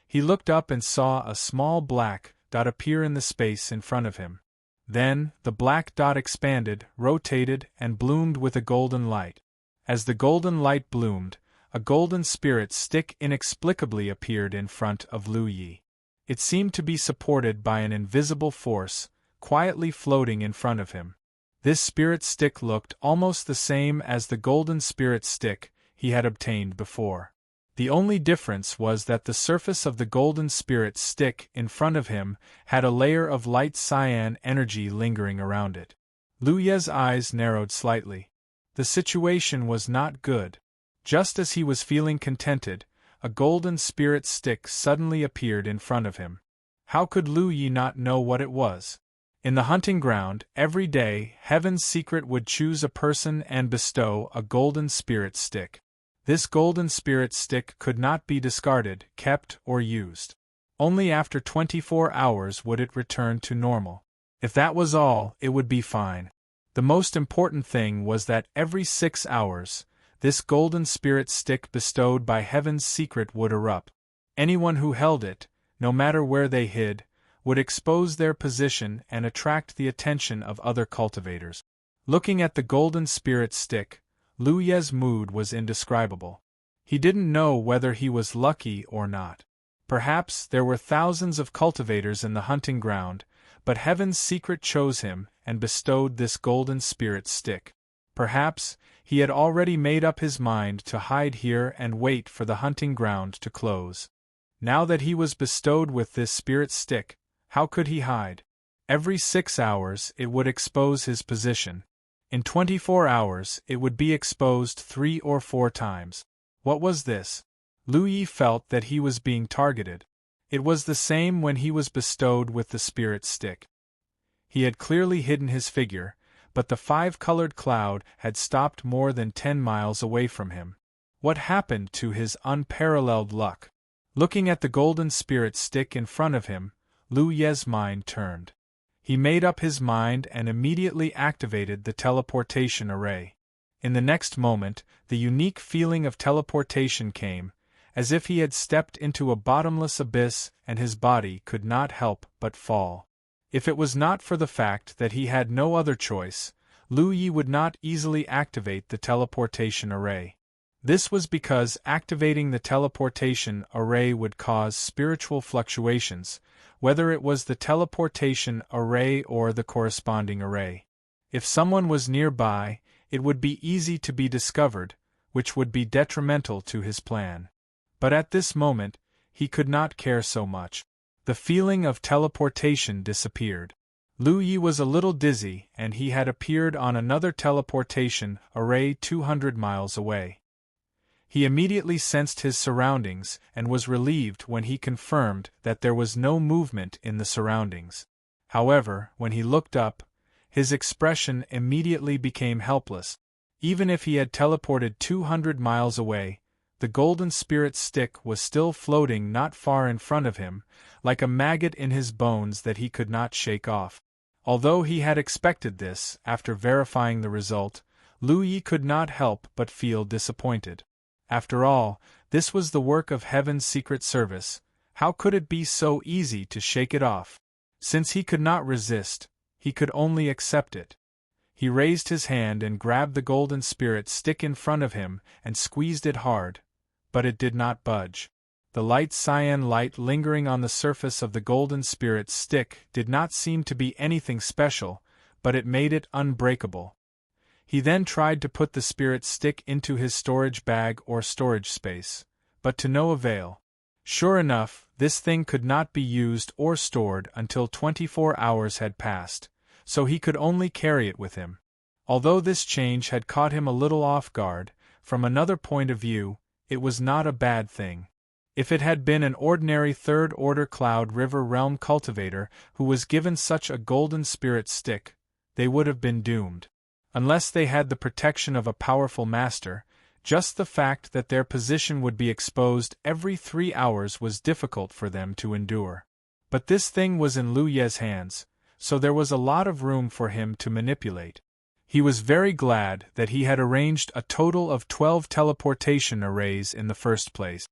He looked up and saw a small black dot appear in the space in front of him. Then, the black dot expanded, rotated, and bloomed with a golden light. As the golden light bloomed, a golden spirit stick inexplicably appeared in front of Lu Yi. It seemed to be supported by an invisible force, quietly floating in front of him. This spirit stick looked almost the same as the golden spirit stick he had obtained before. The only difference was that the surface of the golden spirit stick in front of him had a layer of light cyan energy lingering around it. Lu Ye's eyes narrowed slightly. The situation was not good. Just as he was feeling contented, a golden spirit stick suddenly appeared in front of him. How could Lu Yi not know what it was? In the hunting ground, every day, Heaven's Secret would choose a person and bestow a golden spirit stick. This golden spirit stick could not be discarded, kept, or used. Only after 24 hours would it return to normal. If that was all, it would be fine. The most important thing was that every 6 hours, this golden spirit stick bestowed by Heaven's Secret would erupt. Anyone who held it, no matter where they hid, would expose their position and attract the attention of other cultivators. Looking at the golden spirit stick, Lu Ye's mood was indescribable. He didn't know whether he was lucky or not. Perhaps there were thousands of cultivators in the hunting ground, but Heaven's Secret chose him and bestowed this golden spirit stick. Perhaps he had already made up his mind to hide here and wait for the hunting ground to close. Now that he was bestowed with this spirit stick, how could he hide? Every 6 hours it would expose his position. In 24 hours it would be exposed 3 or 4 times. What was this? Lu Yi felt that he was being targeted. It was the same when he was bestowed with the spirit stick. He had clearly hidden his figure, but the 5-colored cloud had stopped more than 10 miles away from him. What happened to his unparalleled luck? Looking at the golden spirit stick in front of him, Lu Ye's mind turned. He made up his mind and immediately activated the teleportation array. In the next moment, the unique feeling of teleportation came, as if he had stepped into a bottomless abyss and his body could not help but fall. If it was not for the fact that he had no other choice, Lu Yi would not easily activate the teleportation array. This was because activating the teleportation array would cause spiritual fluctuations, whether it was the teleportation array or the corresponding array. If someone was nearby, it would be easy to be discovered, which would be detrimental to his plan. But at this moment, he could not care so much. The feeling of teleportation disappeared. Lu Yi was a little dizzy and he had appeared on another teleportation array 200 miles away. He immediately sensed his surroundings and was relieved when he confirmed that there was no movement in the surroundings. However, when he looked up, his expression immediately became helpless. Even if he had teleported 200 miles away, the golden spirit stick was still floating not far in front of him, like a maggot in his bones that he could not shake off. Although he had expected this, after verifying the result, Lu Yi could not help but feel disappointed. After all, this was the work of Heaven's secret service. How could it be so easy to shake it off? Since he could not resist, he could only accept it. He raised his hand and grabbed the golden spirit stick in front of him and squeezed it hard, but it did not budge. The light cyan light lingering on the surface of the golden spirit stick did not seem to be anything special, but it made it unbreakable. He then tried to put the spirit stick into his storage bag or storage space, but to no avail. Sure enough, this thing could not be used or stored until 24 hours had passed, so he could only carry it with him. Although this change had caught him a little off guard, from another point of view, it was not a bad thing. If it had been an ordinary third-order Cloud River Realm cultivator who was given such a golden spirit stick, they would have been doomed. Unless they had the protection of a powerful master, just the fact that their position would be exposed every 3 hours was difficult for them to endure. But this thing was in Lu Ye's hands, so there was a lot of room for him to manipulate. He was very glad that he had arranged a total of 12 teleportation arrays in the first place.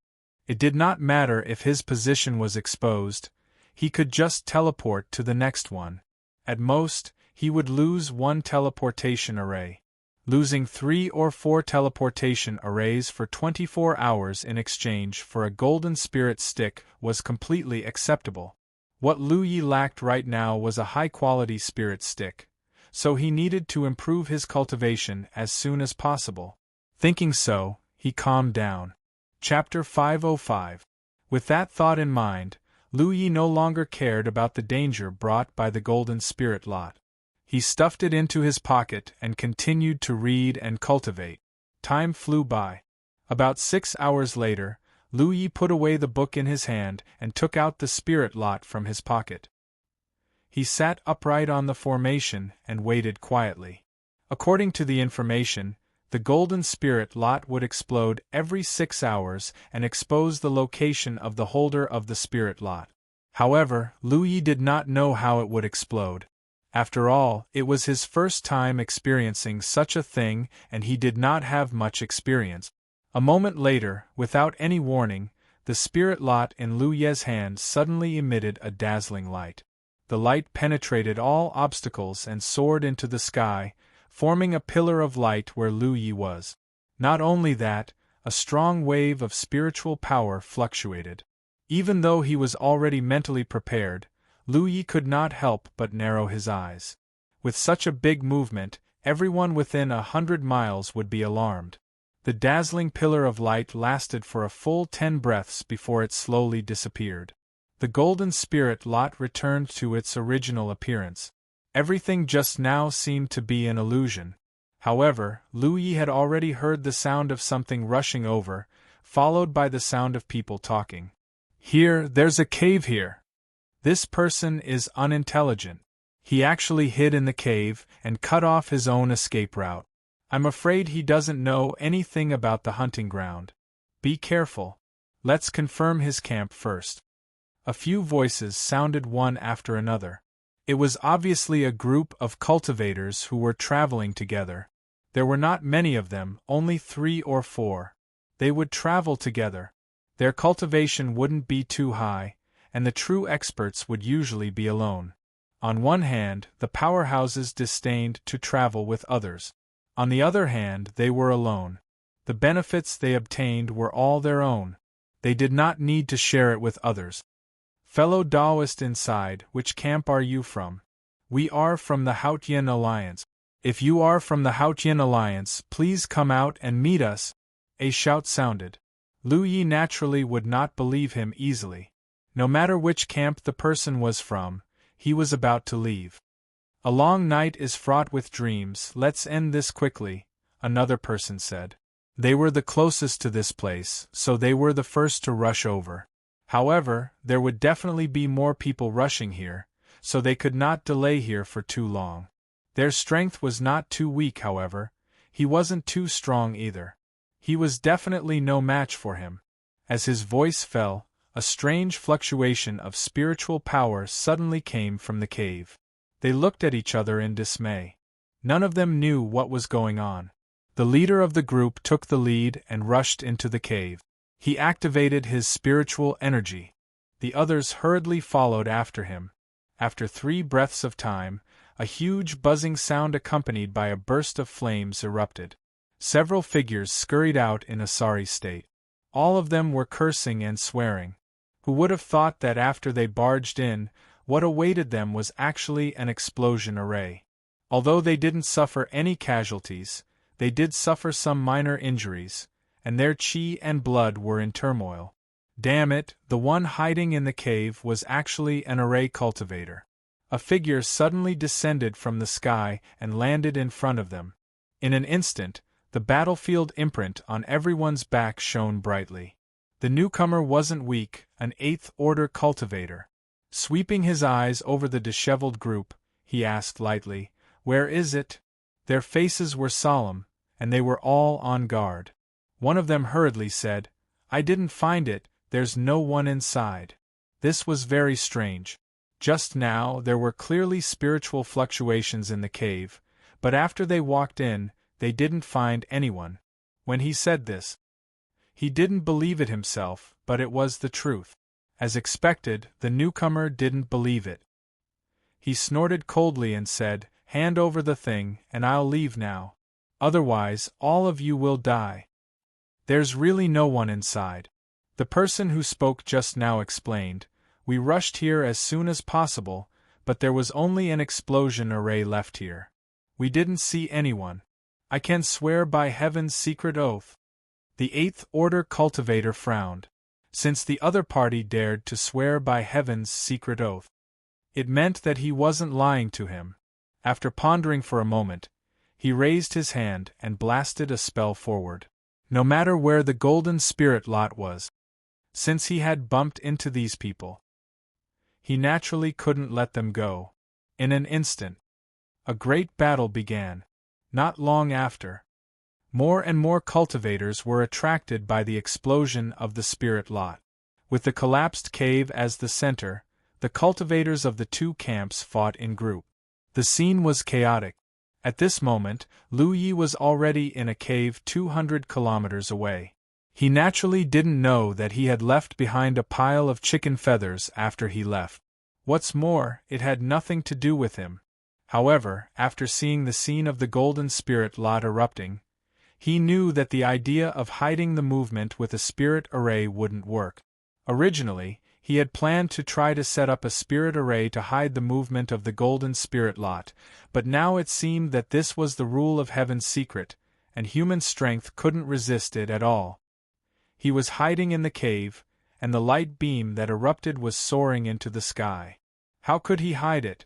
It did not matter if his position was exposed, he could just teleport to the next one. At most, he would lose 1 teleportation array. Losing 3 or 4 teleportation arrays for 24 hours in exchange for a golden spirit stick was completely acceptable. What Lu Yi lacked right now was a high-quality spirit stick, so he needed to improve his cultivation as soon as possible. Thinking so, he calmed down. Chapter 505. With that thought in mind, Lu Yi no longer cared about the danger brought by the golden spirit lot. He stuffed it into his pocket and continued to read and cultivate. Time flew by. About 6 hours later, Lu Yi put away the book in his hand and took out the spirit lot from his pocket. He sat upright on the formation and waited quietly. According to the information, the golden spirit lot would explode every 6 hours and expose the location of the holder of the spirit lot. However, Lu Yi did not know how it would explode. After all, it was his first time experiencing such a thing and he did not have much experience. A moment later, without any warning, the spirit lot in Lu Ye's hand suddenly emitted a dazzling light. The light penetrated all obstacles and soared into the sky, forming a pillar of light where Lu Yi was. Not only that, a strong wave of spiritual power fluctuated. Even though he was already mentally prepared, Lu Yi could not help but narrow his eyes. With such a big movement, everyone within 100 miles would be alarmed. The dazzling pillar of light lasted for a full 10 breaths before it slowly disappeared. The golden spirit lot returned to its original appearance. Everything just now seemed to be an illusion. However, Lu Yi had already heard the sound of something rushing over, followed by the sound of people talking. There's a cave here. This person is unintelligent. He actually hid in the cave and cut off his own escape route. I'm afraid he doesn't know anything about the hunting ground. Be careful. Let's confirm his camp first. A few voices sounded one after another. It was obviously a group of cultivators who were traveling together. There were not many of them, only 3 or 4. They would travel together. Their cultivation wouldn't be too high, and the true experts would usually be alone. On one hand, the powerhouses disdained to travel with others. On the other hand, they were alone. The benefits they obtained were all their own. They did not need to share it with others. Fellow Taoist inside, which camp are you from? We are from the Haotian Alliance. If you are from the Haotian Alliance, please come out and meet us. A shout sounded. Lu Yi naturally would not believe him easily. No matter which camp the person was from, he was about to leave. A long night is fraught with dreams, let's end this quickly, another person said. They were the closest to this place, so they were the first to rush over. However, there would definitely be more people rushing here, so they could not delay here for too long. Their strength was not too weak, however. He wasn't too strong either. He was definitely no match for him. As his voice fell, a strange fluctuation of spiritual power suddenly came from the cave. They looked at each other in dismay. None of them knew what was going on. The leader of the group took the lead and rushed into the cave. He activated his spiritual energy. The others hurriedly followed after him. After 3 breaths of time, a huge buzzing sound accompanied by a burst of flames erupted. Several figures scurried out in a sorry state. All of them were cursing and swearing. Who would have thought that after they barged in, what awaited them was actually an explosion array? Although they didn't suffer any casualties, they did suffer some minor injuries, and their chi and blood were in turmoil. Damn it, the one hiding in the cave was actually an array cultivator. A figure suddenly descended from the sky and landed in front of them. In an instant, the battlefield imprint on everyone's back shone brightly. The newcomer wasn't weak, an 8th-order cultivator. Sweeping his eyes over the disheveled group, he asked lightly, "Where is it?" Their faces were solemn, and they were all on guard. One of them hurriedly said, "I didn't find it, there's no one inside." This was very strange. Just now there were clearly spiritual fluctuations in the cave, but after they walked in, they didn't find anyone. When he said this, he didn't believe it himself, but it was the truth. As expected, the newcomer didn't believe it. He snorted coldly and said, "Hand over the thing, and I'll leave now. Otherwise, all of you will die. There's really no one inside." The person who spoke just now explained, "We rushed here as soon as possible, but there was only an explosion array left here. We didn't see anyone. I can swear by heaven's secret oath." The 8th-order cultivator frowned. Since the other party dared to swear by heaven's secret oath, it meant that he wasn't lying to him. After pondering for a moment, he raised his hand and blasted a spell forward. No matter where the golden spirit lot was, since he had bumped into these people, he naturally couldn't let them go. In an instant, a great battle began. Not long after, more and more cultivators were attracted by the explosion of the spirit lot. With the collapsed cave as the center, the cultivators of the 2 camps fought in group. The scene was chaotic. At this moment, Lu Yi was already in a cave 200 kilometers away. He naturally didn't know that he had left behind a pile of chicken feathers after he left. What's more, it had nothing to do with him. However, after seeing the scene of the golden spirit lot erupting, he knew that the idea of hiding the movement with a spirit array wouldn't work. Originally, he had planned to try to set up a spirit array to hide the movement of the golden spirit lot, but now it seemed that this was the rule of heaven's secret, and human strength couldn't resist it at all. He was hiding in the cave, and the light beam that erupted was soaring into the sky. How could he hide it?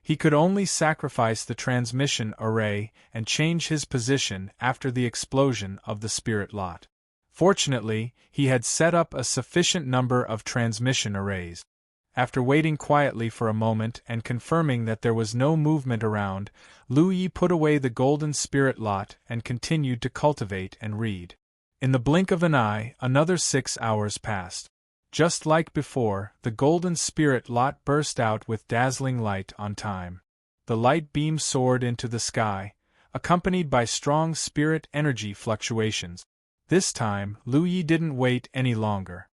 He could only sacrifice the transmission array and change his position after the explosion of the spirit lot. Fortunately, he had set up a sufficient number of transmission arrays. After waiting quietly for a moment and confirming that there was no movement around, Lu Yi put away the golden spirit lot and continued to cultivate and read. In the blink of an eye, another 6 hours passed. Just like before, the golden spirit lot burst out with dazzling light on time. The light beam soared into the sky, accompanied by strong spirit energy fluctuations. This time, Lu Yi didn't wait any longer.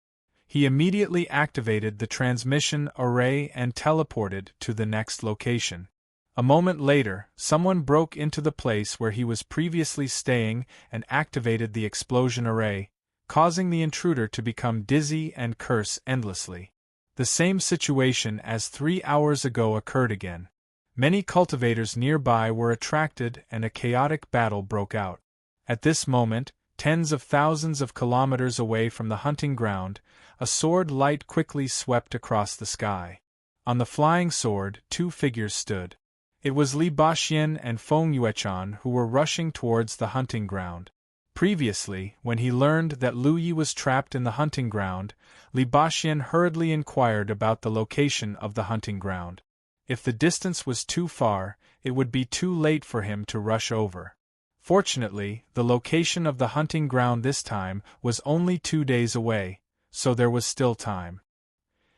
He immediately activated the transmission array and teleported to the next location. A moment later, someone broke into the place where he was previously staying and activated the explosion array, causing the intruder to become dizzy and curse endlessly. The same situation as 3 hours ago occurred again. Many cultivators nearby were attracted and a chaotic battle broke out. At this moment, tens of thousands of kilometers away from the hunting ground, a sword light quickly swept across the sky. On the flying sword, 2 figures stood. It was Li Baxian and Feng Yuechan who were rushing towards the hunting ground. Previously, when he learned that Lu Yi was trapped in the hunting ground, Li Baxian hurriedly inquired about the location of the hunting ground. If the distance was too far, it would be too late for him to rush over. Fortunately, the location of the hunting ground this time was only 2 days away, so there was still time.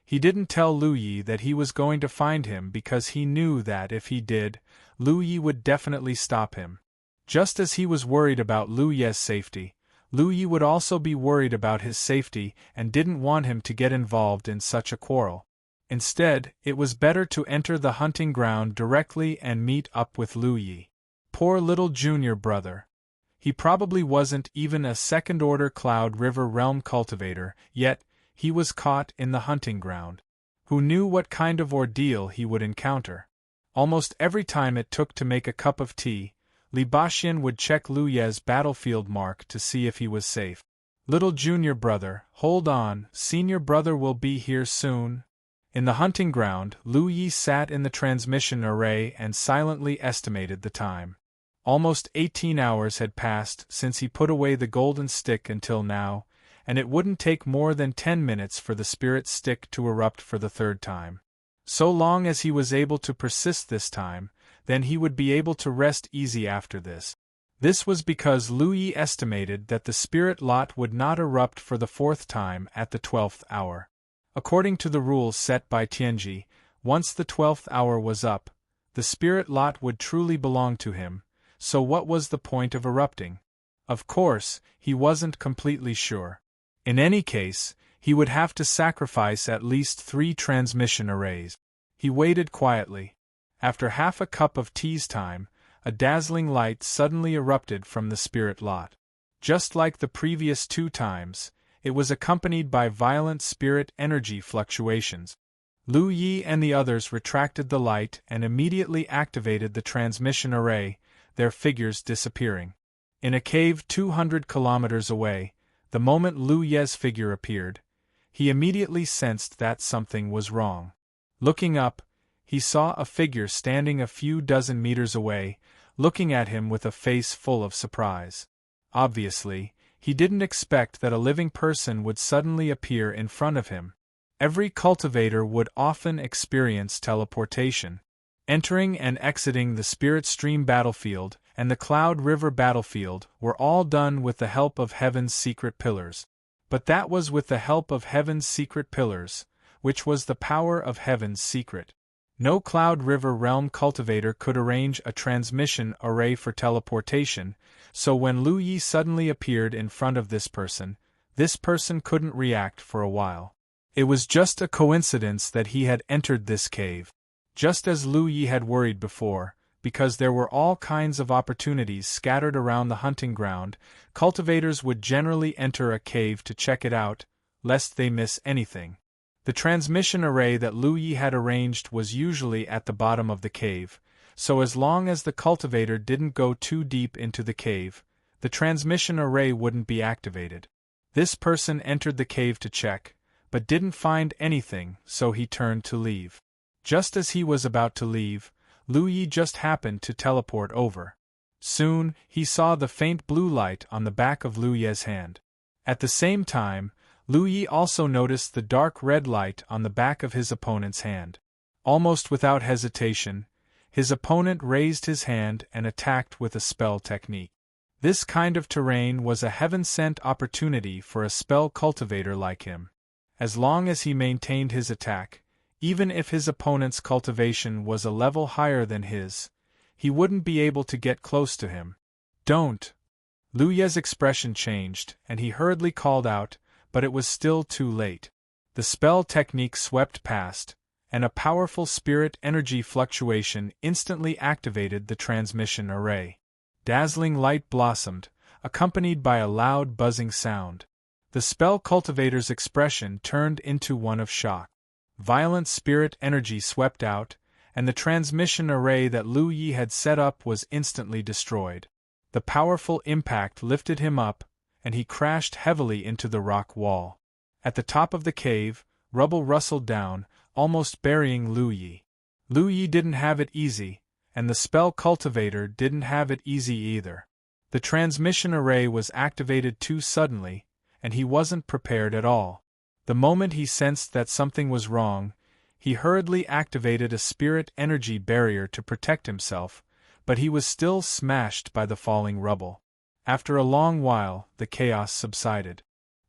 He didn't tell Lu Yi that he was going to find him because he knew that if he did, Lu Yi would definitely stop him. Just as he was worried about Lu Yi's safety, Lu Yi would also be worried about his safety and didn't want him to get involved in such a quarrel. Instead, it was better to enter the hunting ground directly and meet up with Lu Yi. Poor little junior brother. He probably wasn't even a second-order Cloud River Realm cultivator, yet he was caught in the hunting ground. Who knew what kind of ordeal he would encounter? Almost every time it took to make a cup of tea, Li Baxian would check Lu Yi's battlefield mark to see if he was safe. Little junior brother, hold on, senior brother will be here soon. In the hunting ground, Lu Yi sat in the transmission array and silently estimated the time. Almost 18 hours had passed since he put away the golden stick until now, and it wouldn't take more than 10 minutes for the spirit stick to erupt for the 3rd time. So long as he was able to persist this time, then he would be able to rest easy after this. This was because Lu Yi estimated that the spirit lot would not erupt for the 4th time at the 12th hour. According to the rules set by Tianji, once the 12th hour was up, the spirit lot would truly belong to him, so what was the point of erupting? Of course, he wasn't completely sure. In any case, he would have to sacrifice at least 3 transmission arrays. He waited quietly. After half a cup of tea's time, a dazzling light suddenly erupted from the spirit lot. Just like the previous 2 times, it was accompanied by violent spirit energy fluctuations. Lu Yi and the others retracted the light and immediately activated the transmission array, their figures disappearing. In a cave 200 kilometers away, the moment Lu Yi's figure appeared, he immediately sensed that something was wrong. Looking up, he saw a figure standing a few dozen meters away, looking at him with a face full of surprise. Obviously, he didn't expect that a living person would suddenly appear in front of him. Every cultivator would often experience teleportation. Entering and exiting the Spirit Stream battlefield and the Cloud River battlefield were all done with the help of Heaven's secret pillars. But that was with the help of Heaven's secret pillars, which was the power of Heaven's secret. No Cloud River realm cultivator could arrange a transmission array for teleportation, so when Lu Yi suddenly appeared in front of this person couldn't react for a while. It was just a coincidence that he had entered this cave. Just as Lu Yi had worried before, because there were all kinds of opportunities scattered around the hunting ground, cultivators would generally enter a cave to check it out, lest they miss anything. The transmission array that Lu Yi had arranged was usually at the bottom of the cave, so as long as the cultivator didn't go too deep into the cave, the transmission array wouldn't be activated. This person entered the cave to check, but didn't find anything, so he turned to leave. Just as he was about to leave, Lu Yi just happened to teleport over. Soon, he saw the faint blue light on the back of Lu Ye's hand. At the same time, Lu Yi also noticed the dark red light on the back of his opponent's hand. Almost without hesitation, his opponent raised his hand and attacked with a spell technique. This kind of terrain was a heaven-sent opportunity for a spell cultivator like him. As long as he maintained his attack, even if his opponent's cultivation was a level higher than his, he wouldn't be able to get close to him. Don't! Lu Ye's expression changed, and he hurriedly called out, but it was still too late. The spell technique swept past, and a powerful spirit energy fluctuation instantly activated the transmission array. Dazzling light blossomed, accompanied by a loud buzzing sound. The spell cultivator's expression turned into one of shock. Violent spirit energy swept out, and the transmission array that Lu Yi had set up was instantly destroyed. The powerful impact lifted him up, and he crashed heavily into the rock wall. At the top of the cave, rubble rustled down, almost burying Lu Yi. Lu Yi didn't have it easy, and the spell cultivator didn't have it easy either. The transmission array was activated too suddenly, and he wasn't prepared at all. The moment he sensed that something was wrong, he hurriedly activated a spirit energy barrier to protect himself, but he was still smashed by the falling rubble. After a long while, the chaos subsided.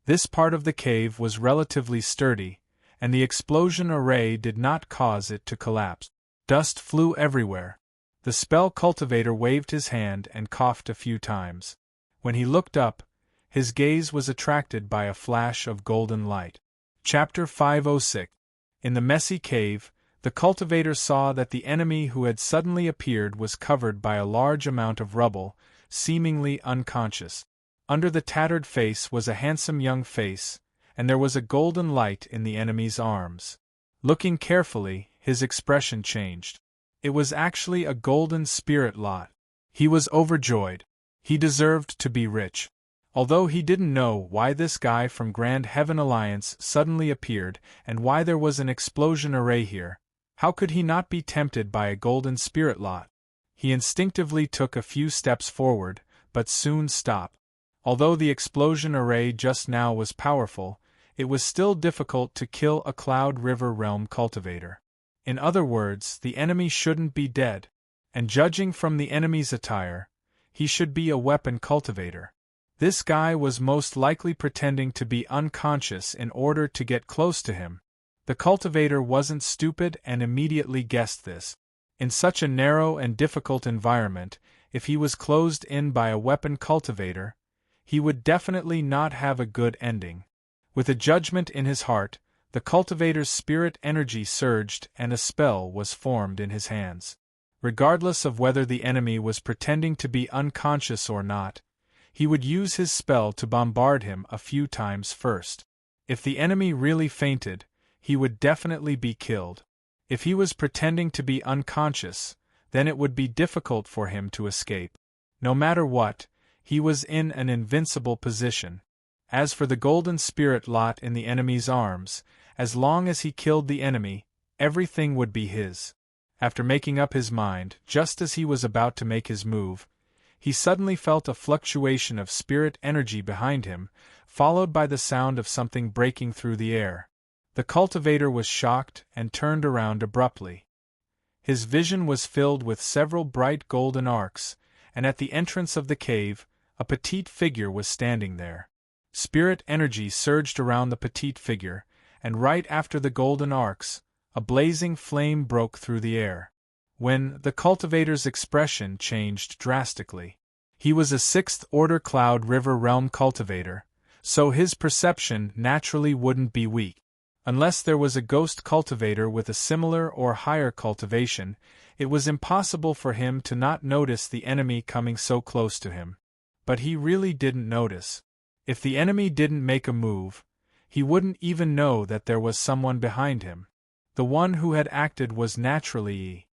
This part of the cave was relatively sturdy, and the explosion array did not cause it to collapse. Dust flew everywhere. The spell cultivator waved his hand and coughed a few times. When he looked up, his gaze was attracted by a flash of golden light. Chapter 506. In the messy cave, the cultivator saw that the enemy who had suddenly appeared was covered by a large amount of rubble, seemingly unconscious. Under the tattered face was a handsome young face, and there was a golden light in the enemy's arms. Looking carefully, his expression changed. It was actually a golden spirit lot. He was overjoyed. He deserved to be rich. Although he didn't know why this guy from Grand Heaven Alliance suddenly appeared and why there was an explosion array here, how could he not be tempted by a golden spirit lot? He instinctively took a few steps forward, but soon stopped. Although the explosion array just now was powerful, it was still difficult to kill a Cloud River Realm cultivator. In other words, the enemy shouldn't be dead, and judging from the enemy's attire, he should be a weapon cultivator. This guy was most likely pretending to be unconscious in order to get close to him. The cultivator wasn't stupid and immediately guessed this. In such a narrow and difficult environment, if he was closed in by a weapon cultivator, he would definitely not have a good ending. With a judgment in his heart, the cultivator's spirit energy surged and a spell was formed in his hands. Regardless of whether the enemy was pretending to be unconscious or not, he would use his spell to bombard him a few times first. If the enemy really fainted, he would definitely be killed. If he was pretending to be unconscious, then it would be difficult for him to escape. No matter what, he was in an invincible position. As for the golden spirit lot in the enemy's arms, as long as he killed the enemy, everything would be his. After making up his mind, just as he was about to make his move, he suddenly felt a fluctuation of spirit energy behind him, followed by the sound of something breaking through the air. The cultivator was shocked and turned around abruptly. His vision was filled with several bright golden arcs, and at the entrance of the cave, a petite figure was standing there. Spirit energy surged around the petite figure, and right after the golden arcs, a blazing flame broke through the air. When the cultivator's expression changed drastically. He was a 6th-order Cloud River Realm cultivator, so his perception naturally wouldn't be weak. Unless there was a ghost cultivator with a similar or higher cultivation, it was impossible for him to not notice the enemy coming so close to him. But he really didn't notice. If the enemy didn't make a move, he wouldn't even know that there was someone behind him. The one who had acted was naturally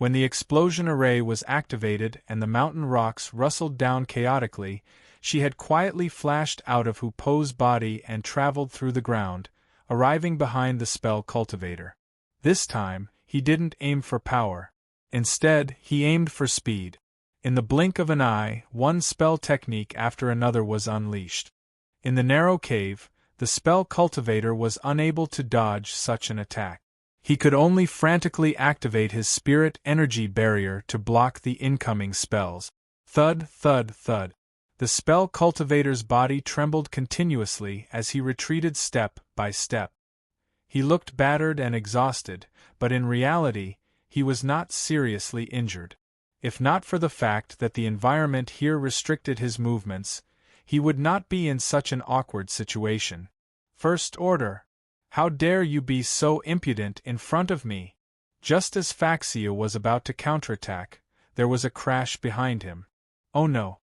When the explosion array was activated and the mountain rocks rustled down chaotically, she had quietly flashed out of Hu Po's body and traveled through the ground, arriving behind the spell cultivator. This time, he didn't aim for power. Instead, he aimed for speed. In the blink of an eye, one spell technique after another was unleashed. In the narrow cave, the spell cultivator was unable to dodge such an attack. He could only frantically activate his spirit energy barrier to block the incoming spells. Thud, thud, thud. The spell cultivator's body trembled continuously as he retreated step by step. He looked battered and exhausted, but in reality, he was not seriously injured. If not for the fact that the environment here restricted his movements, he would not be in such an awkward situation. First Order! How dare you be so impudent in front of me? Just as Faxia was about to counterattack, there was a crash behind him. Oh no!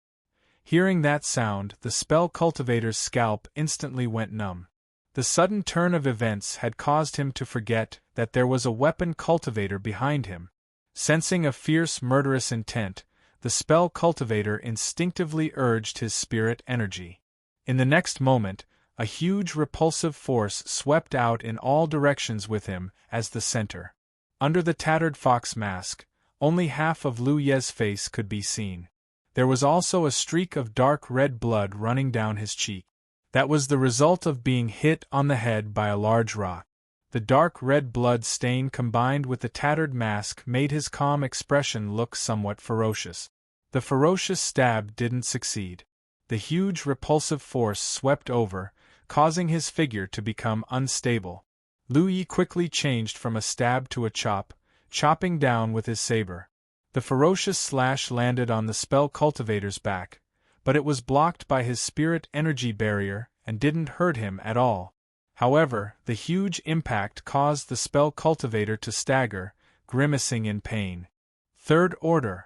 Hearing that sound, the spell cultivator's scalp instantly went numb. The sudden turn of events had caused him to forget that there was a weapon cultivator behind him. Sensing a fierce murderous intent, the spell cultivator instinctively urged his spirit energy. In the next moment, a huge repulsive force swept out in all directions with him as the center. Under the tattered fox mask, only half of Lu Ye's face could be seen. There was also a streak of dark red blood running down his cheek. That was the result of being hit on the head by a large rock. The dark red blood stain combined with the tattered mask made his calm expression look somewhat ferocious. The ferocious stab didn't succeed. The huge repulsive force swept over, causing his figure to become unstable. Lu Yi quickly changed from a stab to a chop, chopping down with his saber. The ferocious slash landed on the spell cultivator's back, but it was blocked by his spirit energy barrier and didn't hurt him at all. However, the huge impact caused the spell cultivator to stagger, grimacing in pain. Third Order!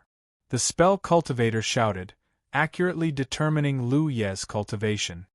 The spell cultivator shouted, accurately determining Lu Ye's cultivation.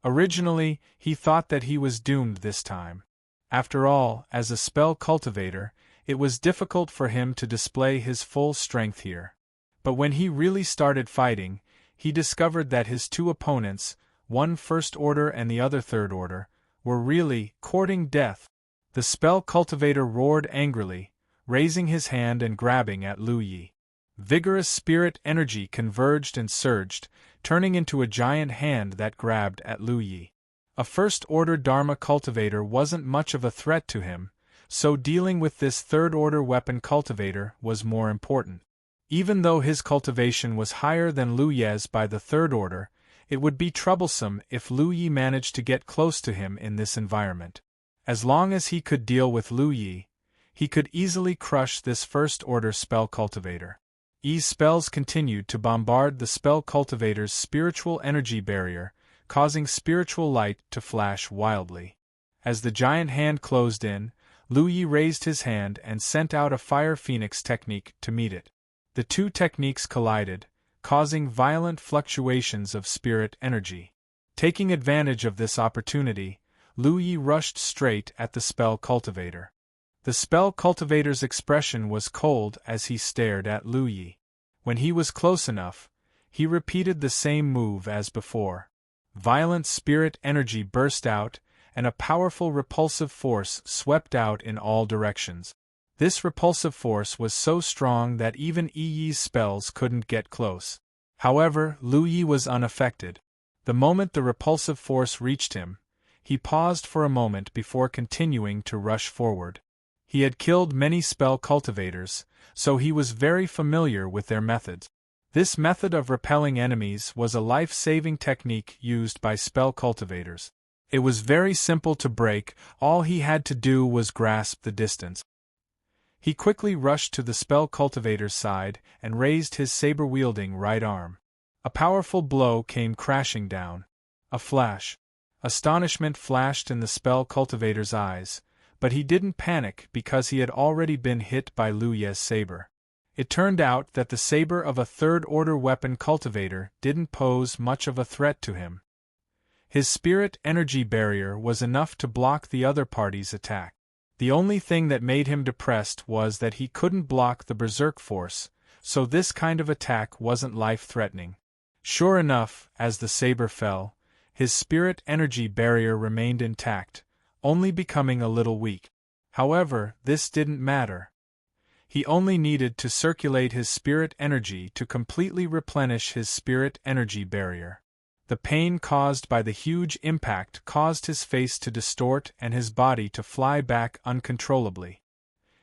Originally, he thought that he was doomed this time. After all, as a spell cultivator, it was difficult for him to display his full strength here. But when he really started fighting, he discovered that his two opponents, one First Order and the other Third Order, were really courting death. The spell cultivator roared angrily, raising his hand and grabbing at Lu Yi. Vigorous spirit energy converged and surged, turning into a giant hand that grabbed at Lu Yi. A First Order Dharma cultivator wasn't much of a threat to him, so dealing with this Third Order weapon cultivator was more important. Even though his cultivation was higher than Lu Ye's by the Third Order, it would be troublesome if Lu Yi managed to get close to him in this environment. As long as he could deal with Lu Yi, he could easily crush this First Order spell cultivator. Yi's spells continued to bombard the spell cultivator's spiritual energy barrier, causing spiritual light to flash wildly. As the giant hand closed in, Lu Yi raised his hand and sent out a Fire Phoenix technique to meet it. The two techniques collided, causing violent fluctuations of spirit energy. Taking advantage of this opportunity, Lu Yi rushed straight at the spell cultivator. The spell cultivator's expression was cold as he stared at Lu Yi. When he was close enough, he repeated the same move as before. Violent spirit energy burst out, and a powerful repulsive force swept out in all directions. This repulsive force was so strong that even Yi's spells couldn't get close. However, Lu Yi was unaffected. The moment the repulsive force reached him, he paused for a moment before continuing to rush forward. He had killed many spell cultivators, so he was very familiar with their methods. This method of repelling enemies was a life-saving technique used by spell cultivators. It was very simple to break, all he had to do was grasp the distance. He quickly rushed to the spell cultivator's side and raised his saber-wielding right arm. A powerful blow came crashing down. A flash. Astonishment flashed in the spell cultivator's eyes, but he didn't panic because he had already been hit by Lu Ye's saber. It turned out that the saber of a third-order weapon cultivator didn't pose much of a threat to him. His spirit energy barrier was enough to block the other party's attack. The only thing that made him depressed was that he couldn't block the berserk force, so this kind of attack wasn't life-threatening. Sure enough, as the saber fell, his spirit energy barrier remained intact, only becoming a little weak. However, this didn't matter. He only needed to circulate his spirit energy to completely replenish his spirit energy barrier. The pain caused by the huge impact caused his face to distort and his body to fly back uncontrollably.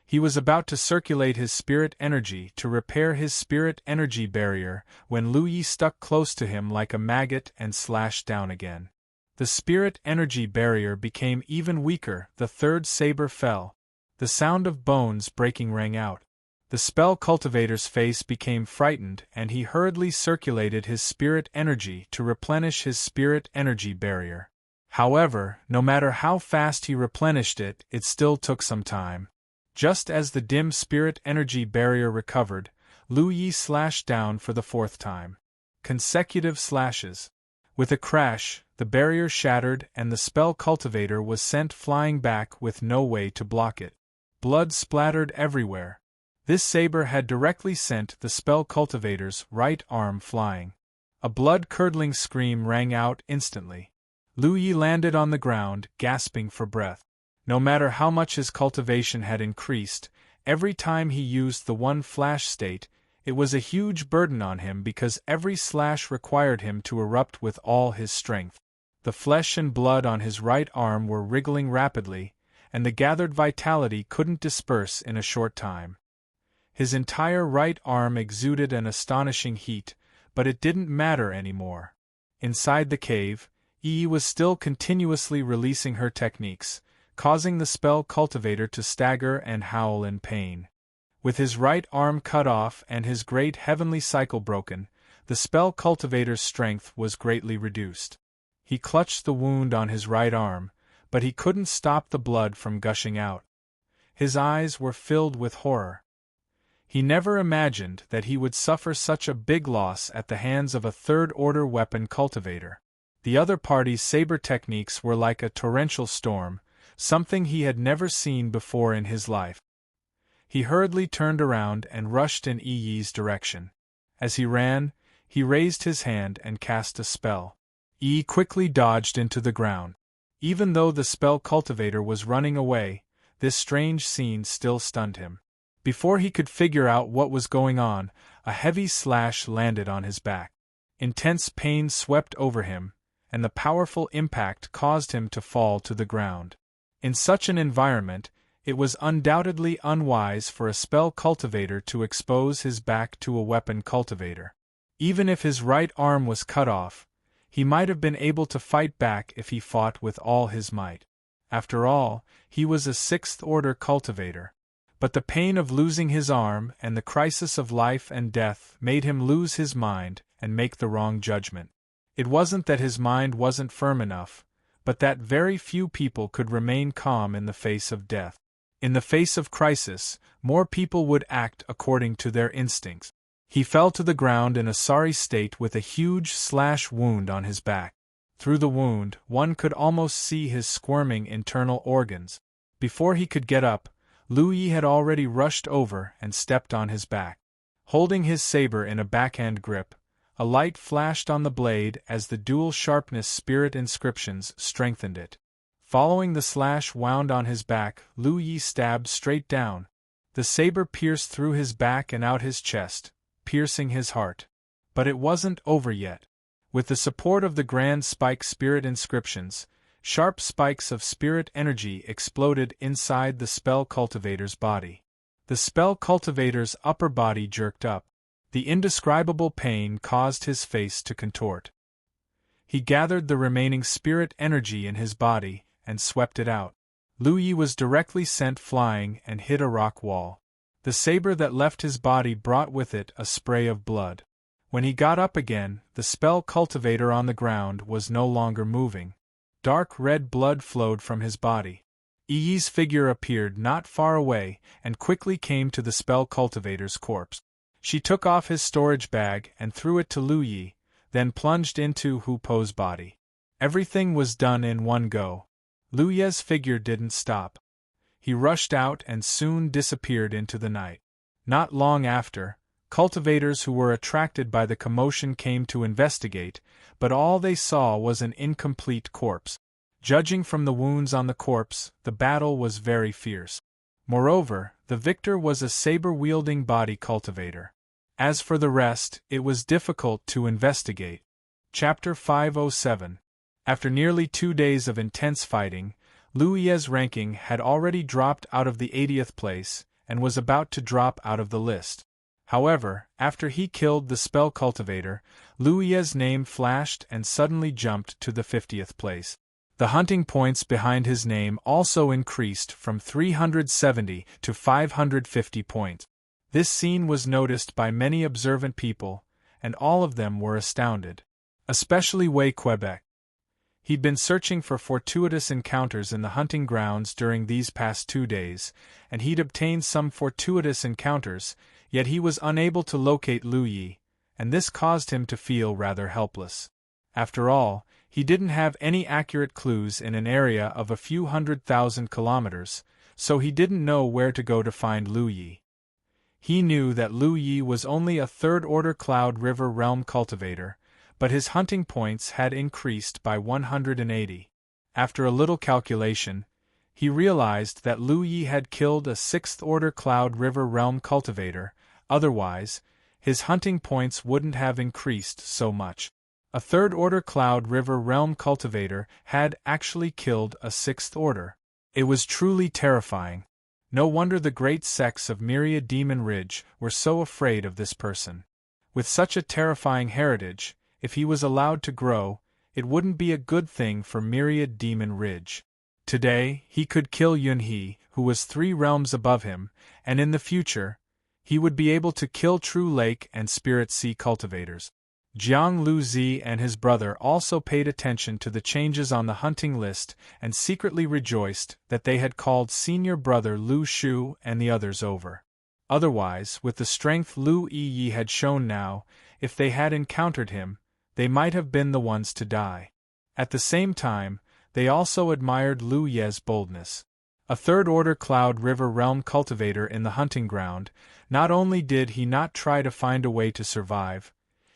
He was about to circulate his spirit energy to repair his spirit energy barrier when Lu Yi stuck close to him like a maggot and slashed down again. The spirit energy barrier became even weaker. The third saber fell. The sound of bones breaking rang out. The spell cultivator's face became frightened and he hurriedly circulated his spirit energy to replenish his spirit energy barrier. However, no matter how fast he replenished it, it still took some time. Just as the dim spirit energy barrier recovered, Lu Yi slashed down for the fourth time. Consecutive slashes. With a crash, the barrier shattered and the spell cultivator was sent flying back with no way to block it. Blood splattered everywhere. This saber had directly sent the spell cultivator's right arm flying. A blood-curdling scream rang out instantly. Lu Yi landed on the ground, gasping for breath. No matter how much his cultivation had increased, every time he used the one flash state, it was a huge burden on him because every slash required him to erupt with all his strength. The flesh and blood on his right arm were wriggling rapidly, and the gathered vitality couldn't disperse in a short time. His entire right arm exuded an astonishing heat, but it didn't matter anymore. Inside the cave, Yi was still continuously releasing her techniques, causing the spell cultivator to stagger and howl in pain. With his right arm cut off and his great heavenly cycle broken, the spell cultivator's strength was greatly reduced. He clutched the wound on his right arm, but he couldn't stop the blood from gushing out. His eyes were filled with horror. He never imagined that he would suffer such a big loss at the hands of a third-order weapon cultivator. The other party's saber techniques were like a torrential storm, something he had never seen before in his life. He hurriedly turned around and rushed in Yi's direction. As he ran, he raised his hand and cast a spell. Yi quickly dodged into the ground. Even though the spell cultivator was running away, this strange scene still stunned him. Before he could figure out what was going on, a heavy slash landed on his back. Intense pain swept over him, and the powerful impact caused him to fall to the ground. In such an environment, it was undoubtedly unwise for a spell cultivator to expose his back to a weapon cultivator. Even if his right arm was cut off, he might have been able to fight back if he fought with all his might. After all, he was a sixth-order cultivator. But the pain of losing his arm and the crisis of life and death made him lose his mind and make the wrong judgment. It wasn't that his mind wasn't firm enough, but that very few people could remain calm in the face of death. In the face of crisis, more people would act according to their instincts. He fell to the ground in a sorry state with a huge slash wound on his back. Through the wound, one could almost see his squirming internal organs. Before he could get up, Lu Yi had already rushed over and stepped on his back. Holding his saber in a backhand grip, a light flashed on the blade as the dual sharpness spirit inscriptions strengthened it. Following the slash wound on his back, Lu Yi stabbed straight down. The saber pierced through his back and out his chest, piercing his heart. But it wasn't over yet. With the support of the grand spike spirit inscriptions, sharp spikes of spirit energy exploded inside the spell cultivator's body. The spell cultivator's upper body jerked up. The indescribable pain caused his face to contort. He gathered the remaining spirit energy in his body and swept it out. Lu Yi was directly sent flying and hit a rock wall. The saber that left his body brought with it a spray of blood. When he got up again, the spell cultivator on the ground was no longer moving. Dark red blood flowed from his body. Yi's figure appeared not far away and quickly came to the spell cultivator's corpse. She took off his storage bag and threw it to Lu Yi, then plunged into Hu Po's body. Everything was done in one go. Lu Ye's figure didn't stop. He rushed out and soon disappeared into the night. Not long after, cultivators who were attracted by the commotion came to investigate, but all they saw was an incomplete corpse. Judging from the wounds on the corpse, the battle was very fierce. Moreover, the victor was a saber-wielding body cultivator. As for the rest, it was difficult to investigate. Chapter 507. After nearly 2 days of intense fighting, Lu Ye's ranking had already dropped out of the 80th place, and was about to drop out of the list. However, after he killed the spell cultivator, Lu Ye's name flashed and suddenly jumped to the 50th place. The hunting points behind his name also increased from 370 to 550 points. This scene was noticed by many observant people, and all of them were astounded. Especially Wei Quebec. He'd been searching for fortuitous encounters in the hunting grounds during these past 2 days, and he'd obtained some fortuitous encounters, yet he was unable to locate Lu Yi, and this caused him to feel rather helpless. After all, he didn't have any accurate clues in an area of a few 100,000 kilometers, so he didn't know where to go to find Lu Yi. He knew that Lu Yi was only a third-order Cloud River Realm cultivator, but his hunting points had increased by 180. After a little calculation, he realized that Lu Yi had killed a 6th-order Cloud River Realm cultivator, otherwise, his hunting points wouldn't have increased so much. A 3rd-order Cloud River Realm cultivator had actually killed a 6th order. It was truly terrifying. No wonder the great sects of Myriad Demon Ridge were so afraid of this person. With such a terrifying heritage, if he was allowed to grow, it wouldn't be a good thing for Myriad Demon Ridge. Today, he could kill Yunhe, who was 3 realms above him, and in the future, he would be able to kill True Lake and Spirit Sea cultivators. Jiang Luzi and his brother also paid attention to the changes on the hunting list and secretly rejoiced that they had called senior brother Lu Shu and the others over. Otherwise, with the strength Lu Yi had shown now, if they had encountered him, they might have been the ones to die. At the same time, they also admired Lu Ye's boldness. A 3rd-order Cloud River Realm cultivator in the hunting ground, not only did he not try to find a way to survive,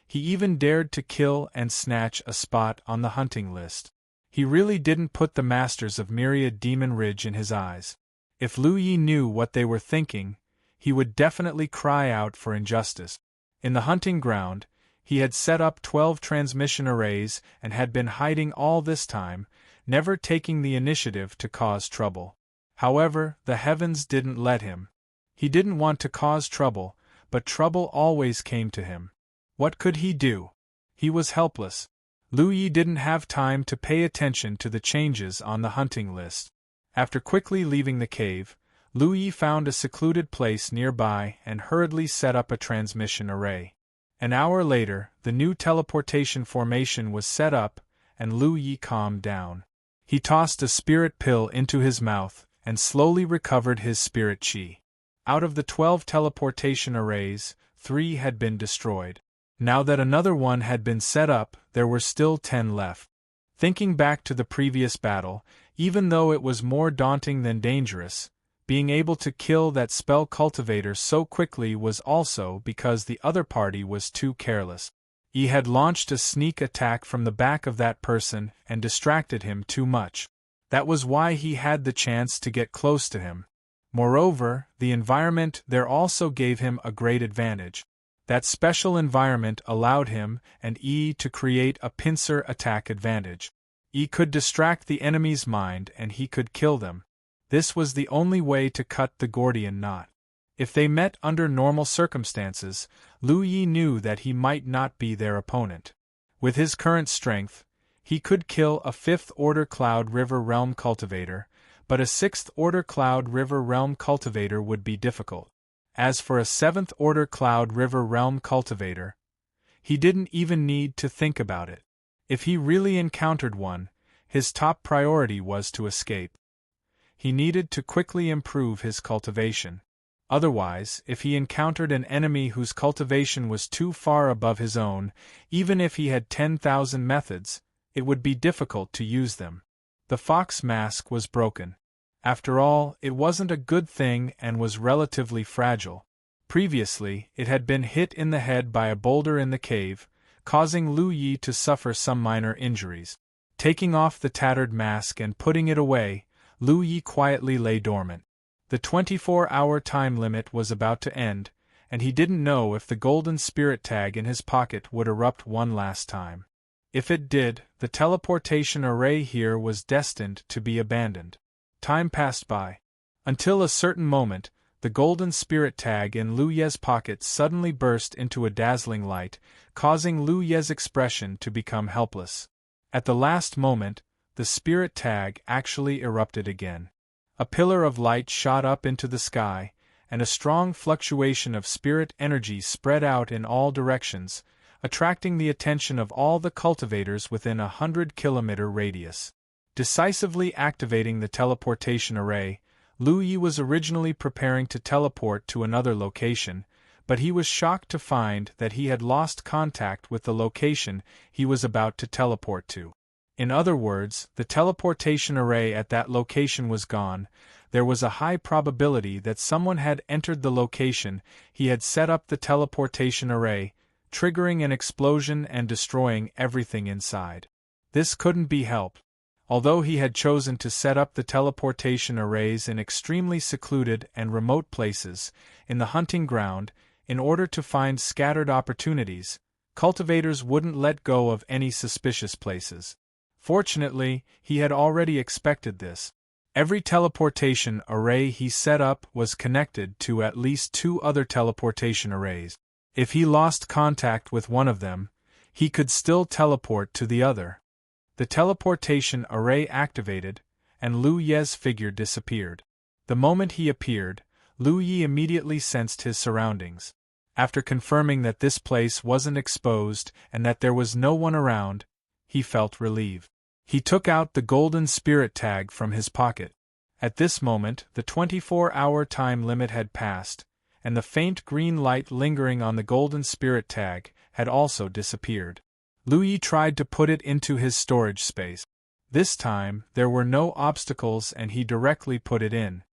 he even dared to kill and snatch a spot on the hunting list. He really didn't put the masters of Myriad Demon Ridge in his eyes. If Lu Yi knew what they were thinking, he would definitely cry out for injustice. In the hunting ground, he had set up 12 transmission arrays and had been hiding all this time, never taking the initiative to cause trouble. However, the heavens didn't let him. He didn't want to cause trouble, but trouble always came to him. What could he do? He was helpless. Lu Yi didn't have time to pay attention to the changes on the hunting list. After quickly leaving the cave, Lu Yi found a secluded place nearby and hurriedly set up a transmission array. An hour later, the new teleportation formation was set up, and Lu Yi calmed down. He tossed a spirit pill into his mouth and slowly recovered his spirit chi. Out of the 12 teleportation arrays, 3 had been destroyed. Now that another one had been set up, there were still 10 left. Thinking back to the previous battle, even though it was more daunting than dangerous, being able to kill that spell cultivator so quickly was also because the other party was too careless. He had launched a sneak attack from the back of that person and distracted him too much. That was why he had the chance to get close to him. Moreover, the environment there also gave him a great advantage. That special environment allowed him and E to create a pincer attack advantage. E could distract the enemy's mind and he could kill them. This was the only way to cut the Gordian knot. If they met under normal circumstances, Lu Yi knew that he might not be their opponent. With his current strength, he could kill a 5th-order Cloud River Realm cultivator, but a 6th-order Cloud River Realm cultivator would be difficult. As for a 7th-order Cloud River Realm cultivator, he didn't even need to think about it. If he really encountered one, his top priority was to escape. He needed to quickly improve his cultivation. Otherwise, if he encountered an enemy whose cultivation was too far above his own, even if he had 10,000 methods, it would be difficult to use them. The fox mask was broken. After all, it wasn't a good thing and was relatively fragile. Previously, it had been hit in the head by a boulder in the cave, causing Lu Yi to suffer some minor injuries. Taking off the tattered mask and putting it away, Lu Yi quietly lay dormant. The 24-hour time limit was about to end, and he didn't know if the golden spirit tag in his pocket would erupt one last time. If it did, the teleportation array here was destined to be abandoned. Time passed by. Until a certain moment, the golden spirit tag in Lu Ye's pocket suddenly burst into a dazzling light, causing Lu Ye's expression to become helpless. At the last moment, the spirit tag actually erupted again. A pillar of light shot up into the sky, and a strong fluctuation of spirit energy spread out in all directions, attracting the attention of all the cultivators within a 100-kilometer radius. Decisively activating the teleportation array, Lu Yi was originally preparing to teleport to another location, but he was shocked to find that he had lost contact with the location he was about to teleport to. In other words, the teleportation array at that location was gone. There was a high probability that someone had entered the location he had set up the teleportation array, triggering an explosion and destroying everything inside. This couldn't be helped. Although he had chosen to set up the teleportation arrays in extremely secluded and remote places, in the hunting ground, in order to find scattered opportunities, cultivators wouldn't let go of any suspicious places. Fortunately, he had already expected this. Every teleportation array he set up was connected to at least 2 other teleportation arrays. If he lost contact with one of them, he could still teleport to the other. The teleportation array activated, and Lu Ye's figure disappeared. The moment he appeared, Lu Yi immediately sensed his surroundings. After confirming that this place wasn't exposed and that there was no one around, he felt relieved. He took out the golden spirit tag from his pocket. At this moment, the 24-hour time limit had passed, and the faint green light lingering on the golden spirit tag had also disappeared. Lu Yi tried to put it into his storage space. This time, there were no obstacles and he directly put it in.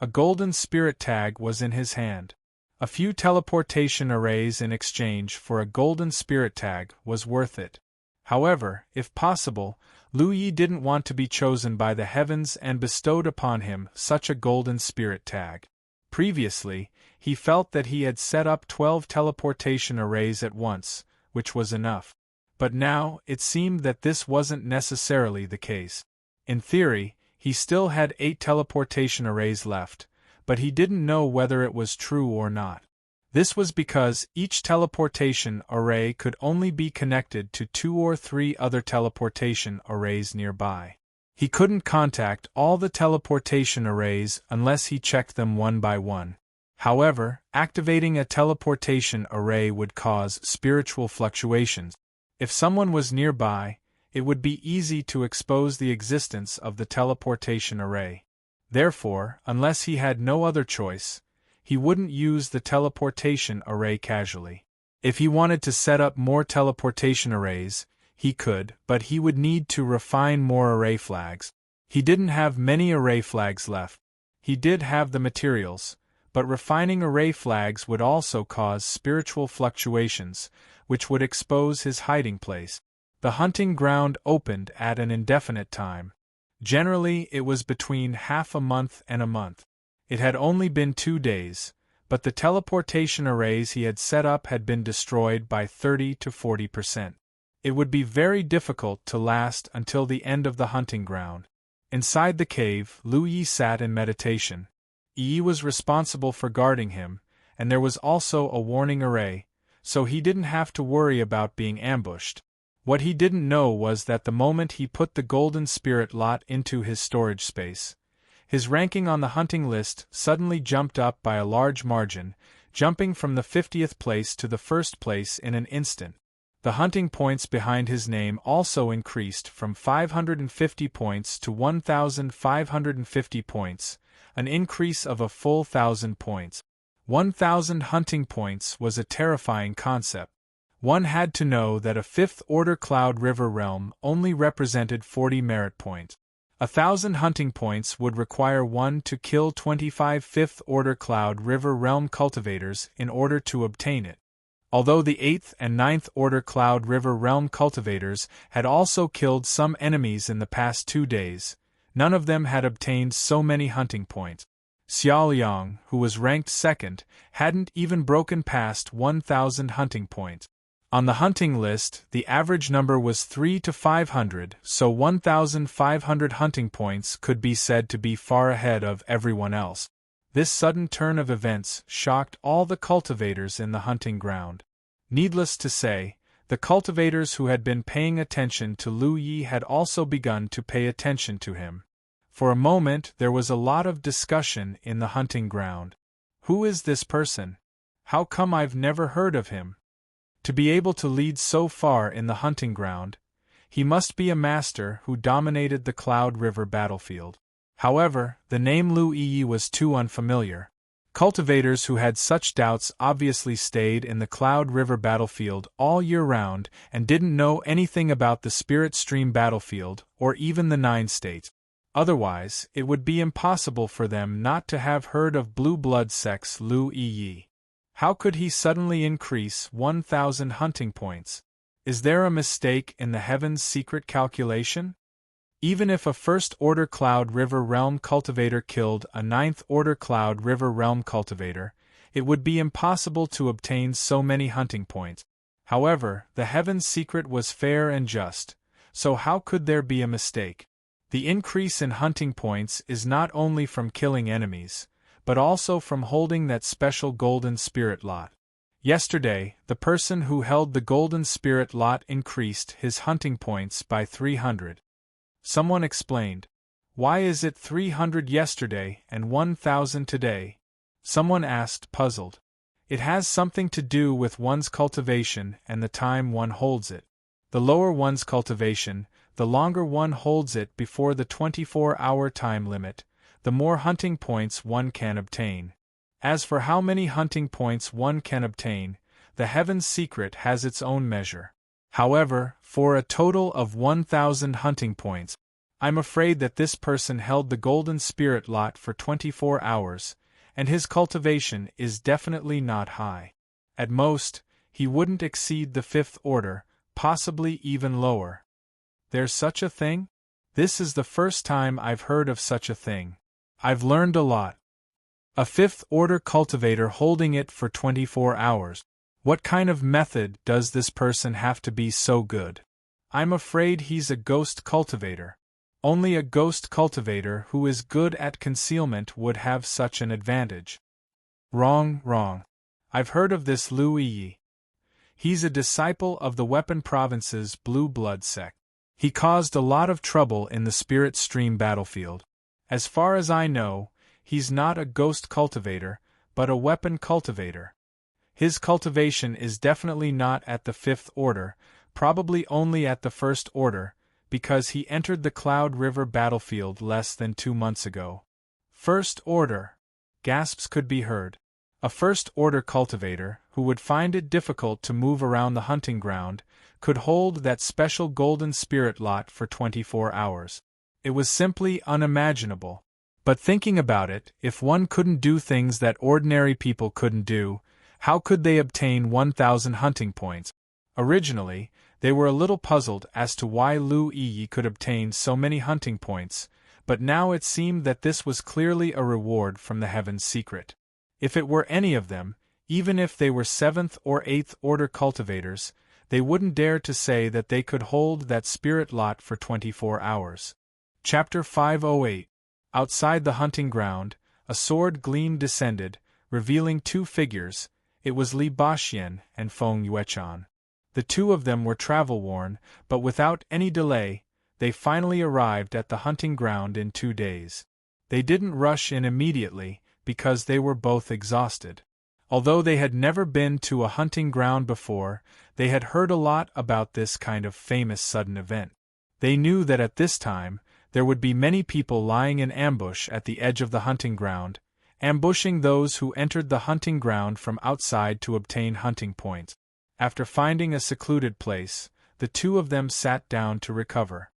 A golden spirit tag was in his hand. A few teleportation arrays in exchange for a golden spirit tag was worth it. However, if possible, Lu Yi didn't want to be chosen by the heavens and bestowed upon him such a golden spirit tag. Previously, he felt that he had set up 12 teleportation arrays at once, which was enough. But now, it seemed that this wasn't necessarily the case. In theory, he still had 8 teleportation arrays left, but he didn't know whether it was true or not. This was because each teleportation array could only be connected to 2 or 3 other teleportation arrays nearby. He couldn't contact all the teleportation arrays unless he checked them one by one. However, activating a teleportation array would cause spiritual fluctuations. If someone was nearby, it would be easy to expose the existence of the teleportation array. Therefore, unless he had no other choice, he wouldn't use the teleportation array casually. If he wanted to set up more teleportation arrays, he could, but he would need to refine more array flags. He didn't have many array flags left. He did have the materials, but refining array flags would also cause spiritual fluctuations, which would expose his hiding place. The hunting ground opened at an indefinite time. Generally, it was between half a month and a month. It had only been 2 days, but the teleportation arrays he had set up had been destroyed by 30 to 40%. It would be very difficult to last until the end of the hunting ground. Inside the cave, Lu Yi sat in meditation. Yi was responsible for guarding him, and there was also a warning array, so he didn't have to worry about being ambushed. What he didn't know was that the moment he put the golden spirit lot into his storage space, his ranking on the hunting list suddenly jumped up by a large margin, jumping from the 50th place to the 1st place in an instant. The hunting points behind his name also increased from 550 points to 1,550 points, an increase of a full 1,000 points. 1,000 hunting points was a terrifying concept. One had to know that a 5th-order Cloud River realm only represented 40 merit points. 1,000 hunting points would require one to kill 25 fifth-order Cloud River Realm cultivators in order to obtain it. Although the 8th and 9th order Cloud River Realm cultivators had also killed some enemies in the past 2 days, none of them had obtained so many hunting points. Xiaoliang, who was ranked second, hadn't even broken past 1,000 hunting points. On the hunting list, the average number was 300 to 500, so 1,500 hunting points could be said to be far ahead of everyone else. This sudden turn of events shocked all the cultivators in the hunting ground. Needless to say, the cultivators who had been paying attention to Lu Yi had also begun to pay attention to him. For a moment there was a lot of discussion in the hunting ground. Who is this person? How come I've never heard of him? To be able to lead so far in the hunting ground, he must be a master who dominated the Cloud River battlefield. However, the name Lu Yi was too unfamiliar. Cultivators who had such doubts obviously stayed in the Cloud River battlefield all year round and didn't know anything about the Spirit Stream battlefield or even the 9 states. Otherwise, it would be impossible for them not to have heard of Blue Blood Sex Lu Yi. How could he suddenly increase 1,000 hunting points? Is there a mistake in the Heaven's secret calculation? Even if a first-order Cloud River Realm cultivator killed a 9th-order Cloud River Realm cultivator, it would be impossible to obtain so many hunting points. However, the Heaven's secret was fair and just, so how could there be a mistake? The increase in hunting points is not only from killing enemies, but also from holding that special Golden Spirit lot. Yesterday, the person who held the Golden Spirit lot increased his hunting points by 300. Someone explained. Why is it 300 yesterday and 1,000 today? Someone asked, puzzled. It has something to do with one's cultivation and the time one holds it. The lower one's cultivation, the longer one holds it before the 24-hour time limit, the more hunting points one can obtain. As for how many hunting points one can obtain, the Heaven's secret has its own measure. However, for a total of 1,000 hunting points, I'm afraid that this person held the Golden Spirit lot for 24 hours, and his cultivation is definitely not high. At most, he wouldn't exceed the 5th order, possibly even lower. There's such a thing? This is the first time I've heard of such a thing. I've learned a lot. A 5th-order cultivator holding it for 24 hours. What kind of method does this person have to be so good? I'm afraid he's a ghost cultivator. Only a ghost cultivator who is good at concealment would have such an advantage. Wrong. I've heard of this Lu Yi. He's a disciple of the Weapon Province's Blue Blood sect. He caused a lot of trouble in the Spirit Stream battlefield. As far as I know, he's not a ghost cultivator, but a weapon cultivator. His cultivation is definitely not at the 5th order, probably only at the 1st order, because he entered the Cloud River battlefield less than 2 months ago. 1st order. Gasps could be heard. A 1st order cultivator, who would find it difficult to move around the hunting ground, could hold that special Golden Spirit lot for 24 hours. It was simply unimaginable. But thinking about it, if one couldn't do things that ordinary people couldn't do, how could they obtain 1,000 hunting points? Originally, they were a little puzzled as to why Lu Yi could obtain so many hunting points, but now it seemed that this was clearly a reward from the Heaven's secret. If it were any of them, even if they were 7th or 8th order cultivators, they wouldn't dare to say that they could hold that spirit lot for 24 hours. Chapter 508. Outside the hunting ground, a sword gleam descended, revealing 2 figures. It was Li Baxian and Feng Yuechan. The 2 of them were travel-worn, but without any delay, they finally arrived at the hunting ground in 2 days. They didn't rush in immediately, because they were both exhausted. Although they had never been to a hunting ground before, they had heard a lot about this kind of famous sudden event. They knew that at this time, there would be many people lying in ambush at the edge of the hunting ground, ambushing those who entered the hunting ground from outside to obtain hunting points. After finding a secluded place, the 2 of them sat down to recover.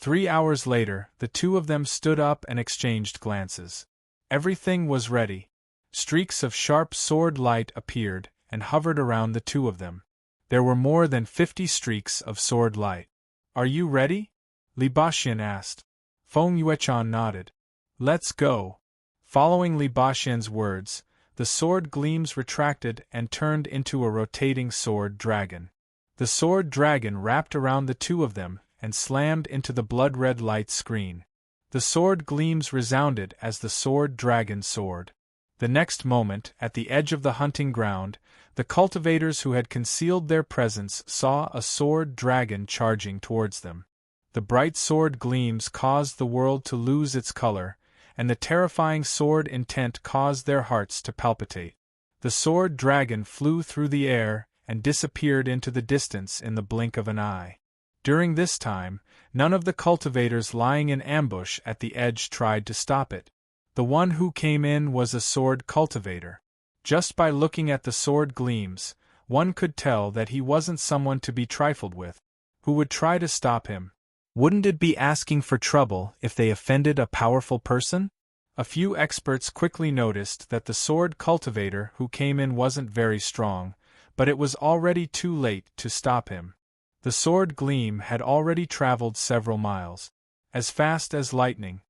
3 hours later, the two of them stood up and exchanged glances. Everything was ready. Streaks of sharp sword light appeared and hovered around the two of them. There were more than 50 streaks of sword light. "Are you ready?" Li Baxin asked. Feng Yuechan nodded. "Let's go." Following Li Baxian's words, the sword gleams retracted and turned into a rotating sword dragon. The sword dragon wrapped around the two of them and slammed into the blood-red light screen. The sword gleams resounded as the sword dragon soared. The next moment, at the edge of the hunting ground, the cultivators who had concealed their presence saw a sword dragon charging towards them. The bright sword gleams caused the world to lose its color, and the terrifying sword intent caused their hearts to palpitate. The sword dragon flew through the air and disappeared into the distance in the blink of an eye. During this time, none of the cultivators lying in ambush at the edge tried to stop it. The one who came in was a sword cultivator. Just by looking at the sword gleams, one could tell that he wasn't someone to be trifled with. Who would try to stop him? Wouldn't it be asking for trouble if they offended a powerful person? A few experts quickly noticed that the sword cultivator who came in wasn't very strong, but it was already too late to stop him. The sword gleam had already traveled several miles, as fast as lightning.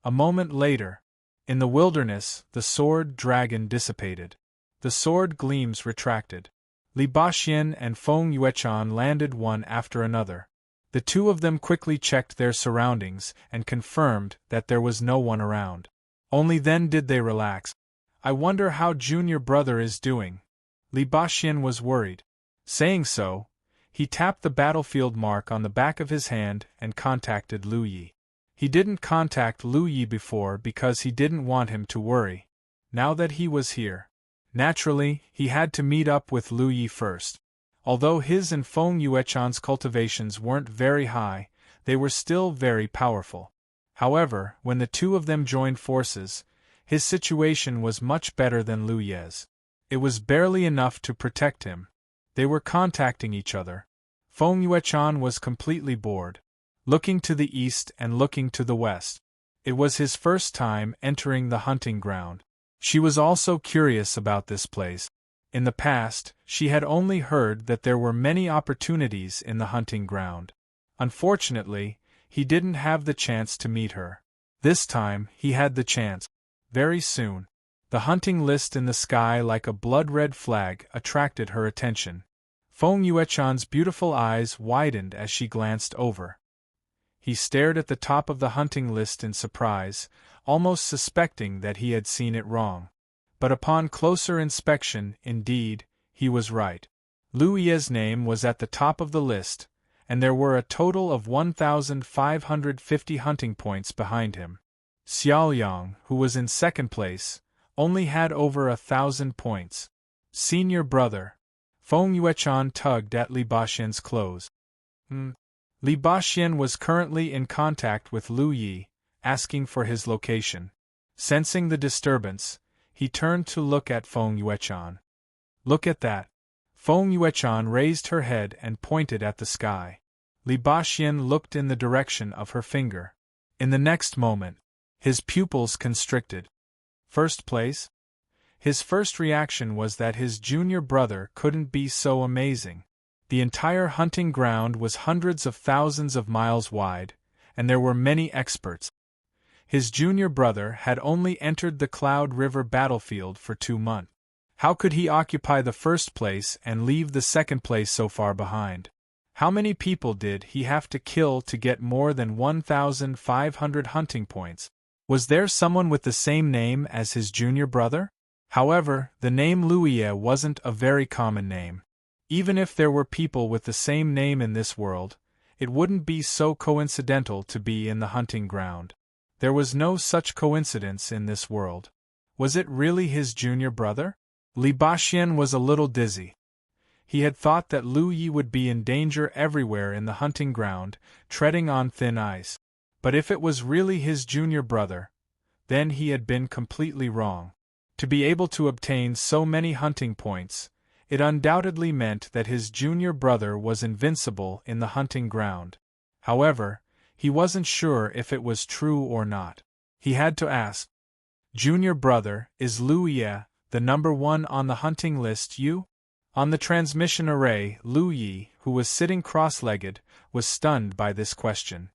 A moment later, in the wilderness, the sword dragon dissipated. The sword gleams retracted. Li Baxin and Feng Yuechan landed one after another. The two of them quickly checked their surroundings and confirmed that there was no one around. Only then did they relax. "I wonder how Junior Brother is doing." Li Baxin was worried. Saying so, he tapped the battlefield mark on the back of his hand and contacted Lu Yi. He didn't contact Lu Yi before because he didn't want him to worry. Now that he was here, naturally, he had to meet up with Lu Yi first. Although his and Feng Yuechan's cultivations weren't very high, they were still very powerful. However, when the two of them joined forces, his situation was much better than Lu Yi's. It was barely enough to protect him. They were contacting each other. Feng Yuechan was completely bored, looking to the east and looking to the west. It was his first time entering the hunting ground. She was also curious about this place. In the past, she had only heard that there were many opportunities in the hunting ground. Unfortunately, he didn't have the chance to meet her. This time, he had the chance. Very soon, the hunting list in the sky like a blood-red flag attracted her attention. Feng Yuechan's beautiful eyes widened as she glanced over. He stared at the top of the hunting list in surprise, almost suspecting that he had seen it wrong. But upon closer inspection, indeed, he was right. Lu Yi's name was at the top of the list, and there were a total of 1,550 hunting points behind him. Xiaoyang, who was in second place, only had over 1,000 points. Senior Brother. Feng Yuechan tugged at Li Baxin's clothes. Li Baxin was currently in contact with Lu Yi, asking for his location. Sensing the disturbance, he turned to look at Feng Yuechan. "Look at that." Feng Yuechan raised her head and pointed at the sky. Li Baxin looked in the direction of her finger. In the next moment, his pupils constricted. First place? His first reaction was that his junior brother couldn't be so amazing. The entire hunting ground was hundreds of thousands of miles wide, and there were many experts. His junior brother had only entered the Cloud River battlefield for 2 months. How could he occupy the first place and leave the second place so far behind? How many people did he have to kill to get more than 1,500 hunting points? Was there someone with the same name as his junior brother? However, the name Lu Yi wasn't a very common name. Even if there were people with the same name in this world, it wouldn't be so coincidental to be in the hunting ground. There was no such coincidence in this world. Was it really his junior brother? Li Baxin was a little dizzy. He had thought that Lu Yi would be in danger everywhere in the hunting ground, treading on thin ice. But if it was really his junior brother, then he had been completely wrong. To be able to obtain so many hunting points, it undoubtedly meant that his junior brother was invincible in the hunting ground. However, He wasn't sure if it was true or not. He had to ask. Junior brother, is Lu Yi, the number 1 on the hunting list you? On the transmission array, Lu Yi, who was sitting cross-legged, was stunned by this question.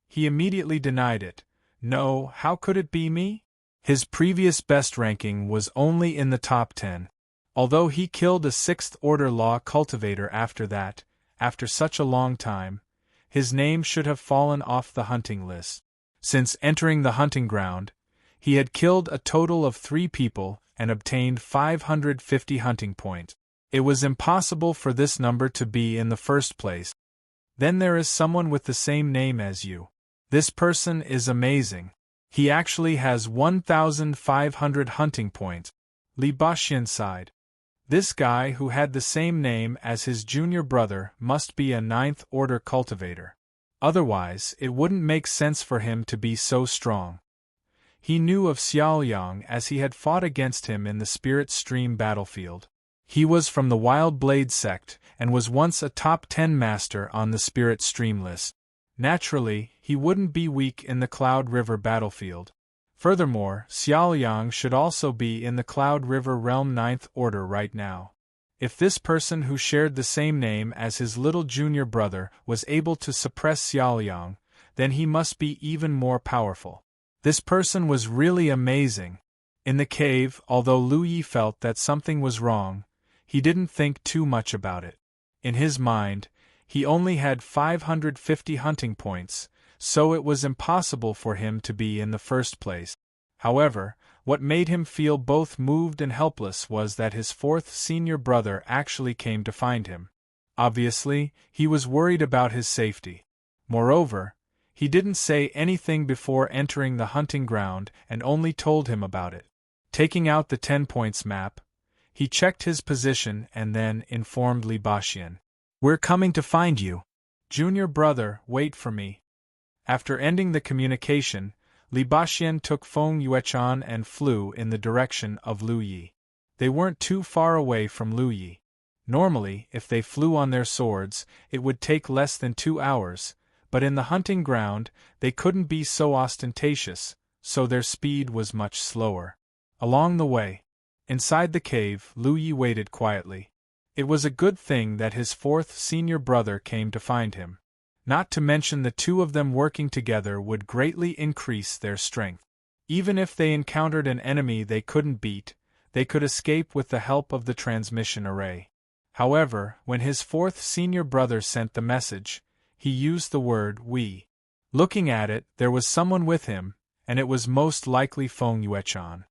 He immediately denied it. No, how could it be me? His previous best ranking was only in the top 10. Although he killed a 6th-order law cultivator after that, after such a long time, his name should have fallen off the hunting list. Since entering the hunting ground, he had killed a total of 3 people and obtained 550 hunting points. It was impossible for this number to be in the first place. Then there is someone with the same name as you. This person is amazing. He actually has 1,500 hunting points. Li Baxian sighed. This guy who had the same name as his junior brother must be a 9th-order cultivator. Otherwise, it wouldn't make sense for him to be so strong. He knew of Xiaoyang as he had fought against him in the Spirit Stream battlefield. He was from the Wild Blade sect and was once a top 10 master on the Spirit Stream list. Naturally, he wouldn't be weak in the Cloud River battlefield. Furthermore, Xiaoyang should also be in the Cloud River realm 9th order right now. If this person who shared the same name as his little junior brother was able to suppress Xiaoyang, then he must be even more powerful. This person was really amazing. In the cave, although Lu Yi felt that something was wrong, he didn't think too much about it. In his mind, he only had 550 hunting points, so it was impossible for him to be in the first place. However, what made him feel both moved and helpless was that his 4th senior brother actually came to find him. Obviously, he was worried about his safety. Moreover, he didn't say anything before entering the hunting ground and only told him about it. Taking out the 10 points map, he checked his position and then informed Li Baxian. We're coming to find you. Junior brother, wait for me. After ending the communication, Li Baxian took Feng Yuechan and flew in the direction of Lu Yi. They weren't too far away from Lu Yi. Normally, if they flew on their swords, it would take less than 2 hours, but in the hunting ground, they couldn't be so ostentatious, so their speed was much slower. Along the way, inside the cave, Lu Yi waited quietly. It was a good thing that his 4th senior brother came to find him. Not to mention the 2 of them working together would greatly increase their strength. Even if they encountered an enemy they couldn't beat, they could escape with the help of the transmission array. However, when his 4th senior brother sent the message, he used the word we. Looking at it, there was someone with him, and it was most likely Feng Yuechan.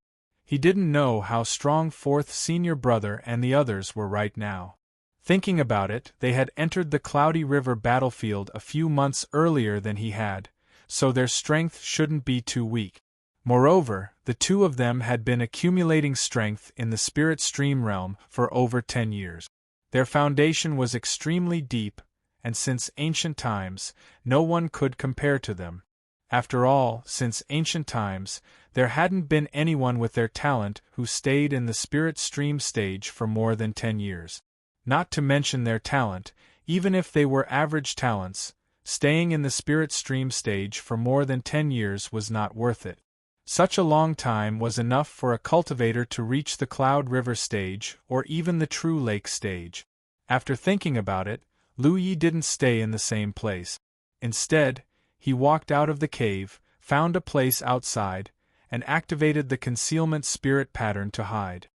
He didn't know how strong 4th senior brother and the others were right now. Thinking about it, they had entered the Cloudy River battlefield a few months earlier than he had, so their strength shouldn't be too weak. Moreover, the 2 of them had been accumulating strength in the Spirit Stream realm for over 10 years. Their foundation was extremely deep, and since ancient times, no one could compare to them. After all, since ancient times, there hadn't been anyone with their talent who stayed in the Spirit Stream stage for more than 10 years. Not to mention their talent, even if they were average talents, staying in the Spirit Stream stage for more than 10 years was not worth it. Such a long time was enough for a cultivator to reach the Cloud River stage or even the True Lake stage. After thinking about it, Lu Yi didn't stay in the same place. Instead, he walked out of the cave, found a place outside, and activated the concealment spirit pattern to hide.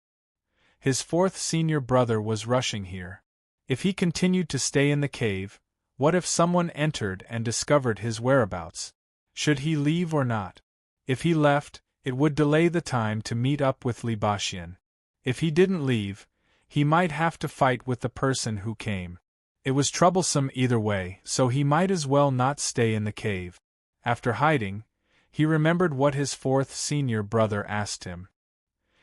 His 4th senior brother was rushing here. If he continued to stay in the cave, what if someone entered and discovered his whereabouts? Should he leave or not? If he left, it would delay the time to meet up with Li Baxian. If he didn't leave, he might have to fight with the person who came. It was troublesome either way, so he might as well not stay in the cave. After hiding, he remembered what his 4th senior brother asked him.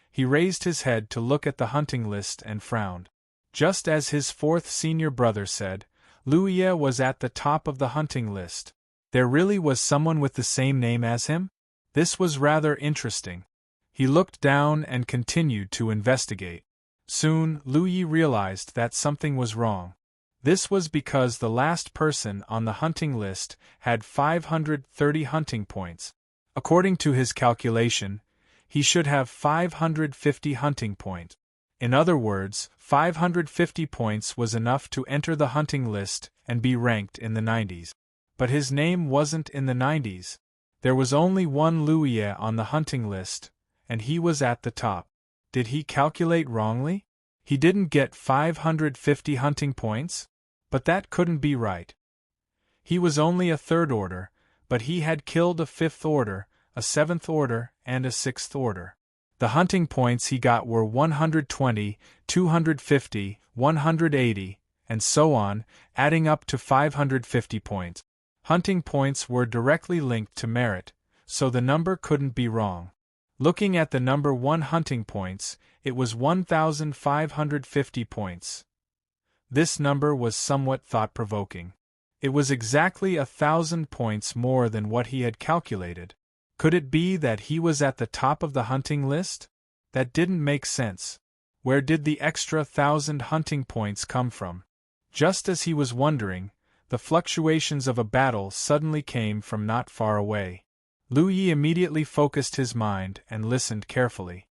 He raised his head to look at the hunting list and frowned. Just as his 4th senior brother said, Lu Yi was at the top of the hunting list. There really was someone with the same name as him? This was rather interesting. He looked down and continued to investigate. Soon, Lu Yi realized that something was wrong. This was because the last person on the hunting list had 530 hunting points. According to his calculation, he should have 550 hunting points. In other words, 550 points was enough to enter the hunting list and be ranked in the 90s. But his name wasn't in the 90s. There was only one Louis on the hunting list, and he was at the top. Did he calculate wrongly? He didn't get 550 hunting points? But that couldn't be right. He was only a third order, but he had killed a fifth order, a seventh order, and a sixth order. The hunting points he got were 120, 250, 180, and so on, adding up to 550 points. Hunting points were directly linked to merit, so the number couldn't be wrong. Looking at the number 1 hunting points, it was 1,550 points. This number was somewhat thought-provoking. It was exactly 1,000 points more than what he had calculated. Could it be that he was at the top of the hunting list? That didn't make sense. Where did the extra 1,000 hunting points come from? Just as he was wondering, the fluctuations of a battle suddenly came from not far away. Louis immediately focused his mind and listened carefully.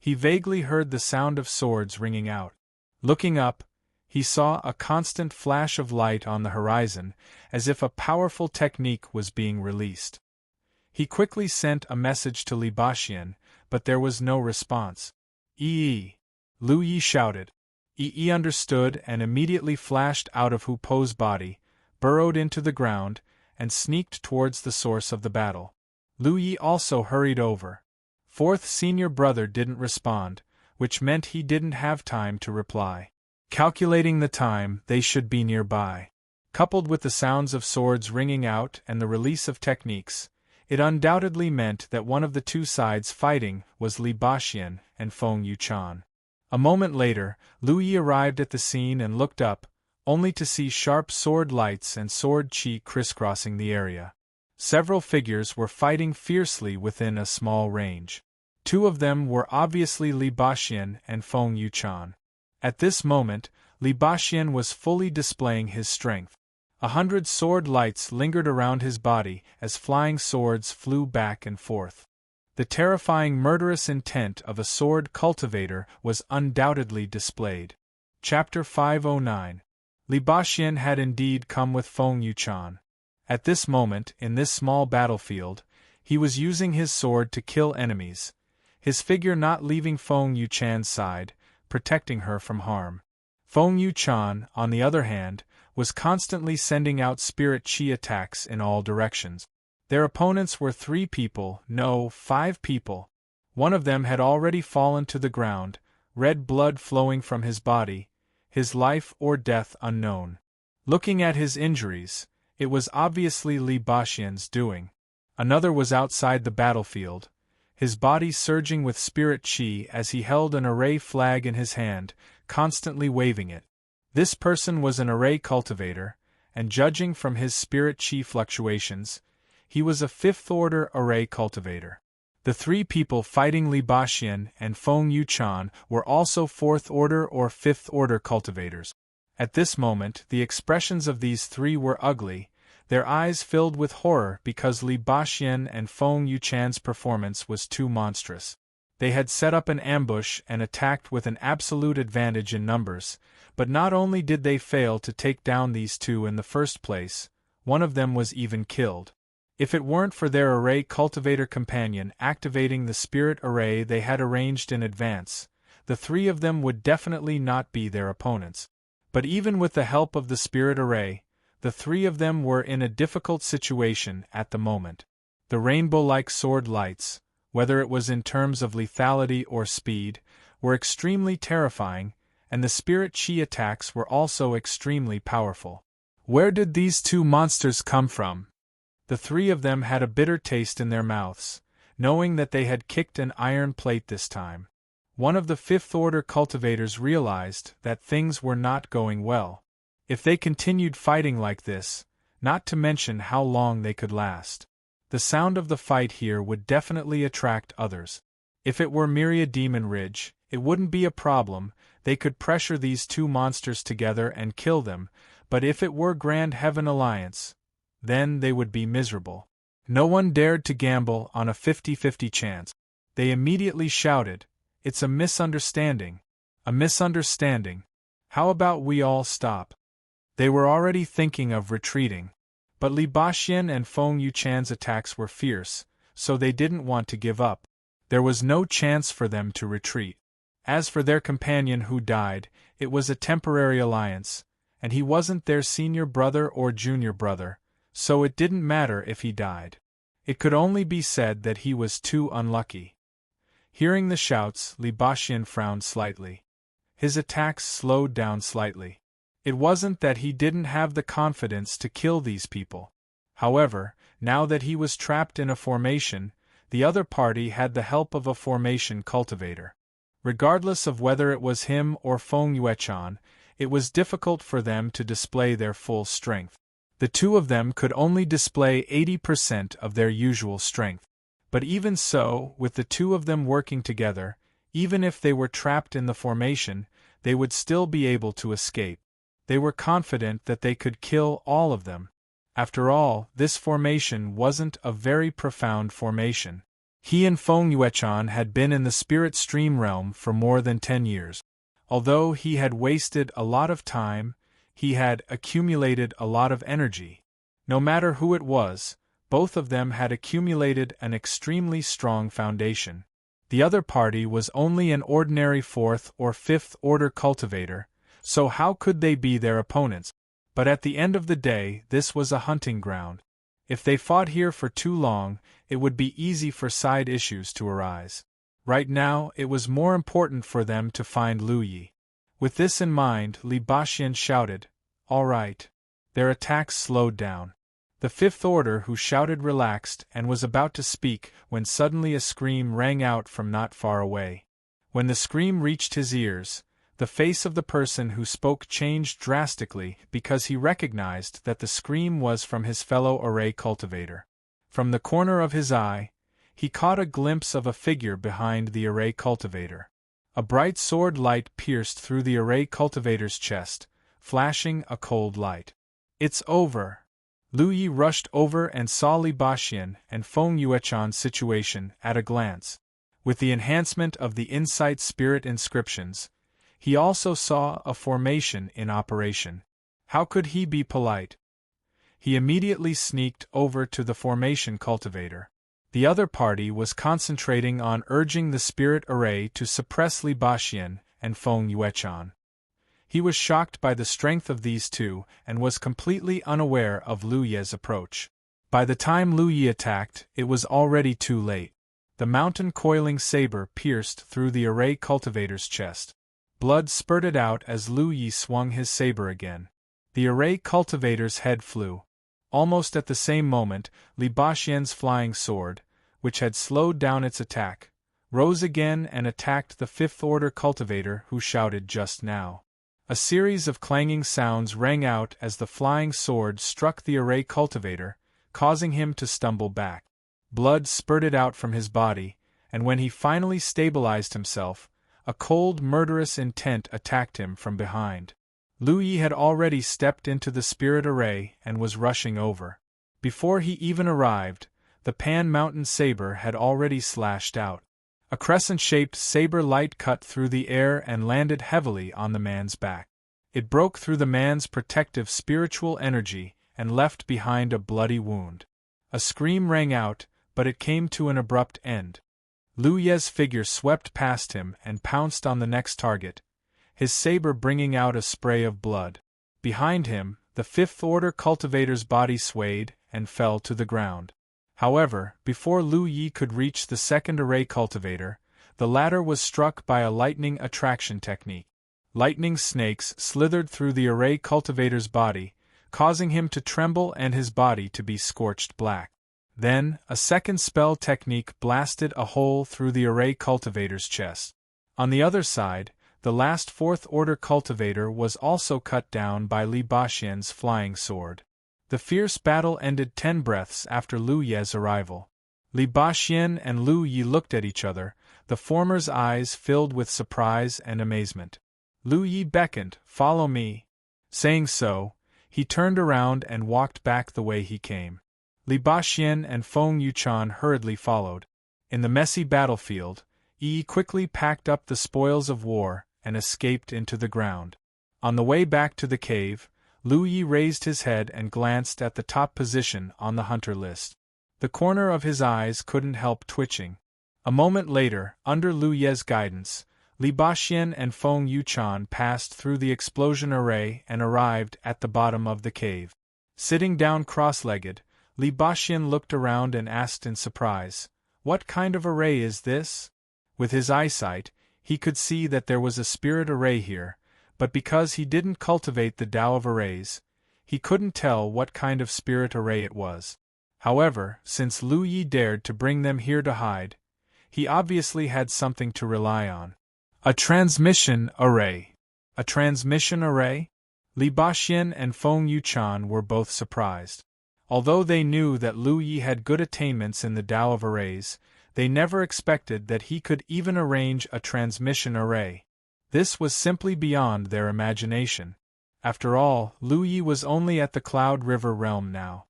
He vaguely heard the sound of swords ringing out. Looking up, he saw a constant flash of light on the horizon, as if a powerful technique was being released. He quickly sent a message to Li Baxin, but there was no response. "Yi!" Louis shouted. Yi understood and immediately flashed out of Hu Po's body, burrowed into the ground, and sneaked towards the source of the battle. Louis also hurried over. Fourth senior brother didn't respond, which meant he didn't have time to reply. Calculating the time, they should be nearby. Coupled with the sounds of swords ringing out and the release of techniques, it undoubtedly meant that one of the two sides fighting was Li Baxin and Feng Yuchan. A moment later, Louis arrived at the scene and looked up, only to see sharp sword lights and sword chi crisscrossing the area. Several figures were fighting fiercely within a small range. Two of them were obviously Li Baxin and Feng Yuchan. At this moment, Li Baxin was fully displaying his strength. 100 sword lights lingered around his body as flying swords flew back and forth. The terrifying murderous intent of a sword cultivator was undoubtedly displayed. Chapter 509. Li Baxin had indeed come with Feng Yuchan. At this moment, in this small battlefield, he was using his sword to kill enemies, his figure not leaving Feng Yuchan's side, protecting her from harm. Feng Yuchan, on the other hand, was constantly sending out spirit chi attacks in all directions. Their opponents were 3 people, no, 5 people. One of them had already fallen to the ground, red blood flowing from his body, his life or death unknown. Looking at his injuries, it was obviously Li Baxin's doing. Another was outside the battlefield, his body surging with spirit chi as he held an array flag in his hand, constantly waving it. This person was an array cultivator, and judging from his spirit chi fluctuations, he was a 5th-order array cultivator. The 3 people fighting Li Baxin and Feng Yuchan were also 4th-order or 5th-order cultivators. At this moment, the expressions of these 3 were ugly, their eyes filled with horror because Li Baxin and Feng Yuchan's performance was too monstrous. They had set up an ambush and attacked with an absolute advantage in numbers, but not only did they fail to take down these 2 in the first place, one of them was even killed. If it weren't for their array cultivator companion activating the spirit array they had arranged in advance, the 3 of them would definitely not be their opponents. But even with the help of the spirit array, the 3 of them were in a difficult situation at the moment. The rainbow-like sword lights, whether it was in terms of lethality or speed, were extremely terrifying, and the spirit chi attacks were also extremely powerful. Where did these 2 monsters come from? The 3 of them had a bitter taste in their mouths, knowing that they had kicked an iron plate this time. One of the 5th-order cultivators realized that things were not going well. If they continued fighting like this, not to mention how long they could last, the sound of the fight here would definitely attract others. If it were Myriad Demon Ridge, It wouldn't be a problem, they could pressure these two monsters together and kill them, but if it were Grand Heaven Alliance, then they would be miserable. No one dared to gamble on a 50-50 chance. They immediately shouted, "It's a misunderstanding! A misunderstanding! How about we all stop?" They were already thinking of retreating. But Li Baxin and Feng Yuchan's attacks were fierce, so they didn't want to give up. There was no chance for them to retreat. As for their companion who died, it was a temporary alliance, and he wasn't their senior brother or junior brother, so it didn't matter if he died. It could only be said that he was too unlucky. Hearing the shouts, Li Baxin frowned slightly. His attacks slowed down slightly. It wasn't that he didn't have the confidence to kill these people. However, now that he was trapped in a formation, the other party had the help of a formation cultivator. Regardless of whether it was him or Feng Yuechan, it was difficult for them to display their full strength. The two of them could only display 80% of their usual strength. But even so, with the two of them working together, even if they were trapped in the formation, they would still be able to escape. They were confident that they could kill all of them. After all, this formation wasn't a very profound formation. He and Feng Yuechan had been in the spirit stream realm for more than 10 years. Although he had wasted a lot of time, he had accumulated a lot of energy. No matter who it was, both of them had accumulated an extremely strong foundation. The other party was only an ordinary 4th or 5th order cultivator, so how could they be their opponents? But at the end of the day, this was a hunting ground. If they fought here for too long, it would be easy for side issues to arise. Right now, it was more important for them to find Lu Yi. With this in mind, Li Baxin shouted, "All right." Their attacks slowed down. The 5th Order who shouted relaxed and was about to speak when suddenly a scream rang out from not far away. When the scream reached his ears, the face of the person who spoke changed drastically because he recognized that the scream was from his fellow array cultivator. From the corner of his eye, he caught a glimpse of a figure behind the array cultivator. A bright sword light pierced through the array cultivator's chest, flashing a cold light. "It's over!" Lu Yi rushed over and saw Li Baxin and Feng Yuechan's situation at a glance. With the enhancement of the Insight Spirit inscriptions, he also saw a formation in operation. How could he be polite? He immediately sneaked over to the formation cultivator. The other party was concentrating on urging the spirit array to suppress Li Baxin and Feng Yuechan. He was shocked by the strength of these two and was completely unaware of Lu Yi's approach. By the time Lu Yi attacked, it was already too late. The mountain coiling saber pierced through the array cultivator's chest. Blood spurted out as Lu Yi swung his saber again. The array cultivator's head flew. Almost at the same moment, Li Baxin's flying sword, which had slowed down its attack, rose again and attacked the 5th Order cultivator who shouted just now. A series of clanging sounds rang out as the flying sword struck the array cultivator, causing him to stumble back. Blood spurted out from his body, and when he finally stabilized himself, a cold, murderous intent attacked him from behind. Lu Yi had already stepped into the spirit array and was rushing over. Before he even arrived, the Pan Mountain saber had already slashed out. A crescent-shaped saber light cut through the air and landed heavily on the man's back. It broke through the man's protective spiritual energy and left behind a bloody wound. A scream rang out, but it came to an abrupt end. Lu Yi's figure swept past him and pounced on the next target, his saber bringing out a spray of blood. Behind him, the 5th Order cultivator's body swayed and fell to the ground. However, before Lu Yi could reach the 2nd array cultivator, the latter was struck by a lightning attraction technique. Lightning snakes slithered through the array cultivator's body, causing him to tremble and his body to be scorched black. Then, a second spell technique blasted a hole through the array cultivator's chest. On the other side, the last 4th Order cultivator was also cut down by Li Baxin's flying sword. The fierce battle ended 10 breaths after Lu Yi's arrival. Li Baxin and Lu Yi looked at each other, the former's eyes filled with surprise and amazement. Lu Yi beckoned, "Follow me." Saying so, he turned around and walked back the way he came. Li Baxin and Feng Yuchan hurriedly followed. In the messy battlefield, Yi quickly packed up the spoils of war and escaped into the ground. On the way back to the cave, Lu Yi raised his head and glanced at the top position on the hunter list. The corner of his eyes couldn't help twitching. A moment later, under Lu Ye's guidance, Li Baxin and Feng Yuchan passed through the explosion array and arrived at the bottom of the cave. Sitting down cross-legged, Li Baxin looked around and asked in surprise, "What kind of array is this?" With his eyesight, he could see that there was a spirit array here, but because he didn't cultivate the Tao of arrays, he couldn't tell what kind of spirit array it was. However, since Lu Yi dared to bring them here to hide, he obviously had something to rely on. A transmission array. A transmission array? Li Baxin and Feng Yuchan were both surprised. Although they knew that Lu Yi had good attainments in the Tao of arrays, they never expected that he could even arrange a transmission array. This was simply beyond their imagination. After all, Lu Yi was only at the Cloud River realm now.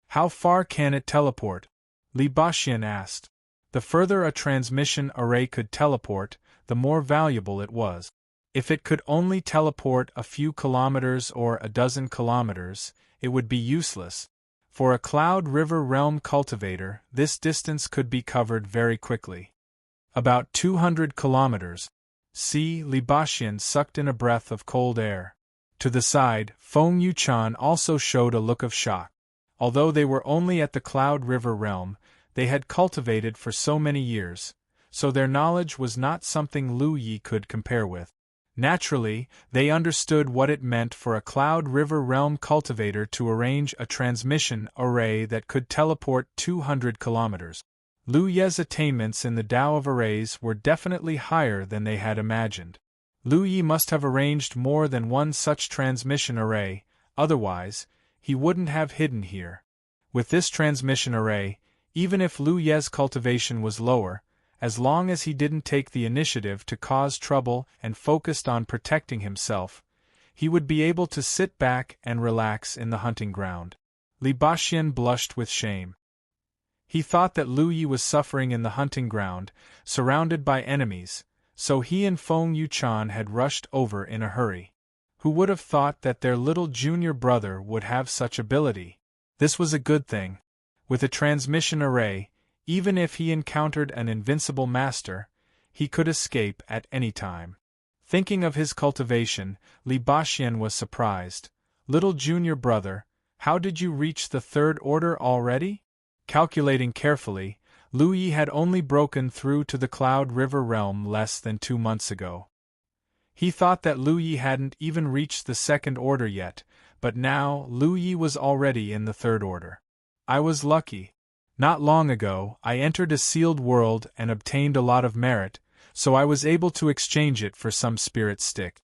"How far can it teleport?" Li Baxin asked. The further a transmission array could teleport, the more valuable it was. If it could only teleport a few kilometers or a dozen kilometers, it would be useless. For a Cloud River realm cultivator, this distance could be covered very quickly. About 200 kilometers. Li Baxin sucked in a breath of cold air. To the side, Feng Yuchan also showed a look of shock. Although they were only at the Cloud River realm, they had cultivated for so many years, so their knowledge was not something Lu Yi could compare with. Naturally, they understood what it meant for a Cloud River realm cultivator to arrange a transmission array that could teleport 200 kilometers. Lu Ye's attainments in the Tao of arrays were definitely higher than they had imagined. Lu Yi must have arranged more than one such transmission array, otherwise, he wouldn't have hidden here. With this transmission array, even if Lu Ye's cultivation was lower, as long as he didn't take the initiative to cause trouble and focused on protecting himself, he would be able to sit back and relax in the hunting ground. Li Baxin blushed with shame. He thought that Lu Yi was suffering in the hunting ground, surrounded by enemies, so he and Feng Yuchan had rushed over in a hurry. Who would have thought that their little junior brother would have such ability? This was a good thing. With a transmission array, even if he encountered an invincible master, he could escape at any time. Thinking of his cultivation, Li Baxin was surprised. "Little junior brother, how did you reach the third order already?" Calculating carefully, Lu Yi had only broken through to the Cloud River realm less than 2 months ago. He thought that Lu Yi hadn't even reached the second order yet, but now Lu Yi was already in the third order. "I was lucky. Not long ago, I entered a sealed world and obtained a lot of merit, so I was able to exchange it for some spirit stick."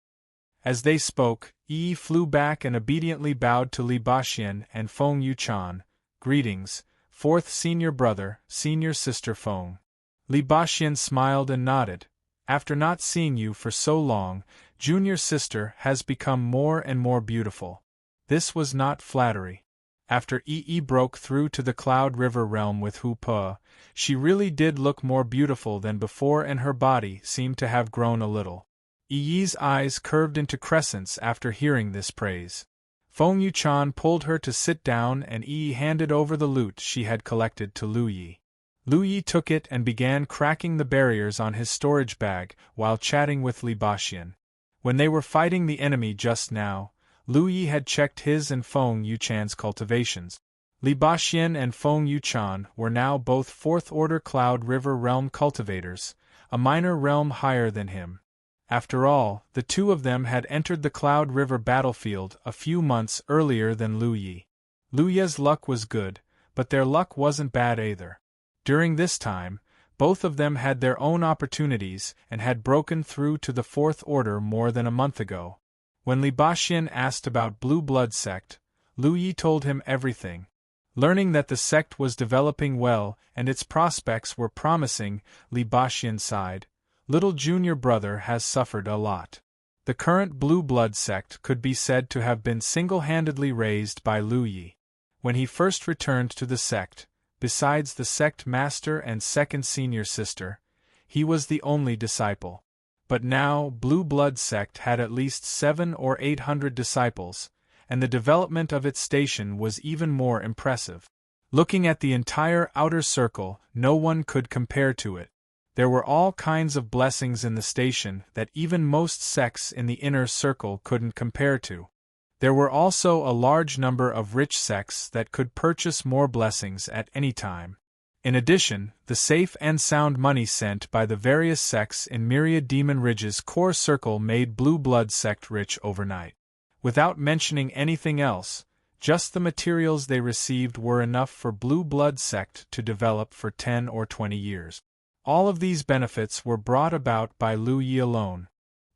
As they spoke, Yi flew back and obediently bowed to Li Baxin and Feng Yuchan. "Greetings, fourth senior brother, senior sister Feng." Li Baxin smiled and nodded. "After not seeing you for so long, junior sister has become more and more beautiful." This was not flattery. After Yi broke through to the Cloud River realm with Hu Po, she really did look more beautiful than before and her body seemed to have grown a little. Yi's eyes curved into crescents after hearing this praise. Feng Yuchan pulled her to sit down and Yi handed over the loot she had collected to Lu Yi. Lu Yi took it and began cracking the barriers on his storage bag while chatting with Li Baxin. When they were fighting the enemy just now, Lu Yi had checked his and Feng Yuchan's cultivations. Li Baxin and Feng Yuchan were now both fourth-order Cloud River realm cultivators, a minor realm higher than him. After all, the two of them had entered the Cloud River battlefield a few months earlier than Lu Yi. Lu Yi's luck was good, but their luck wasn't bad either. During this time, both of them had their own opportunities and had broken through to the fourth order more than a month ago. When Li Baxin asked about Blue Blood Sect, Lu Yi told him everything. Learning that the sect was developing well and its prospects were promising, Li Baxian sighed. Little junior brother has suffered a lot. The current Blue Blood sect could be said to have been single-handedly raised by Lu Yi. When he first returned to the sect, besides the sect master and second senior sister, he was the only disciple. But now Blue Blood sect had at least 700 or 800 disciples, and the development of its station was even more impressive. Looking at the entire outer circle, no one could compare to it. There were all kinds of blessings in the station that even most sects in the inner circle couldn't compare to. There were also a large number of rich sects that could purchase more blessings at any time. In addition, the safe and sound money sent by the various sects in Myriad Demon Ridge's core circle made Blue Blood sect rich overnight. Without mentioning anything else, just the materials they received were enough for Blue Blood sect to develop for 10 or 20 years. All of these benefits were brought about by Lu Yi alone.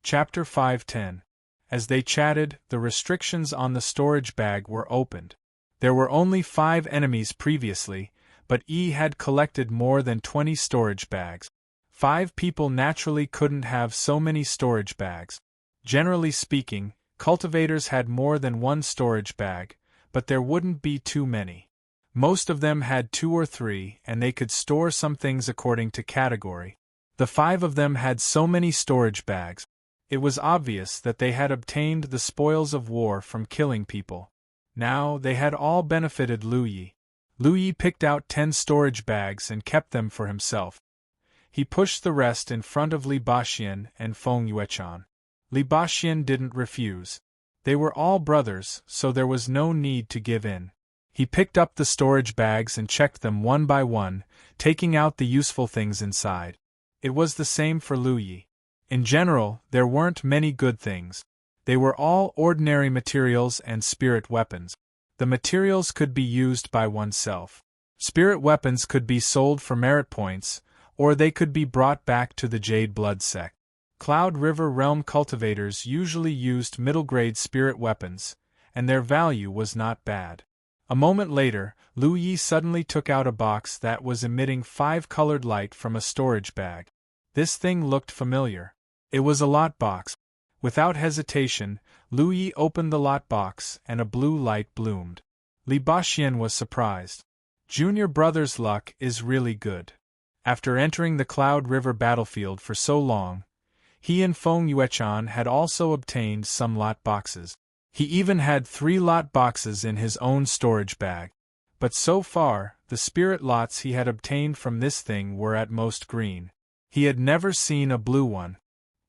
Chapter 510. As they chatted, the restrictions on the storage bag were opened. There were only 5 enemies previously, but Yi had collected more than 20 storage bags. 5 people naturally couldn't have so many storage bags. Generally speaking, cultivators had more than one storage bag, but there wouldn't be too many. Most of them had 2 or 3, and they could store some things according to category. The 5 of them had so many storage bags. It was obvious that they had obtained the spoils of war from killing people. Now they had all benefited Lu Yi. Lu Yi picked out 10 storage bags and kept them for himself. He pushed the rest in front of Li Baxian and Feng Yuechan. Li Baxian didn't refuse. They were all brothers, so there was no need to give in. He picked up the storage bags and checked them one by one, taking out the useful things inside. It was the same for Lu Yi. In general, there weren't many good things. They were all ordinary materials and spirit weapons. The materials could be used by oneself. Spirit weapons could be sold for merit points, or they could be brought back to the Jade Blood sect. Cloud River Realm cultivators usually used middle-grade spirit weapons, and their value was not bad. A moment later, Lu Yi suddenly took out a box that was emitting 5-colored light from a storage bag. This thing looked familiar. It was a lot box. Without hesitation, Lu Yi opened the lot box and a blue light bloomed. Li Baxian was surprised. Junior brother's luck is really good. After entering the Cloud River battlefield for so long, he and Feng Yuechan had also obtained some lot boxes. He even had 3 lot boxes in his own storage bag. But so far, the spirit lots he had obtained from this thing were at most green. He had never seen a blue one.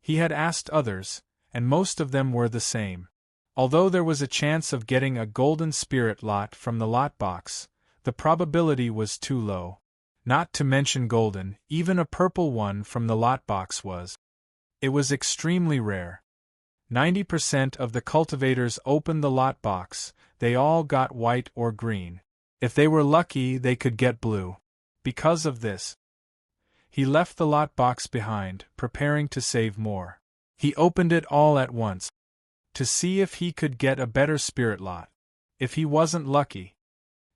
He had asked others, and most of them were the same. Although there was a chance of getting a golden spirit lot from the lot box, the probability was too low. Not to mention golden, even a purple one from the lot box was. It was extremely rare. 90% of the cultivators opened the lot box, they all got white or green. If they were lucky, they could get blue. Because of this, he left the lot box behind, preparing to save more. He opened it all at once, to see if he could get a better spirit lot. If he wasn't lucky,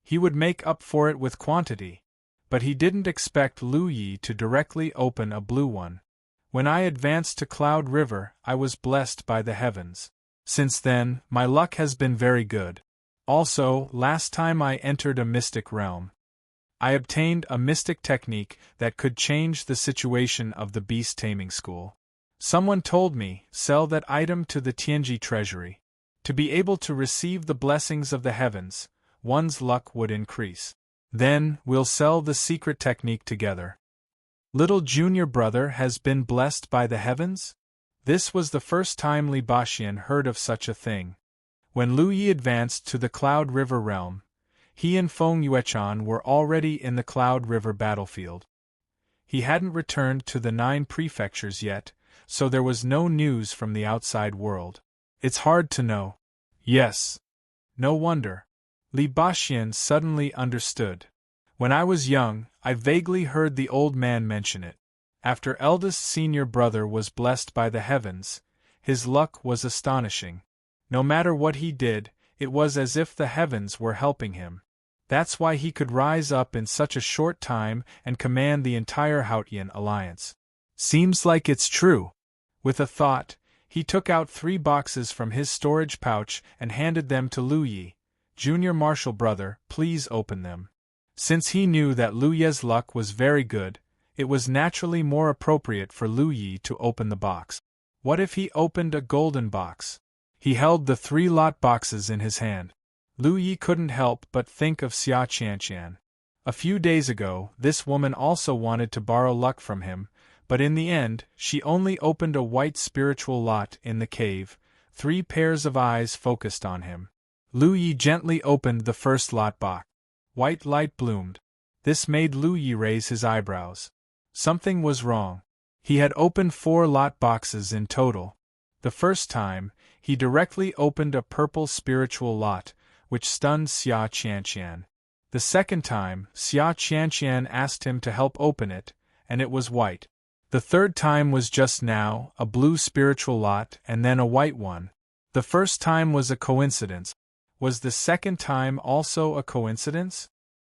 he would make up for it with quantity. But he didn't expect Lu Yi to directly open a blue one. When I advanced to Cloud River, I was blessed by the heavens. Since then, my luck has been very good. Also, last time I entered a mystic realm, I obtained a mystic technique that could change the situation of the beast taming school. Someone told me, sell that item to the Tianji treasury. To be able to receive the blessings of the heavens, one's luck would increase. Then, we'll sell the secret technique together. Little junior brother has been blessed by the heavens? This was the first time Li Baxian heard of such a thing. When Lu Yi advanced to the Cloud River realm, he and Feng Yuechan were already in the Cloud River battlefield. He hadn't returned to the 9 prefectures yet, so there was no news from the outside world. It's hard to know. Yes. No wonder. Li Baxian suddenly understood. When I was young, I vaguely heard the old man mention it. After eldest senior brother was blessed by the heavens, his luck was astonishing. No matter what he did, it was as if the heavens were helping him. That's why he could rise up in such a short time and command the entire Hautian alliance. Seems like it's true. With a thought, he took out 3 boxes from his storage pouch and handed them to Lu Yi. Junior Marshal brother, please open them. Since he knew that Lu Ye's luck was very good, it was naturally more appropriate for Lu Yi to open the box. What if he opened a golden box? He held the 3 lot boxes in his hand. Lu Yi couldn't help but think of Xia Qianqian. A few days ago, this woman also wanted to borrow luck from him, but in the end, she only opened a white spiritual lot in the cave. 3 pairs of eyes focused on him. Lu Yi gently opened the first lot box. White light bloomed. This made Lu Yi raise his eyebrows. Something was wrong. He had opened 4 lot boxes in total. The first time, he directly opened a purple spiritual lot, which stunned Xia Qianqian. The second time, Xia Qianqian asked him to help open it, and it was white. The third time was just now, a blue spiritual lot and then a white one. The first time was a coincidence. Was the second time also a coincidence?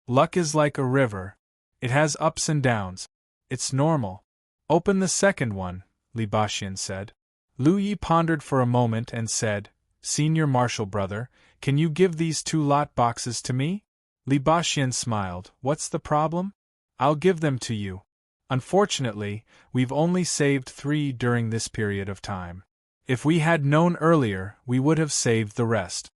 Luck is like a river. It has ups and downs. It's normal. Open the second one, Li Baxian said. Lu Yi pondered for a moment and said, Senior Marshal brother, can you give these 2 lot boxes to me? Li Baxian smiled. What's the problem? I'll give them to you. Unfortunately, we've only saved 3 during this period of time. If we had known earlier, we would have saved the rest.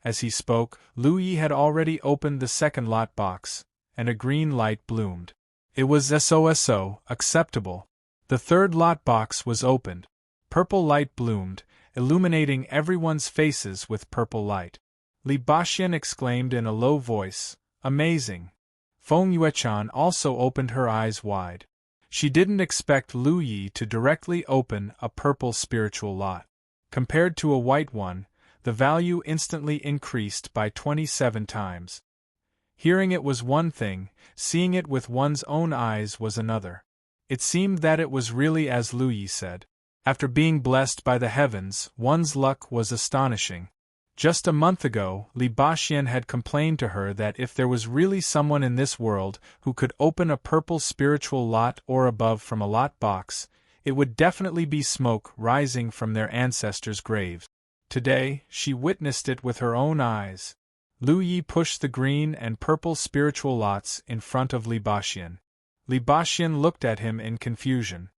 As he spoke, Lu Yi had already opened the second lot box, and a green light bloomed. It was SOSO, acceptable. The third lot box was opened. Purple light bloomed, illuminating everyone's faces with purple light. Li Baxian exclaimed in a low voice, Amazing! Feng Yuechan also opened her eyes wide. She didn't expect Lu Yi to directly open a purple spiritual lot. Compared to a white one, the value instantly increased by 27 times. Hearing it was one thing, seeing it with one's own eyes was another. It seemed that it was really as Lu Yi said. After being blessed by the heavens, one's luck was astonishing. Just a month ago, Li Baxian had complained to her that if there was really someone in this world who could open a purple spiritual lot or above from a lot box, it would definitely be smoke rising from their ancestors' graves. Today, she witnessed it with her own eyes. Lu Yi pushed the green and purple spiritual lots in front of Li Baxian. Li Baxian looked at him in confusion.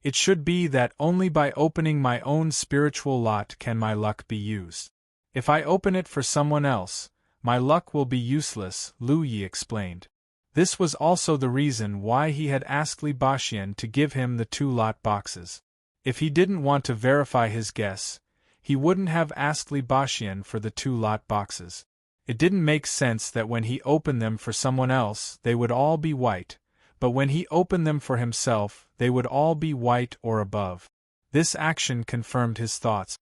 It should be that only by opening my own spiritual lot can my luck be used. If I open it for someone else, my luck will be useless, Lu Yi explained. This was also the reason why he had asked Li Baxian to give him the 2 lot boxes. If he didn't want to verify his guess, he wouldn't have asked Li Baxian for the 2 lot boxes. It didn't make sense that when he opened them for someone else, they would all be white, but when he opened them for himself, they would all be white or above. This action confirmed his thoughts.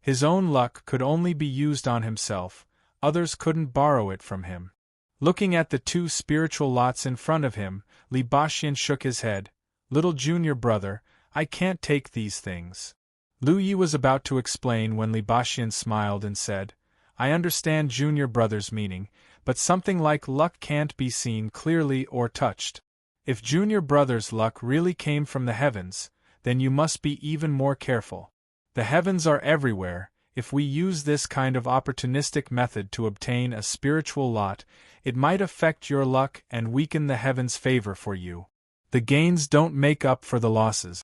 His own luck could only be used on himself, others couldn't borrow it from him. Looking at the 2 spiritual lots in front of him, Li Baxian shook his head. Little junior brother, I can't take these things. Lu Yi was about to explain when Li Baxian smiled and said, I understand junior brother's meaning, but something like luck can't be seen clearly or touched. If junior brother's luck really came from the heavens, then you must be even more careful. The heavens are everywhere. If we use this kind of opportunistic method to obtain a spiritual lot, it might affect your luck and weaken the heavens' favor for you. The gains don't make up for the losses.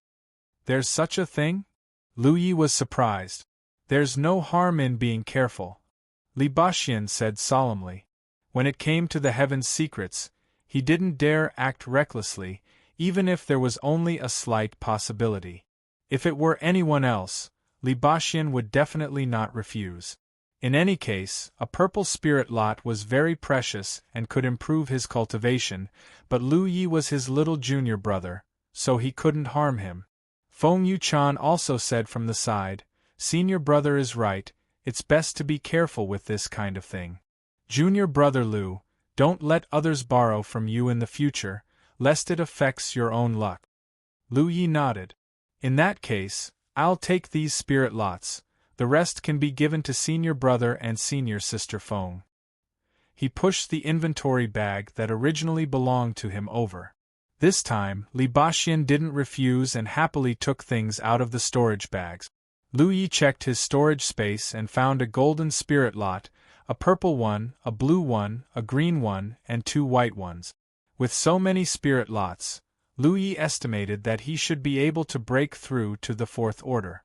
There's such a thing? Lu Yi was surprised. There's no harm in being careful, Li Baxian said solemnly. When it came to the heavens' secrets, he didn't dare act recklessly, even if there was only a slight possibility. If it were anyone else, Li Baxian would definitely not refuse. In any case, a purple spirit lot was very precious and could improve his cultivation, but Lu Yi was his little junior brother, so he couldn't harm him. Feng Yuchan also said from the side, Senior brother is right, it's best to be careful with this kind of thing. Junior brother Lu, don't let others borrow from you in the future, lest it affects your own luck. Lu Yi nodded. In that case, I'll take these spirit lots, the rest can be given to senior brother and senior sister Feng. he pushed the inventory bag that originally belonged to him over. This time, Li Baxin didn't refuse and happily took things out of the storage bags. Lu Yi checked his storage space and found a golden spirit lot, a purple one, a blue one, a green one, and 2 white ones. With so many spirit lots, Lu Yi estimated that he should be able to break through to the 4th order.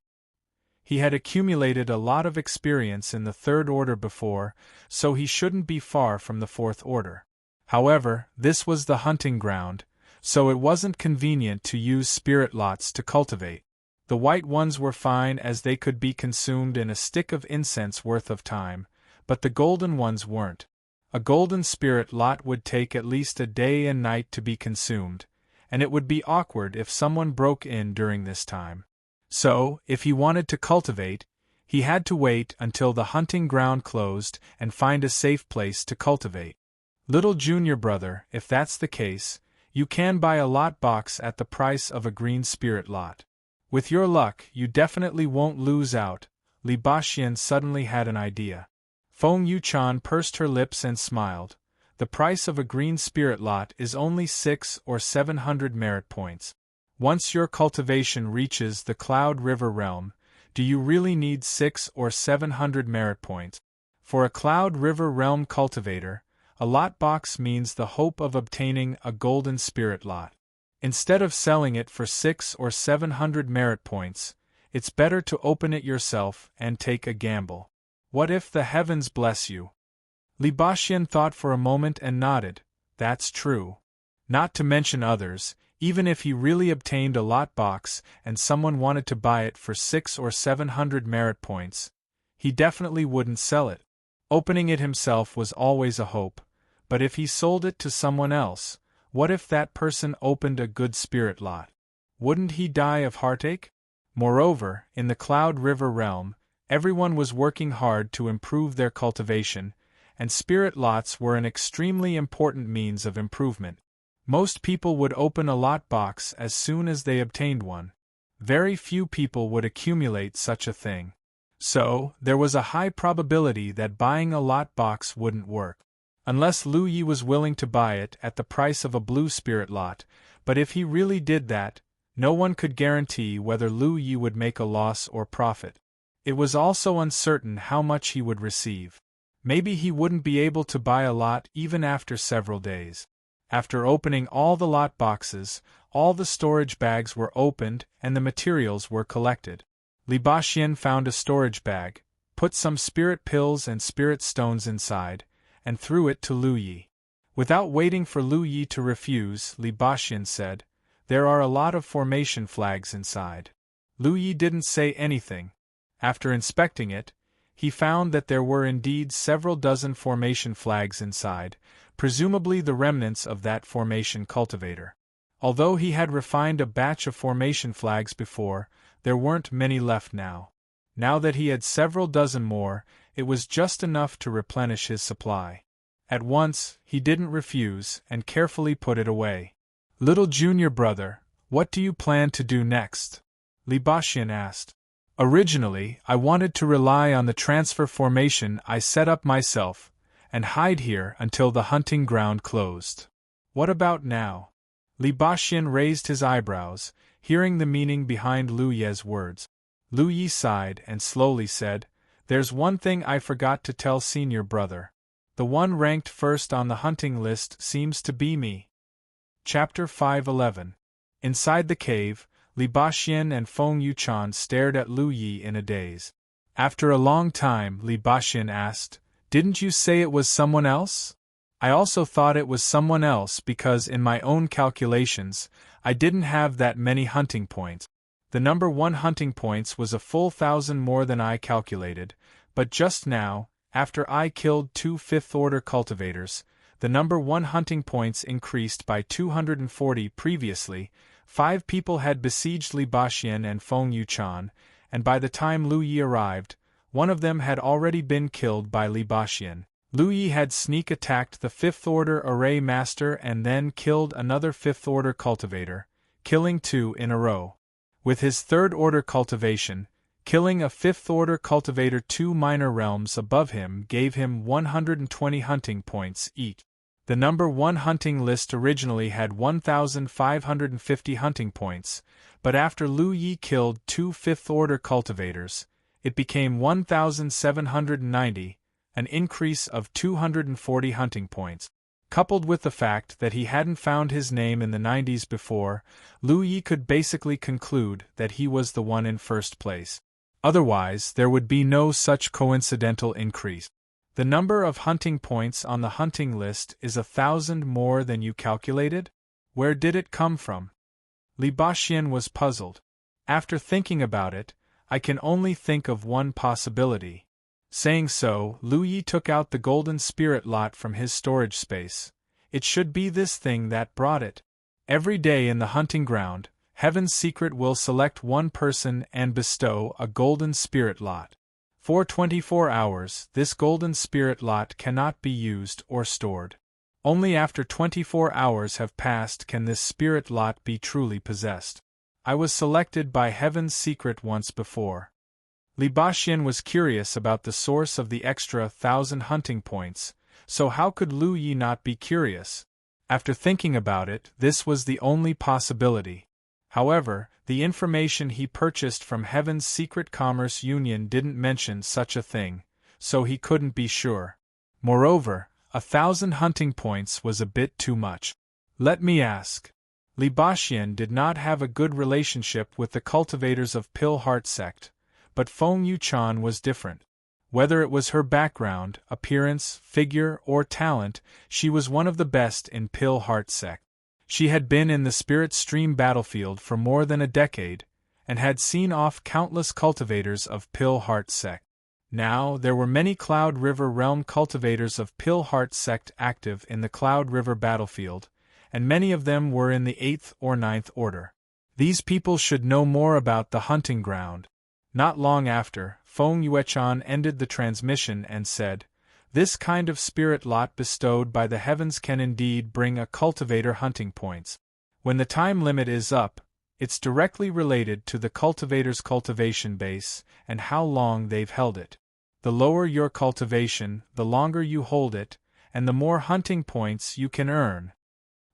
He had accumulated a lot of experience in the 3rd order before, so he shouldn't be far from the 4th order. However, this was the hunting ground, so it wasn't convenient to use spirit lots to cultivate. The white ones were fine as they could be consumed in a stick of incense worth of time, but the golden ones weren't. A golden spirit lot would take at least a day and night to be consumed, and it would be awkward if someone broke in during this time. So, if he wanted to cultivate, he had to wait until the hunting ground closed and find a safe place to cultivate. Little junior brother, if that's the case, you can buy a lot box at the price of a green spirit lot. With your luck, you definitely won't lose out. Li Baxin suddenly had an idea. Feng Yuchan pursed her lips and smiled. The price of a green spirit lot is only 600 or 700 merit points. Once your cultivation reaches the Cloud River realm, do you really need 600 or 700 merit points? For a Cloud River realm cultivator, a lot box means the hope of obtaining a golden spirit lot. Instead of selling it for 600 or 700 merit points, it's better to open it yourself and take a gamble. What if the heavens bless you? Li Baxin thought for a moment and nodded. That's true. Not to mention others, even if he really obtained a lot box and someone wanted to buy it for 600 or 700 merit points, he definitely wouldn't sell it. Opening it himself was always a hope, but if he sold it to someone else, what if that person opened a good spirit lot? Wouldn't he die of heartache? Moreover, in the Cloud River realm, everyone was working hard to improve their cultivation, and spirit lots were an extremely important means of improvement. Most people would open a lot box as soon as they obtained one. Very few people would accumulate such a thing. So, there was a high probability that buying a lot box wouldn't work. Unless Lu Yi was willing to buy it at the price of a blue spirit lot, but if he really did that, no one could guarantee whether Lu Yi would make a loss or profit. It was also uncertain how much he would receive. Maybe he wouldn't be able to buy a lot even after several days. After opening all the lot boxes, all the storage bags were opened and the materials were collected. Li Baxin found a storage bag, put some spirit pills and spirit stones inside, and threw it to Lu Yi. Without waiting for Lu Yi to refuse, Li Baxin said, "There are a lot of formation flags inside." Lu Yi didn't say anything. After inspecting it, he found that there were indeed several dozen formation flags inside, presumably the remnants of that formation cultivator. Although he had refined a batch of formation flags before, there weren't many left now. Now that he had several dozen more, it was just enough to replenish his supply. At once, he didn't refuse and carefully put it away. "Little junior brother, what do you plan to do next?" Li Baxin asked. "Originally, I wanted to rely on the transfer formation I set up myself, and hide here until the hunting ground closed. What about now?" Li Baxin raised his eyebrows, hearing the meaning behind Lu Ye's words. Lu Yi sighed and slowly said, "There's one thing I forgot to tell senior brother. The one ranked first on the hunting list seems to be me." Chapter 511. Inside the cave, Li Baxin and Feng Yuchan stared at Lu Yi in a daze. After a long time, Li Baxin asked, "Didn't you say it was someone else?" "I also thought it was someone else because in my own calculations, I didn't have that many hunting points. The number 1 hunting points was a full 1,000 more than I calculated, but just now, after I killed 2 5th-order cultivators, the number 1 hunting points increased by 240. Previously, 5 people had besieged Li Baxin and Feng Yuchan, and by the time Lu Yi arrived, one of them had already been killed by Li Baxin. Lu Yi had sneak attacked the 5th-order array master and then killed another 5th-order cultivator, killing 2 in a row. With his 3rd-order cultivation, Killing a 5th-order cultivator 2 minor realms above him gave him 120 hunting points each. The number 1 hunting list originally had 1,550 hunting points, but after Lu Yi killed 2 5th-order cultivators, it became 1,790, an increase of 240 hunting points. Coupled with the fact that he hadn't found his name in the 90s before, Lu Yi could basically conclude that he was the one in first place. Otherwise, there would be no such coincidental increase. The number of hunting points on the hunting list is 1,000 more than you calculated? Where did it come from? Li Baxian was puzzled. After thinking about it, I can only think of one possibility. Saying so, Lu Yi took out the golden spirit lot from his storage space. It should be this thing that brought it. Every day in the hunting ground, Heaven's Secret will select one person and bestow a golden spirit lot. For 24 hours, this golden spirit lot cannot be used or stored. Only after 24 hours have passed can this spirit lot be truly possessed. I was selected by Heaven's Secret once before. Li Baxian was curious about the source of the extra 1,000 hunting points, so how could Lu Yi not be curious? After thinking about it, this was the only possibility. However, the information he purchased from Heaven's Secret Commerce Union didn't mention such a thing, so he couldn't be sure. Moreover, 1,000 hunting points was a bit too much. Let me ask. Li Baxian did not have a good relationship with the cultivators of Pill Heart Sect, but Feng Yuchan was different. Whether it was her background, appearance, figure, or talent, she was one of the best in Pill Heart Sect. She had been in the Spirit Stream battlefield for more than a decade, and had seen off countless cultivators of Pill Heart Sect. Now, there were many Cloud River Realm cultivators of Pill Heart Sect active in the Cloud River battlefield, and many of them were in the 8th or 9th order. These people should know more about the hunting ground. Not long after, Feng Yuechan ended the transmission and said, "This kind of spirit lot bestowed by the heavens can indeed bring a cultivator hunting points. When the time limit is up, it's directly related to the cultivator's cultivation base and how long they've held it. The lower your cultivation, the longer you hold it, and the more hunting points you can earn."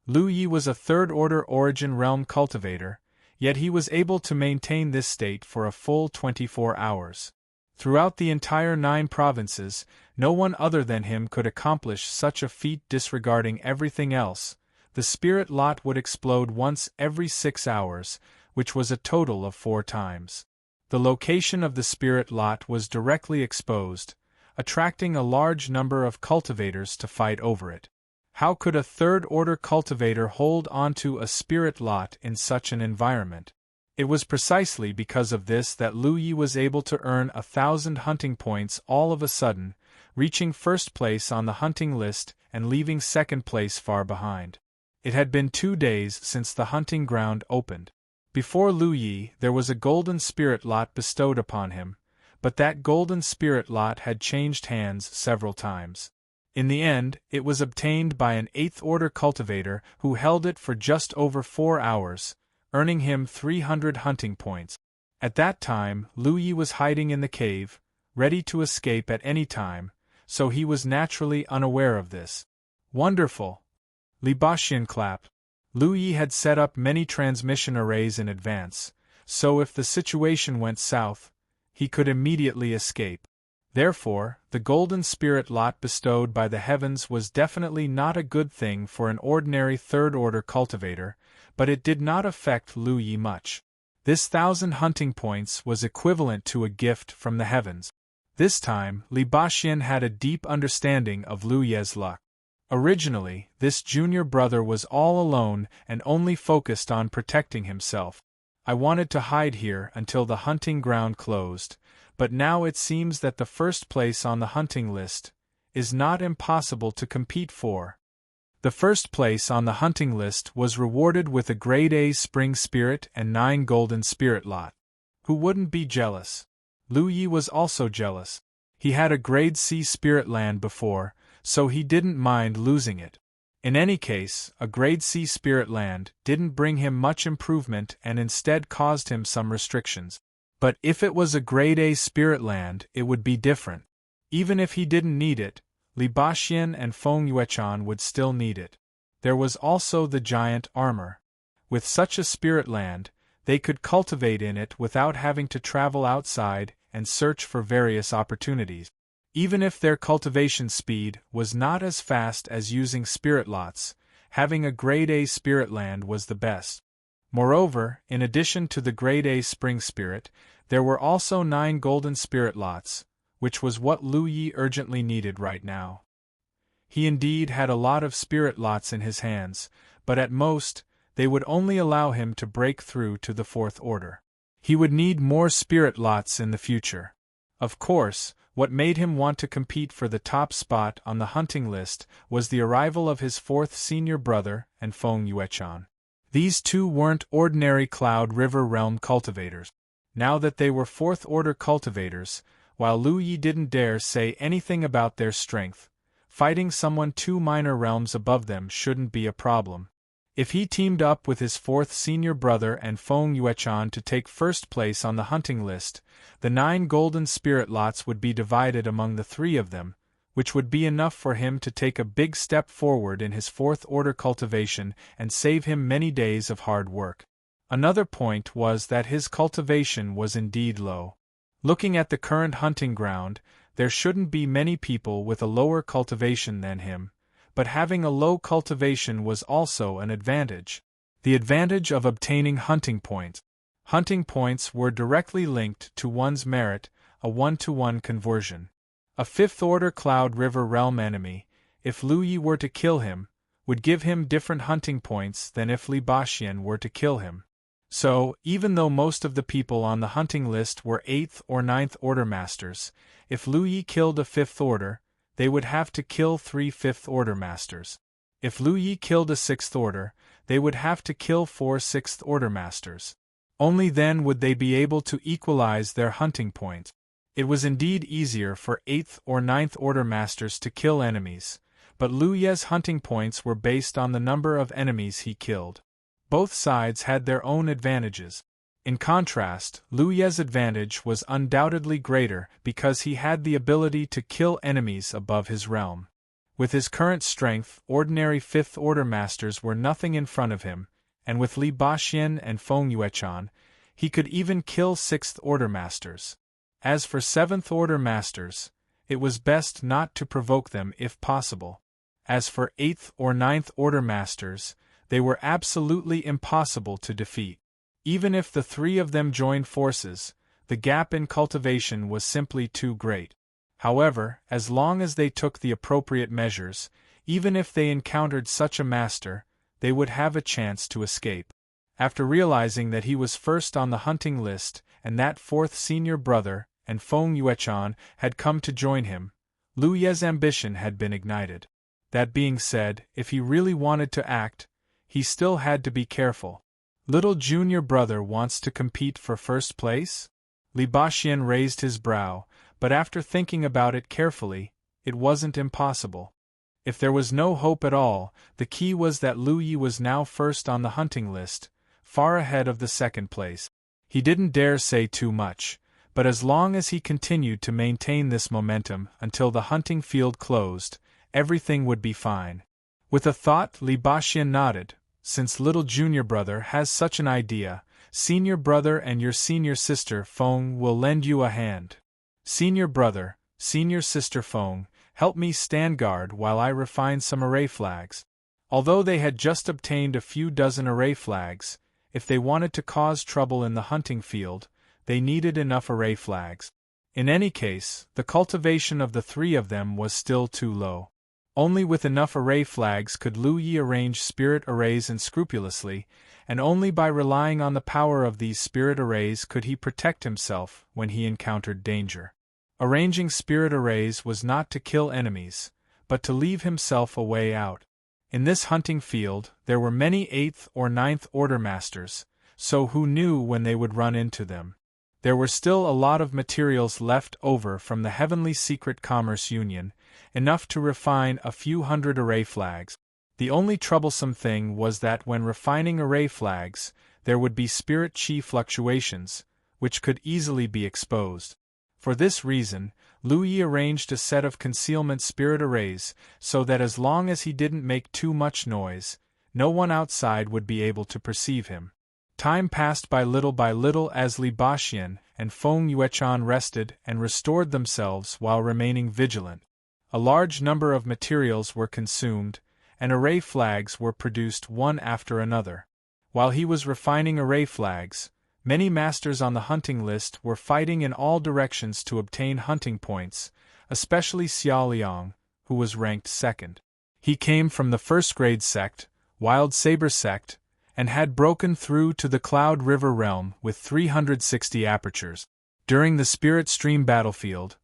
Lu Yi was a 3rd-order Origin Realm cultivator, yet he was able to maintain this state for a full 24 hours. Throughout the entire 9 provinces, no one other than him could accomplish such a feat. Disregarding everything else, the spirit lot would explode once every 6 hours, which was a total of 4 times. The location of the spirit lot was directly exposed, attracting a large number of cultivators to fight over it. How could a 3rd-order cultivator hold onto a spirit lot in such an environment? It was precisely because of this that Lu Yi was able to earn 1,000 hunting points all of a sudden, reaching first place on the hunting list and leaving second place far behind. It had been 2 days since the hunting ground opened. Before Lu Yi, there was a golden spirit lot bestowed upon him, but that golden spirit lot had changed hands several times. In the end, it was obtained by an 8th-order cultivator who held it for just over 4 hours, earning him 300 hunting points. At that time, Lu Yi was hiding in the cave, ready to escape at any time, so he was naturally unaware of this. Wonderful! Li Baxian clapped. Lu Yi had set up many transmission arrays in advance, so if the situation went south, he could immediately escape. Therefore, the golden spirit lot bestowed by the heavens was definitely not a good thing for an ordinary 3rd-order cultivator, but it did not affect Lu Yi much. This 1,000 hunting points was equivalent to a gift from the heavens. This time, Li Baxian had a deep understanding of Lu Ye's luck. Originally, this junior brother was all alone and only focused on protecting himself. I wanted to hide here until the hunting ground closed, but now it seems that the first place on the hunting list is not impossible to compete for. The first place on the hunting list was rewarded with a Grade A Spring Spirit and 9 Golden Spirit lot. Who wouldn't be jealous? Lu Yi was also jealous. He had a Grade C Spirit Land before, so he didn't mind losing it. In any case, a Grade C Spirit Land didn't bring him much improvement and instead caused him some restrictions. But if it was a grade A spirit land, it would be different. Even if he didn't need it, Li Baxian and Feng Yuechan would still need it. There was also the giant armor. With such a spirit land, they could cultivate in it without having to travel outside and search for various opportunities. Even if their cultivation speed was not as fast as using spirit lots, having a grade A spirit land was the best. Moreover, in addition to the grade A spring spirit, there were also 9 golden spirit lots, which was what Lu Yi urgently needed right now. He indeed had a lot of spirit lots in his hands, but at most, they would only allow him to break through to the 4th order. He would need more spirit lots in the future. Of course, what made him want to compete for the top spot on the hunting list was the arrival of his 4th senior brother and Feng Yuechan. These two weren't ordinary Cloud River Realm cultivators. Now that they were 4th order cultivators, while Lu Yi didn't dare say anything about their strength, fighting someone 2 minor realms above them shouldn't be a problem. If he teamed up with his 4th senior brother and Feng Yuechan to take 1st place on the hunting list, the 9 golden spirit lots would be divided among the 3 of them, which would be enough for him to take a big step forward in his 4th order cultivation and save him many days of hard work. Another point was that his cultivation was indeed low. Looking at the current hunting ground, there shouldn't be many people with a lower cultivation than him, but having a low cultivation was also an advantage. The advantage of obtaining hunting points. Hunting points were directly linked to one's merit, a 1-to-1 conversion. A 5th order Cloud River Realm enemy, if Lu Yi were to kill him, would give him different hunting points than if Li Baxian were to kill him. So, even though most of the people on the hunting list were 8th or 9th order masters, if Lu Yi killed a 5th order, they would have to kill 3 5th order masters. If Lu Yi killed a 6th order, they would have to kill 4 6th order masters. Only then would they be able to equalize their hunting points. It was indeed easier for 8th or 9th order masters to kill enemies, but Lu Ye's hunting points were based on the number of enemies he killed. Both sides had their own advantages. In contrast, Lu Ye's advantage was undoubtedly greater because he had the ability to kill enemies above his realm. With his current strength, ordinary 5th order masters were nothing in front of him, and with Li Baxian and Feng Yuechan, he could even kill 6th order masters. As for 7th order masters, it was best not to provoke them if possible. As for 8th or 9th order masters, they were absolutely impossible to defeat. Even if the 3 of them joined forces, the gap in cultivation was simply too great. However, as long as they took the appropriate measures, even if they encountered such a master, they would have a chance to escape. After realizing that he was first on the hunting list and that 4th senior brother and Feng Yuechan had come to join him, Lu Ye's ambition had been ignited. That being said, if he really wanted to act, he still had to be careful. Little junior brother wants to compete for 1st place? Li Baxian raised his brow, but after thinking about it carefully, it wasn't impossible. If there was no hope at all, the key was that Lu Yi was now first on the hunting list, far ahead of the 2nd place. He didn't dare say too much, but as long as he continued to maintain this momentum until the hunting field closed, everything would be fine. With a thought, Li Baxian nodded. Since little junior brother has such an idea, senior brother and your senior sister Feng will lend you a hand. Senior brother, senior sister Feng, help me stand guard while I refine some array flags. Although they had just obtained a few dozen array flags, if they wanted to cause trouble in the hunting field, they needed enough array flags. In any case, the cultivation of the 3 of them was still too low. Only with enough array flags could Lu Yi arrange spirit arrays unscrupulously, and only by relying on the power of these spirit arrays could he protect himself when he encountered danger. Arranging spirit arrays was not to kill enemies, but to leave himself a way out. In this hunting field, there were many 8th or 9th order masters, so who knew when they would run into them? There were still a lot of materials left over from the Heavenly Secret Commerce Union, enough to refine a few hundred array flags. The only troublesome thing was that when refining array flags, there would be spirit chi fluctuations, which could easily be exposed. For this reason, Lu Yi arranged a set of concealment spirit arrays so that as long as he didn't make too much noise, no one outside would be able to perceive him. Time passed by little as Li Baxian and Feng Yuechan rested and restored themselves while remaining vigilant. A large number of materials were consumed, and array flags were produced one after another. While he was refining array flags, many masters on the hunting list were fighting in all directions to obtain hunting points, especially Xiao Liang, who was ranked second. He came from the first-grade sect, Wild Saber sect, and had broken through to the Cloud River realm with 360 apertures. During the Spirit Stream battlefield,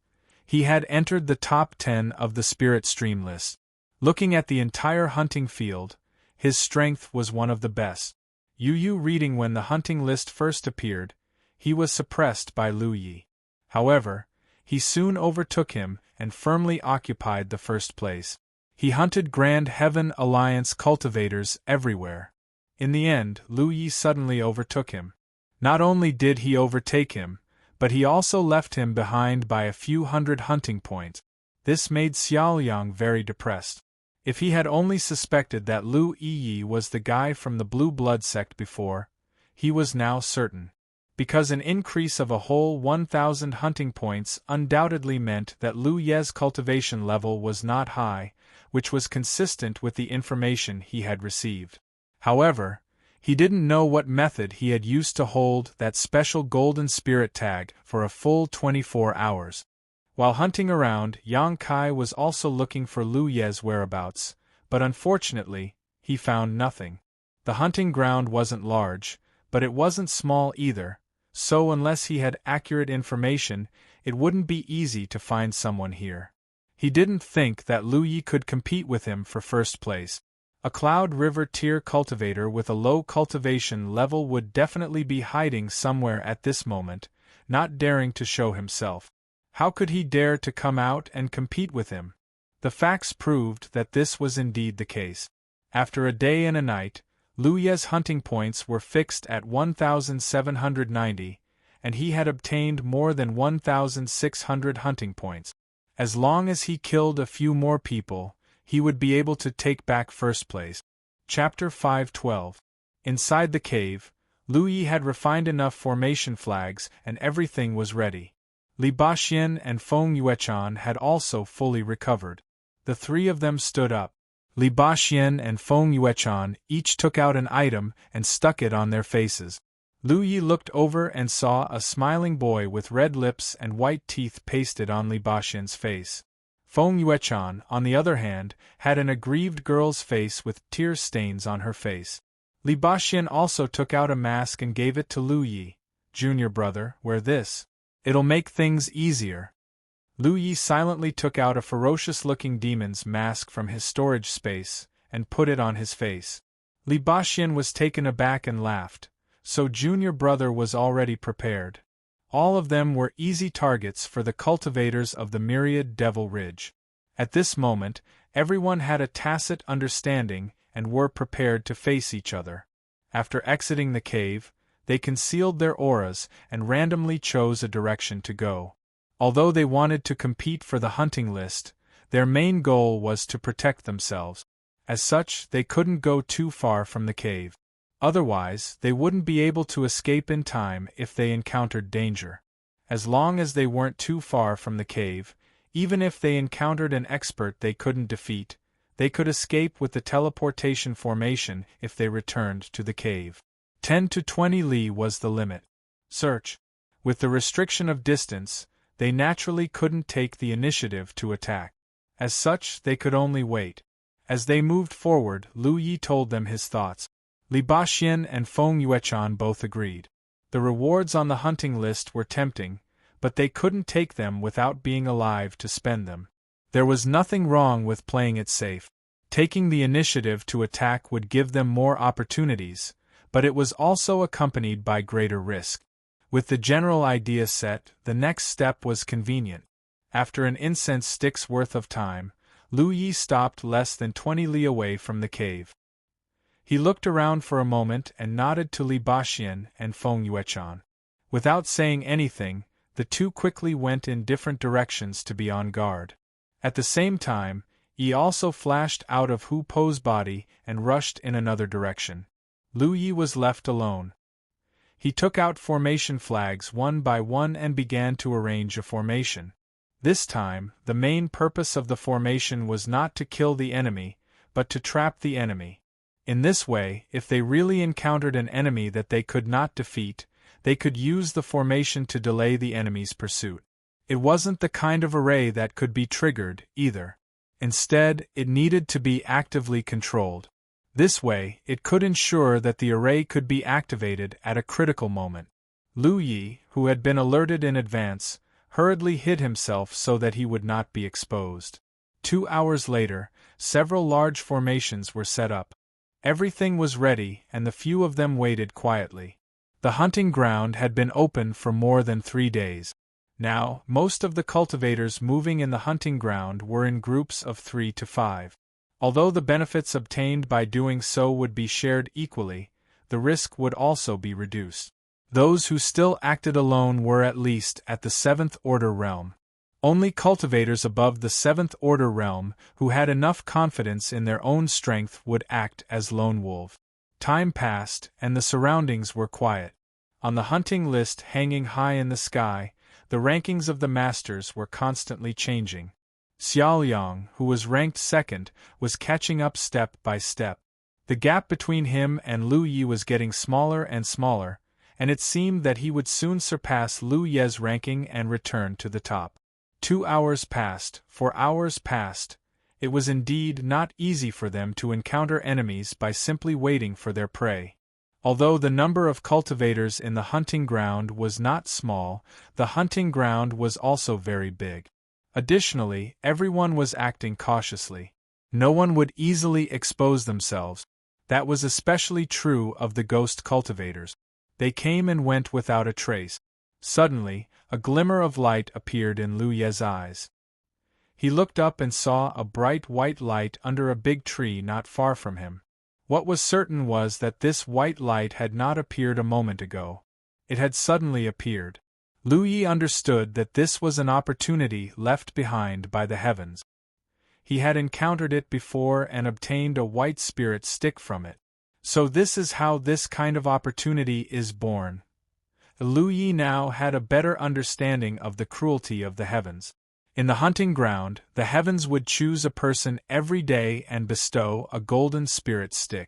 he had entered the top 10 of the Spirit Stream list. Looking at the entire hunting field, his strength was one of the best. Yu reading when the hunting list first appeared, he was suppressed by Lu Yi. However, he soon overtook him and firmly occupied the first place. He hunted Grand Heaven Alliance cultivators everywhere. In the end, Lu Yi suddenly overtook him. Not only did he overtake him, but he also left him behind by a few hundred hunting points. This made Xiao Liang very depressed. If he had only suspected that Lu Yi was the guy from the Blue Blood sect before, he was now certain. Because an increase of a whole 1,000 hunting points undoubtedly meant that Lu Ye's cultivation level was not high, which was consistent with the information he had received. However, he didn't know what method he had used to hold that special golden spirit tag for a full 24 hours. While hunting around, Yang Kai was also looking for Lu Ye's whereabouts, but unfortunately, he found nothing. The hunting ground wasn't large, but it wasn't small either, so unless he had accurate information, it wouldn't be easy to find someone here. He didn't think that Lu Yi could compete with him for first place. A Cloud River tier cultivator with a low cultivation level would definitely be hiding somewhere at this moment, not daring to show himself. How could he dare to come out and compete with him? The facts proved that this was indeed the case. After a day and a night, Lu Ye's hunting points were fixed at 1,790, and he had obtained more than 1,600 hunting points. As long as he killed a few more people, he would be able to take back first place. Chapter 5:12. Inside the cave, Lu Yi had refined enough formation flags and everything was ready. Li Baxian and Feng Yuechan had also fully recovered. The three of them stood up. Li Baxian and Feng Yuechan each took out an item and stuck it on their faces. Lu Yi looked over and saw a smiling boy with red lips and white teeth pasted on Li Baxian's face. Feng Yuechan, on the other hand, had an aggrieved girl's face with tear stains on her face. Li Baxian also took out a mask and gave it to Lu Yi. "Junior brother, wear this. It'll make things easier." Lu Yi silently took out a ferocious-looking demon's mask from his storage space and put it on his face. Li Baxian was taken aback and laughed, so junior brother was already prepared. All of them were easy targets for the cultivators of the Myriad Devil Ridge. At this moment, everyone had a tacit understanding and were prepared to face each other. After exiting the cave, they concealed their auras and randomly chose a direction to go. Although they wanted to compete for the hunting list, their main goal was to protect themselves. As such, they couldn't go too far from the cave. Otherwise, they wouldn't be able to escape in time if they encountered danger. As long as they weren't too far from the cave, even if they encountered an expert they couldn't defeat, they could escape with the teleportation formation if they returned to the cave. 10 to 20 li was the limit. Search. With the restriction of distance, they naturally couldn't take the initiative to attack. As such, they could only wait. As they moved forward, Lu Yi told them his thoughts. Li Baxian and Feng Yuechan both agreed. The rewards on the hunting list were tempting, but they couldn't take them without being alive to spend them. There was nothing wrong with playing it safe. Taking the initiative to attack would give them more opportunities, but it was also accompanied by greater risk. With the general idea set, the next step was convenient. After an incense stick's worth of time, Lu Yi stopped less than 20 li away from the cave. He looked around for a moment and nodded to Li Baxian and Feng Yuechan. Without saying anything, the two quickly went in different directions to be on guard. At the same time, Yi also flashed out of Hu Po's body and rushed in another direction. Lu Yi was left alone. He took out formation flags one by one and began to arrange a formation. This time, the main purpose of the formation was not to kill the enemy, but to trap the enemy. In this way, if they really encountered an enemy that they could not defeat, they could use the formation to delay the enemy's pursuit. It wasn't the kind of array that could be triggered, either. Instead, it needed to be actively controlled. This way, it could ensure that the array could be activated at a critical moment. Lu Yi, who had been alerted in advance, hurriedly hid himself so that he would not be exposed. 2 hours later, several large formations were set up. Everything was ready, and the few of them waited quietly. The hunting ground had been open for more than 3 days. Now, most of the cultivators moving in the hunting ground were in groups of 3 to 5. Although the benefits obtained by doing so would be shared equally, the risk would also be reduced. Those who still acted alone were at least at the 7th order realm. Only cultivators above the 7th order realm, who had enough confidence in their own strength, would act as lone wolves. Time passed, and the surroundings were quiet. On the hunting list hanging high in the sky, the rankings of the masters were constantly changing. Xiaoliang, who was ranked 2nd, was catching up step by step. The gap between him and Lu Yi was getting smaller and smaller, and it seemed that he would soon surpass Lu Ye's ranking and return to the top. 2 hours passed, 4 hours passed. It was indeed not easy for them to encounter enemies by simply waiting for their prey. Although the number of cultivators in the hunting ground was not small, the hunting ground was also very big. Additionally, everyone was acting cautiously. No one would easily expose themselves. That was especially true of the ghost cultivators. They came and went without a trace. Suddenly, a glimmer of light appeared in Lu Ye's eyes. He looked up and saw a bright white light under a big tree not far from him. What was certain was that this white light had not appeared a moment ago. It had suddenly appeared. Lu Yi understood that this was an opportunity left behind by the heavens. He had encountered it before and obtained a white spirit stick from it. So this is how this kind of opportunity is born. Lu Yi now had a better understanding of the cruelty of the heavens. In the hunting ground, the heavens would choose a person every day and bestow a golden spirit stick.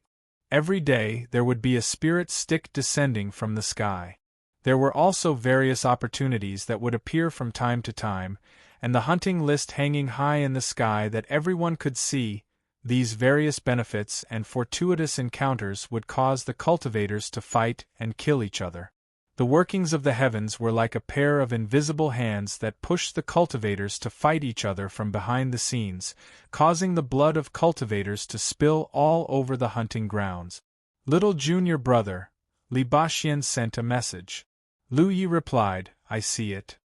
Every day there would be a spirit stick descending from the sky. There were also various opportunities that would appear from time to time, and the hunting list hanging high in the sky that everyone could see. These various benefits and fortuitous encounters would cause the cultivators to fight and kill each other. The workings of the heavens were like a pair of invisible hands that pushed the cultivators to fight each other from behind the scenes, causing the blood of cultivators to spill all over the hunting grounds. Little junior brother, Li Baxian sent a message. Lu Yi replied, "I see it."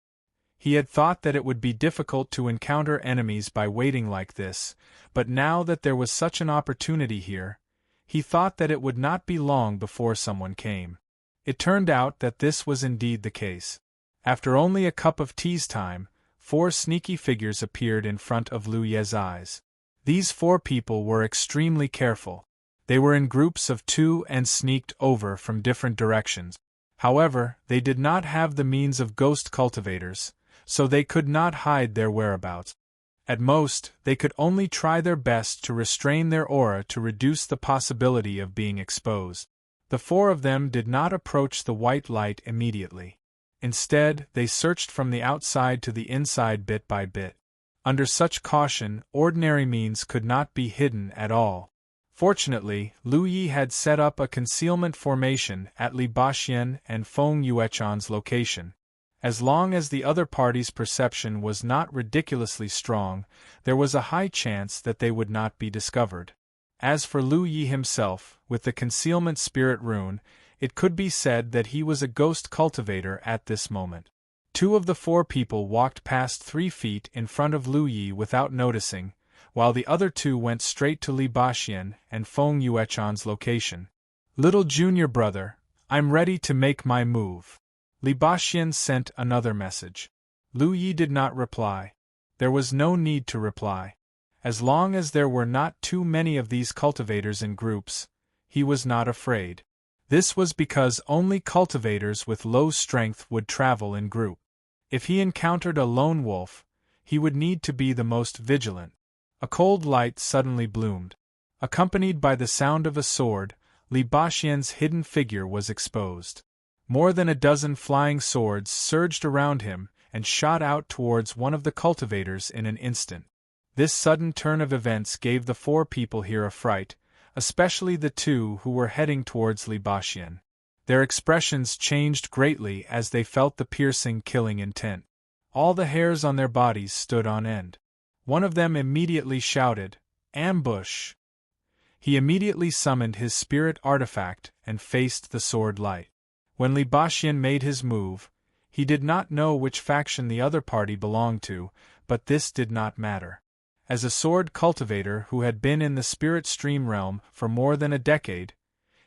He had thought that it would be difficult to encounter enemies by waiting like this, but now that there was such an opportunity here, he thought that it would not be long before someone came. It turned out that this was indeed the case. After only a cup of tea's time, 4 sneaky figures appeared in front of Lu Ye's eyes. These 4 people were extremely careful. They were in groups of 2 and sneaked over from different directions. However, they did not have the means of ghost cultivators, so they could not hide their whereabouts. At most, they could only try their best to restrain their aura to reduce the possibility of being exposed. The 4 of them did not approach the white light immediately. Instead, they searched from the outside to the inside bit by bit. Under such caution, ordinary means could not be hidden at all. Fortunately, Lu Yi had set up a concealment formation at Li Baxian and Feng Yuechan's location. As long as the other party's perception was not ridiculously strong, there was a high chance that they would not be discovered. As for Lu Yi himself, with the concealment spirit rune, it could be said that he was a ghost cultivator at this moment. 2 of the 4 people walked past 3 feet in front of Lu Yi without noticing, while the other 2 went straight to Li Baxian and Feng Yuechan's location. "Little junior brother, I'm ready to make my move." Li Baxian sent another message. Lu Yi did not reply. There was no need to reply. As long as there were not too many of these cultivators in groups, he was not afraid. This was because only cultivators with low strength would travel in group. If he encountered a lone wolf, he would need to be the most vigilant. A cold light suddenly bloomed. Accompanied by the sound of a sword, Li Baxian's hidden figure was exposed. More than a dozen flying swords surged around him and shot out towards one of the cultivators in an instant. This sudden turn of events gave the four people here a fright, especially the two who were heading towards Li Baxian. Their expressions changed greatly as they felt the piercing, killing intent. All the hairs on their bodies stood on end. One of them immediately shouted, "Ambush!" He immediately summoned his spirit artifact and faced the sword light. When Li Baxian made his move, he did not know which faction the other party belonged to, but this did not matter. As a sword cultivator who had been in the spirit stream realm for more than a decade,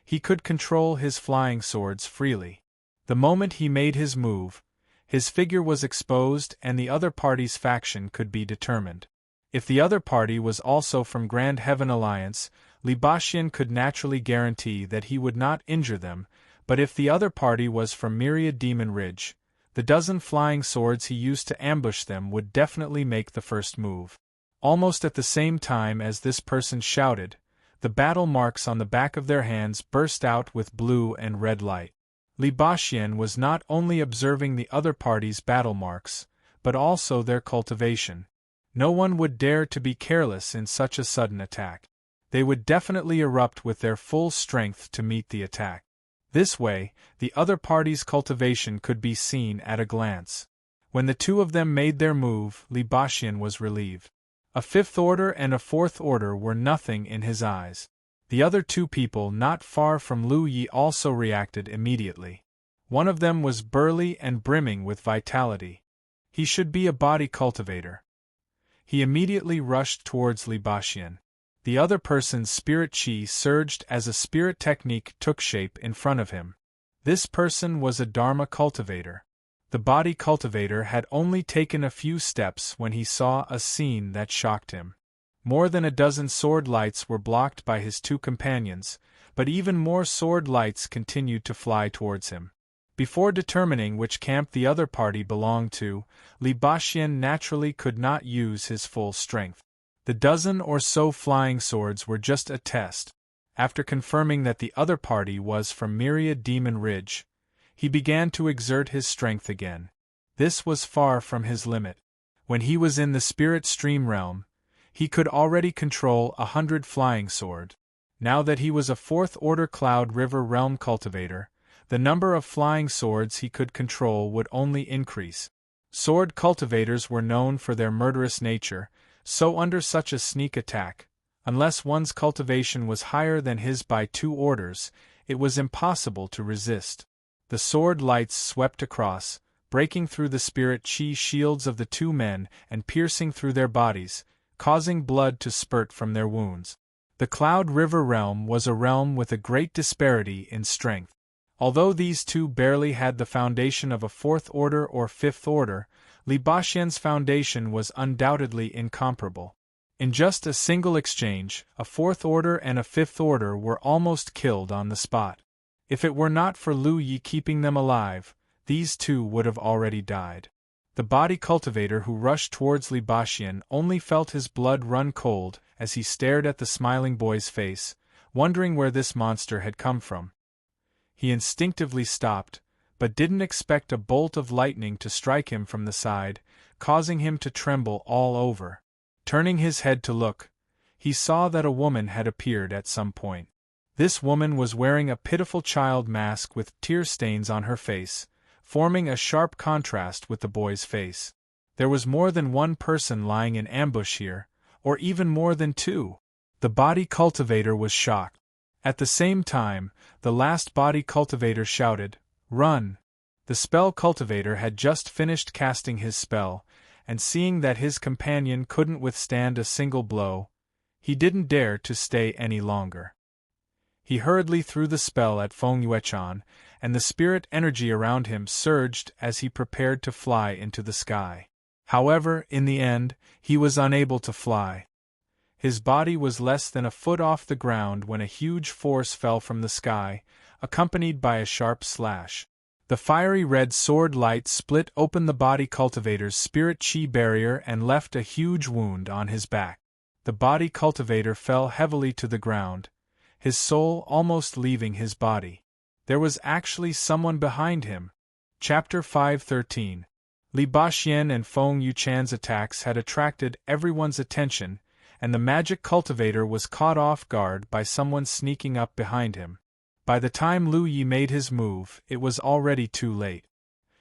he could control his flying swords freely. The moment he made his move, his figure was exposed and the other party's faction could be determined. If the other party was also from Grand Heaven Alliance, Li Baxian could naturally guarantee that he would not injure them, but if the other party was from Myriad Demon Ridge, the dozen flying swords he used to ambush them would definitely make the first move. Almost at the same time as this person shouted, the battle marks on the back of their hands burst out with blue and red light. Li Baxian was not only observing the other party's battle marks, but also their cultivation. No one would dare to be careless in such a sudden attack. They would definitely erupt with their full strength to meet the attack. This way, the other party's cultivation could be seen at a glance. When the two of them made their move, Li Baxian was relieved. A fifth order and a fourth order were nothing in his eyes. The other two people not far from Lu Yi also reacted immediately. One of them was burly and brimming with vitality. He should be a body cultivator. He immediately rushed towards Li Baxian. The other person's spirit chi surged as a spirit technique took shape in front of him. This person was a Dharma cultivator. The body cultivator had only taken a few steps when he saw a scene that shocked him. More than a dozen sword lights were blocked by his two companions, but even more sword lights continued to fly towards him. Before determining which camp the other party belonged to, Li Baxian naturally could not use his full strength. The dozen or so flying swords were just a test. After confirming that the other party was from Myriad Demon Ridge, he began to exert his strength again. This was far from his limit. When he was in the spirit stream realm, he could already control 100 flying swords. Now that he was a fourth-order Cloud River realm cultivator, the number of flying swords he could control would only increase. Sword cultivators were known for their murderous nature, so under such a sneak attack, unless one's cultivation was higher than his by 2 orders, it was impossible to resist. The sword lights swept across, breaking through the spirit chi shields of the two men and piercing through their bodies, causing blood to spurt from their wounds. The Cloud River realm was a realm with a great disparity in strength. Although these two barely had the foundation of a 4th order or 5th order, Li Baxian's foundation was undoubtedly incomparable. In just a single exchange, a 4th order and a 5th order were almost killed on the spot. If it were not for Lu Yi keeping them alive, these two would have already died. The body cultivator who rushed towards Li Baxian only felt his blood run cold as he stared at the smiling boy's face, wondering where this monster had come from. He instinctively stopped, but didn't expect a bolt of lightning to strike him from the side, causing him to tremble all over. Turning his head to look, he saw that a woman had appeared at some point. This woman was wearing a pitiful child mask with tear stains on her face, forming a sharp contrast with the boy's face. There was more than one person lying in ambush here, or even more than 2. The body cultivator was shocked. At the same time, the last body cultivator shouted, "Run!" The spell cultivator had just finished casting his spell, and seeing that his companion couldn't withstand a single blow, he didn't dare to stay any longer. He hurriedly threw the spell at Feng Yuechan, and the spirit energy around him surged as he prepared to fly into the sky. However, in the end, he was unable to fly. His body was less than a foot off the ground when a huge force fell from the sky, accompanied by a sharp slash. The fiery red sword light split open the body cultivator's spirit chi barrier and left a huge wound on his back. The body cultivator fell heavily to the ground, his soul almost leaving his body. There was actually someone behind him. Chapter 5:13. Li Baxian and Feng Yuchan's attacks had attracted everyone's attention, and the magic cultivator was caught off guard by someone sneaking up behind him. By the time Lu Yi made his move, it was already too late.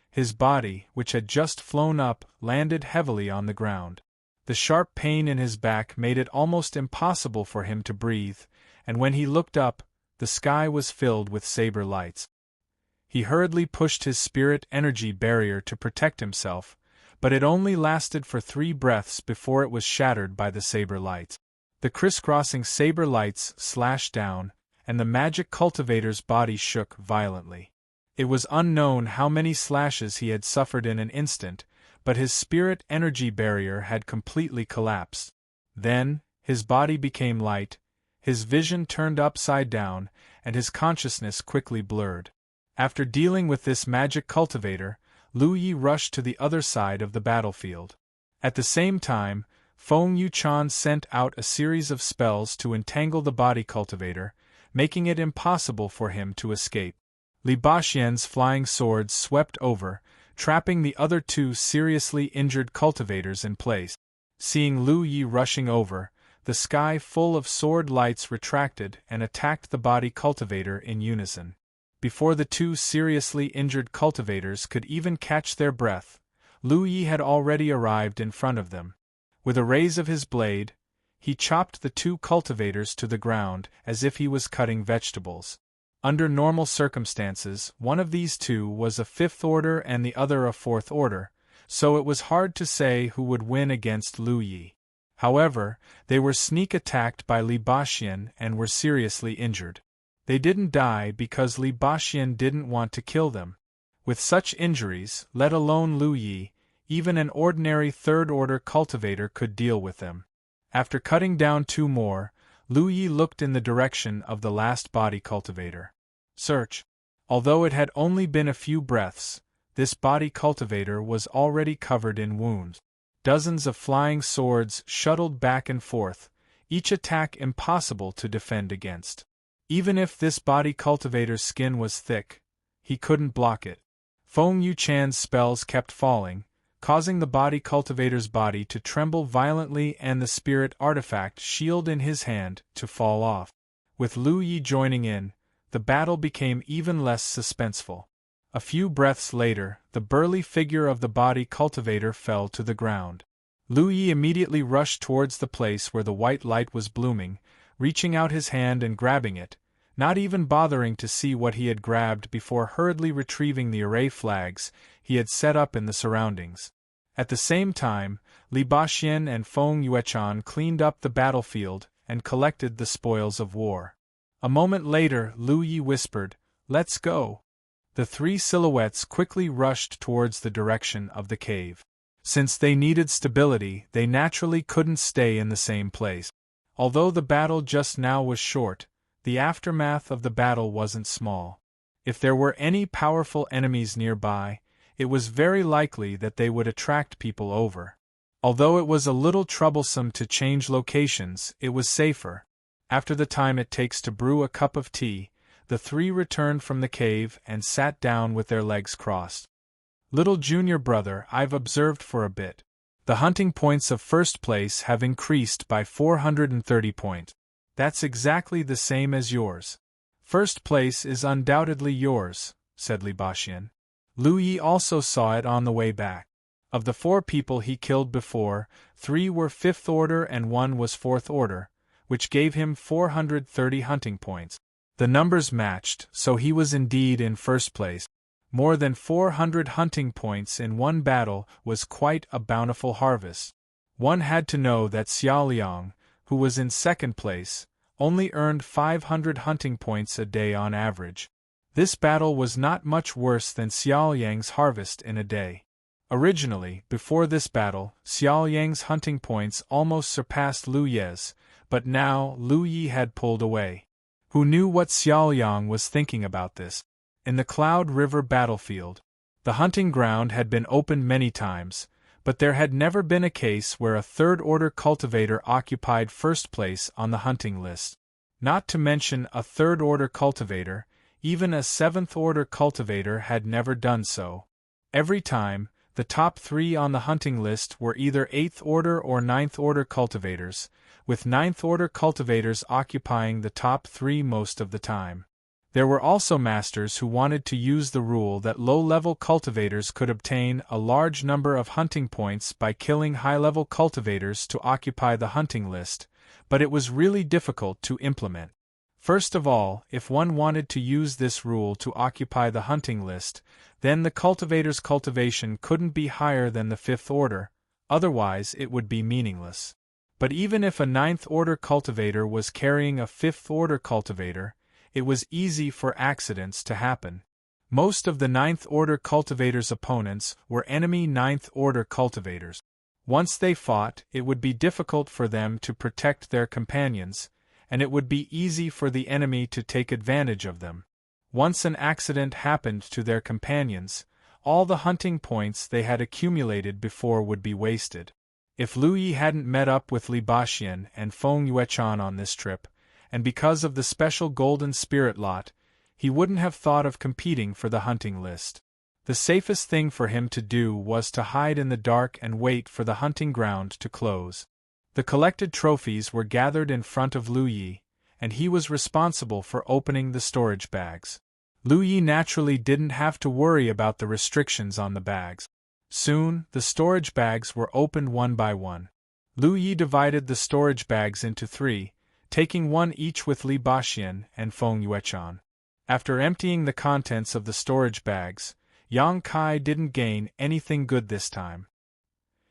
His body, which had just flown up, landed heavily on the ground. The sharp pain in his back made it almost impossible for him to breathe, and when he looked up, the sky was filled with saber lights. He hurriedly pushed his spirit energy barrier to protect himself, but it only lasted for 3 breaths before it was shattered by the saber lights. The crisscrossing saber lights slashed down, and the magic cultivator's body shook violently. It was unknown how many slashes he had suffered in an instant, but his spirit energy barrier had completely collapsed. Then, his body became light, his vision turned upside down, and his consciousness quickly blurred. After dealing with this magic cultivator, Lu Yi rushed to the other side of the battlefield. At the same time, Feng Yuchan sent out a series of spells to entangle the body cultivator, making it impossible for him to escape. Li Baxian's flying swords swept over, trapping the other 2 seriously injured cultivators in place. Seeing Lu Yi rushing over, the sky full of sword lights retracted and attacked the body cultivator in unison. Before the 2 seriously injured cultivators could even catch their breath, Lu Yi had already arrived in front of them. With a raise of his blade, he chopped the 2 cultivators to the ground as if he was cutting vegetables. Under normal circumstances, one of these 2 was a 5th order and the other a 4th order, so it was hard to say who would win against Lu Yi. However, they were sneak attacked by Li Baxian and were seriously injured. They didn't die because Li Baxian didn't want to kill them. With such injuries, let alone Lu Yi, even an ordinary 3rd-order cultivator could deal with them. After cutting down 2 more, Lu Yi looked in the direction of the last body cultivator. Search. Although it had only been a few breaths, this body cultivator was already covered in wounds. Dozens of flying swords shuttled back and forth, each attack impossible to defend against. Even if this body cultivator's skin was thick, he couldn't block it. Feng Yuchan's spells kept falling, causing the body cultivator's body to tremble violently and the spirit artifact shield in his hand to fall off. With Lu Yi joining in, the battle became even less suspenseful. A few breaths later, the burly figure of the body cultivator fell to the ground. Lu Yi immediately rushed towards the place where the white light was blooming, reaching out his hand and grabbing it, not even bothering to see what he had grabbed before hurriedly retrieving the array flags he had set up in the surroundings. At the same time, Li Baxian and Feng Yuchan cleaned up the battlefield and collected the spoils of war. A moment later, Lu Yi whispered, "Let's go." The 3 silhouettes quickly rushed towards the direction of the cave. Since they needed stability, they naturally couldn't stay in the same place. Although the battle just now was short, the aftermath of the battle wasn't small. If there were any powerful enemies nearby, it was very likely that they would attract people over. Although it was a little troublesome to change locations, it was safer. After the time it takes to brew a cup of tea, the 3 returned from the cave and sat down with their legs crossed. "Little junior brother, I've observed for a bit. The hunting points of 1st place have increased by 430 points. That's exactly the same as yours." "1st place is undoubtedly yours," said Li Baxian. Lu Yi also saw it on the way back. Of the 4 people he killed before, 3 were 5th order and 1 was 4th order, which gave him 430 hunting points. The numbers matched, so he was indeed in 1st place. More than 400 hunting points in one battle was quite a bountiful harvest. One had to know that Xiao Liang, who was in 2nd place, only earned 500 hunting points a day on average. This battle was not much worse than Xiao Yang's harvest in a day. Originally, before this battle, Xiao Yang's hunting points almost surpassed Lu Ye's, but now Lu Yi had pulled away. Who knew what Xiao Yang was thinking about this? In the Cloud River battlefield, the hunting ground had been opened many times, but there had never been a case where a third-order cultivator occupied first place on the hunting list. Not to mention a third-order cultivator, even a seventh-order cultivator had never done so. Every time, the top 3 on the hunting list were either 8th-order or 9th-order cultivators, with 9th-order cultivators occupying the top 3 most of the time. There were also masters who wanted to use the rule that low-level cultivators could obtain a large number of hunting points by killing high-level cultivators to occupy the hunting list, but it was really difficult to implement. First of all, if one wanted to use this rule to occupy the hunting list, then the cultivator's cultivation couldn't be higher than the 5th order, otherwise it would be meaningless. But even if a 9th-order cultivator was carrying a 5th-order cultivator, it was easy for accidents to happen. Most of the 9th-order cultivator's opponents were enemy 9th-order cultivators. Once they fought, it would be difficult for them to protect their companions, and it would be easy for the enemy to take advantage of them. Once an accident happened to their companions, all the hunting points they had accumulated before would be wasted. If Lu Yi hadn't met up with Li Baxian and Feng Yuechan on this trip, and because of the special golden spirit lot, he wouldn't have thought of competing for the hunting list. The safest thing for him to do was to hide in the dark and wait for the hunting ground to close. The collected trophies were gathered in front of Lu Yi, and he was responsible for opening the storage bags. Lu Yi naturally didn't have to worry about the restrictions on the bags. Soon, the storage bags were opened one by one. Lu Yi divided the storage bags into 3, taking one each with Li Baxian and Feng Yuechan. After emptying the contents of the storage bags, Yang Kai didn't gain anything good this time.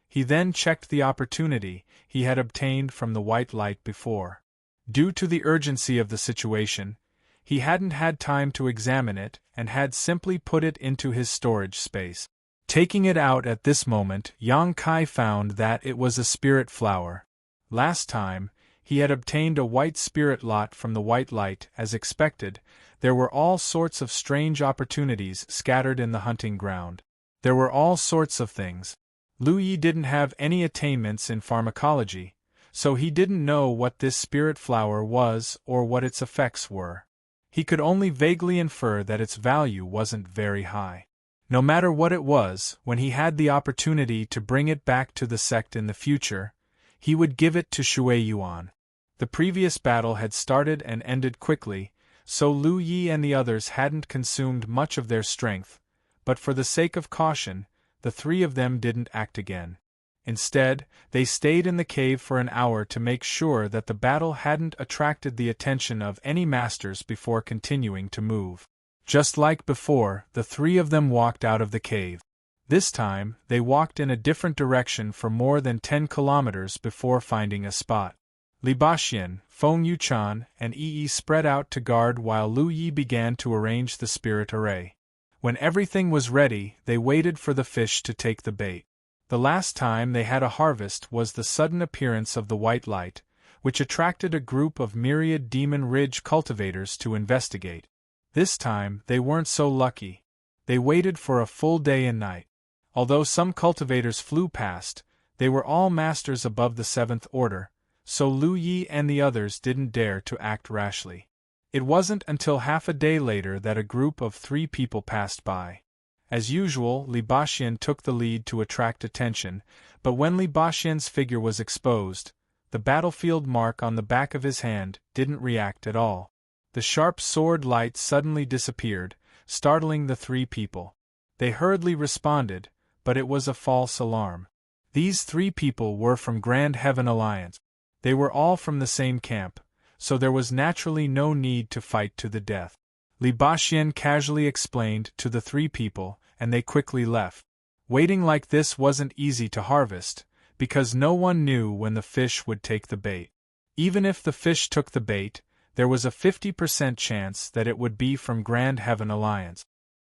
He then checked the opportunity he had obtained from the white light before. Due to the urgency of the situation, he hadn't had time to examine it and had simply put it into his storage space. Taking it out at this moment, Yang Kai found that it was a spirit flower. Last time, he had obtained a white spirit lot from the white light. As expected, there were all sorts of strange opportunities scattered in the hunting ground. There were all sorts of things. Lu Yi didn't have any attainments in pharmacology, so he didn't know what this spirit flower was or what its effects were. He could only vaguely infer that its value wasn't very high. No matter what it was, when he had the opportunity to bring it back to the sect in the future, he would give it to Shui Yuan. The previous battle had started and ended quickly, so Lu Yi and the others hadn't consumed much of their strength, but for the sake of caution, the 3 of them didn't act again. Instead, they stayed in the cave for an hour to make sure that the battle hadn't attracted the attention of any masters before continuing to move. Just like before, the 3 of them walked out of the cave. This time, they walked in a different direction for more than 10 kilometers before finding a spot. Li Baxian, Feng Yuchan, and Yi spread out to guard while Lu Yi began to arrange the spirit array. When everything was ready, they waited for the fish to take the bait. The last time they had a harvest was the sudden appearance of the white light, which attracted a group of myriad Demon Ridge cultivators to investigate. This time, they weren't so lucky. They waited for a full day and night. Although some cultivators flew past, they were all masters above the 7th order, so Lu Yi and the others didn't dare to act rashly. It wasn't until half a day later that a group of 3 people passed by. As usual, Li Baxian took the lead to attract attention, but when Li Baxian's figure was exposed, the battlefield mark on the back of his hand didn't react at all. The sharp sword light suddenly disappeared, startling the 3 people. They hurriedly responded, but it was a false alarm. These 3 people were from Grand Heaven Alliance. They were all from the same camp, so there was naturally no need to fight to the death. Li Baxian casually explained to the 3 people, and they quickly left. Waiting like this wasn't easy to harvest, because no one knew when the fish would take the bait. Even if the fish took the bait, there was a 50% chance that it would be from Grand Heaven Alliance.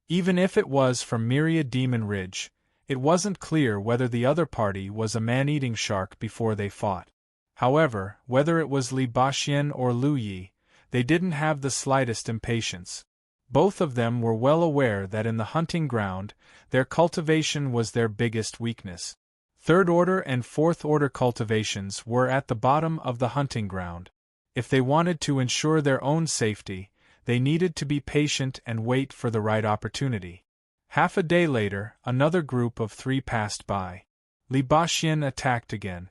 Even if it was from Myriad Demon Ridge, it wasn't clear whether the other party was a man-eating shark before they fought. However, whether it was Li Baxin or Lu Yi, they didn't have the slightest impatience. Both of them were well aware that in the hunting ground, their cultivation was their biggest weakness. Third-order and fourth-order cultivations were at the bottom of the hunting ground. If they wanted to ensure their own safety, they needed to be patient and wait for the right opportunity. Half a day later, another group of 3 passed by. Li Baxin attacked again.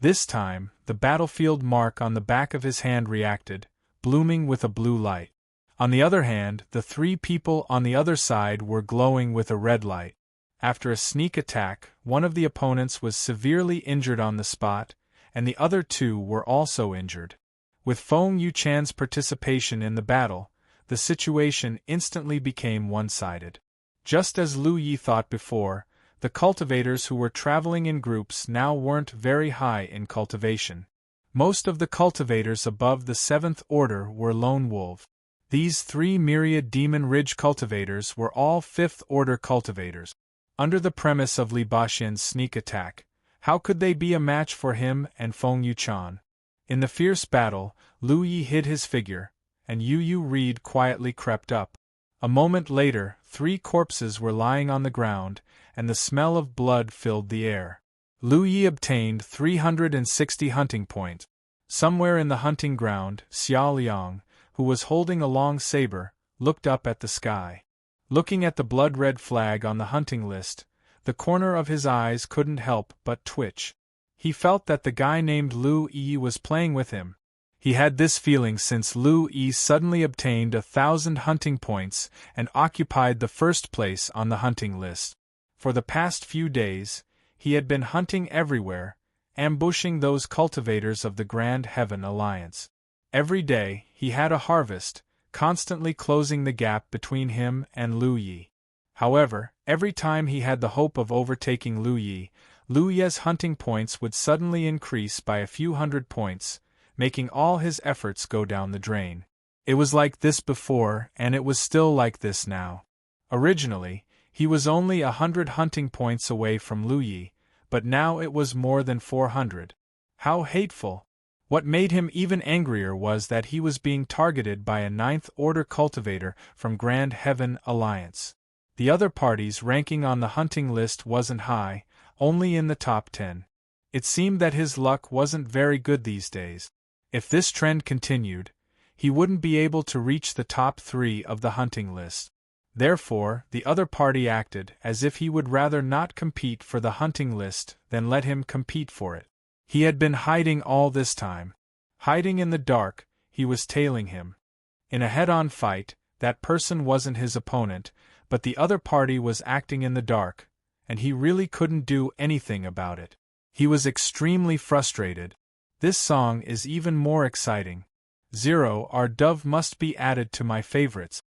This time, the battlefield mark on the back of his hand reacted, blooming with a blue light. On the other hand, the 3 people on the other side were glowing with a red light. After a sneak attack, one of the opponents was severely injured on the spot, and the other 2 were also injured. With Feng Yuchan's participation in the battle, the situation instantly became one-sided. Just as Lu Yi thought before, the cultivators who were traveling in groups now weren't very high in cultivation. Most of the cultivators above the 7th order were lone wolves. These 3 Myriad Demon Ridge cultivators were all 5th order cultivators. Under the premise of Li Baxin's sneak attack, how could they be a match for him and Feng Yuchan? In the fierce battle, Lu Yi hid his figure, and Yu Reed quietly crept up. A moment later, 3 corpses were lying on the ground, and the smell of blood filled the air. Lu Yi obtained 360 hunting points. Somewhere in the hunting ground, Xiao Liang, who was holding a long saber, looked up at the sky. Looking at the blood-red flag on the hunting list, the corner of his eyes couldn't help but twitch. He felt that the guy named Lu Yi was playing with him. He had this feeling since Lu Yi suddenly obtained 1,000 hunting points and occupied the first place on the hunting list. For the past few days, he had been hunting everywhere, ambushing those cultivators of the Grand Heaven Alliance. Every day, he had a harvest, constantly closing the gap between him and Lu Yi. However, every time he had the hope of overtaking Lu Yi's hunting points would suddenly increase by a few hundred points, making all his efforts go down the drain. It was like this before, and it was still like this now. Originally, he was only 100 hunting points away from Lu Yi, but now it was more than 400. How hateful! What made him even angrier was that he was being targeted by a 9th order cultivator from Grand Heaven Alliance. The other party's ranking on the hunting list wasn't high, only in the top 10. It seemed that his luck wasn't very good these days. If this trend continued, he wouldn't be able to reach the top 3 of the hunting list. Therefore, the other party acted as if he would rather not compete for the hunting list than let him compete for it. He had been hiding all this time. Hiding in the dark, he was tailing him. In a head-on fight, that person wasn't his opponent, but the other party was acting in the dark, and he really couldn't do anything about it. He was extremely frustrated. This song is even more exciting. 0. Our dove must be added to my favorites.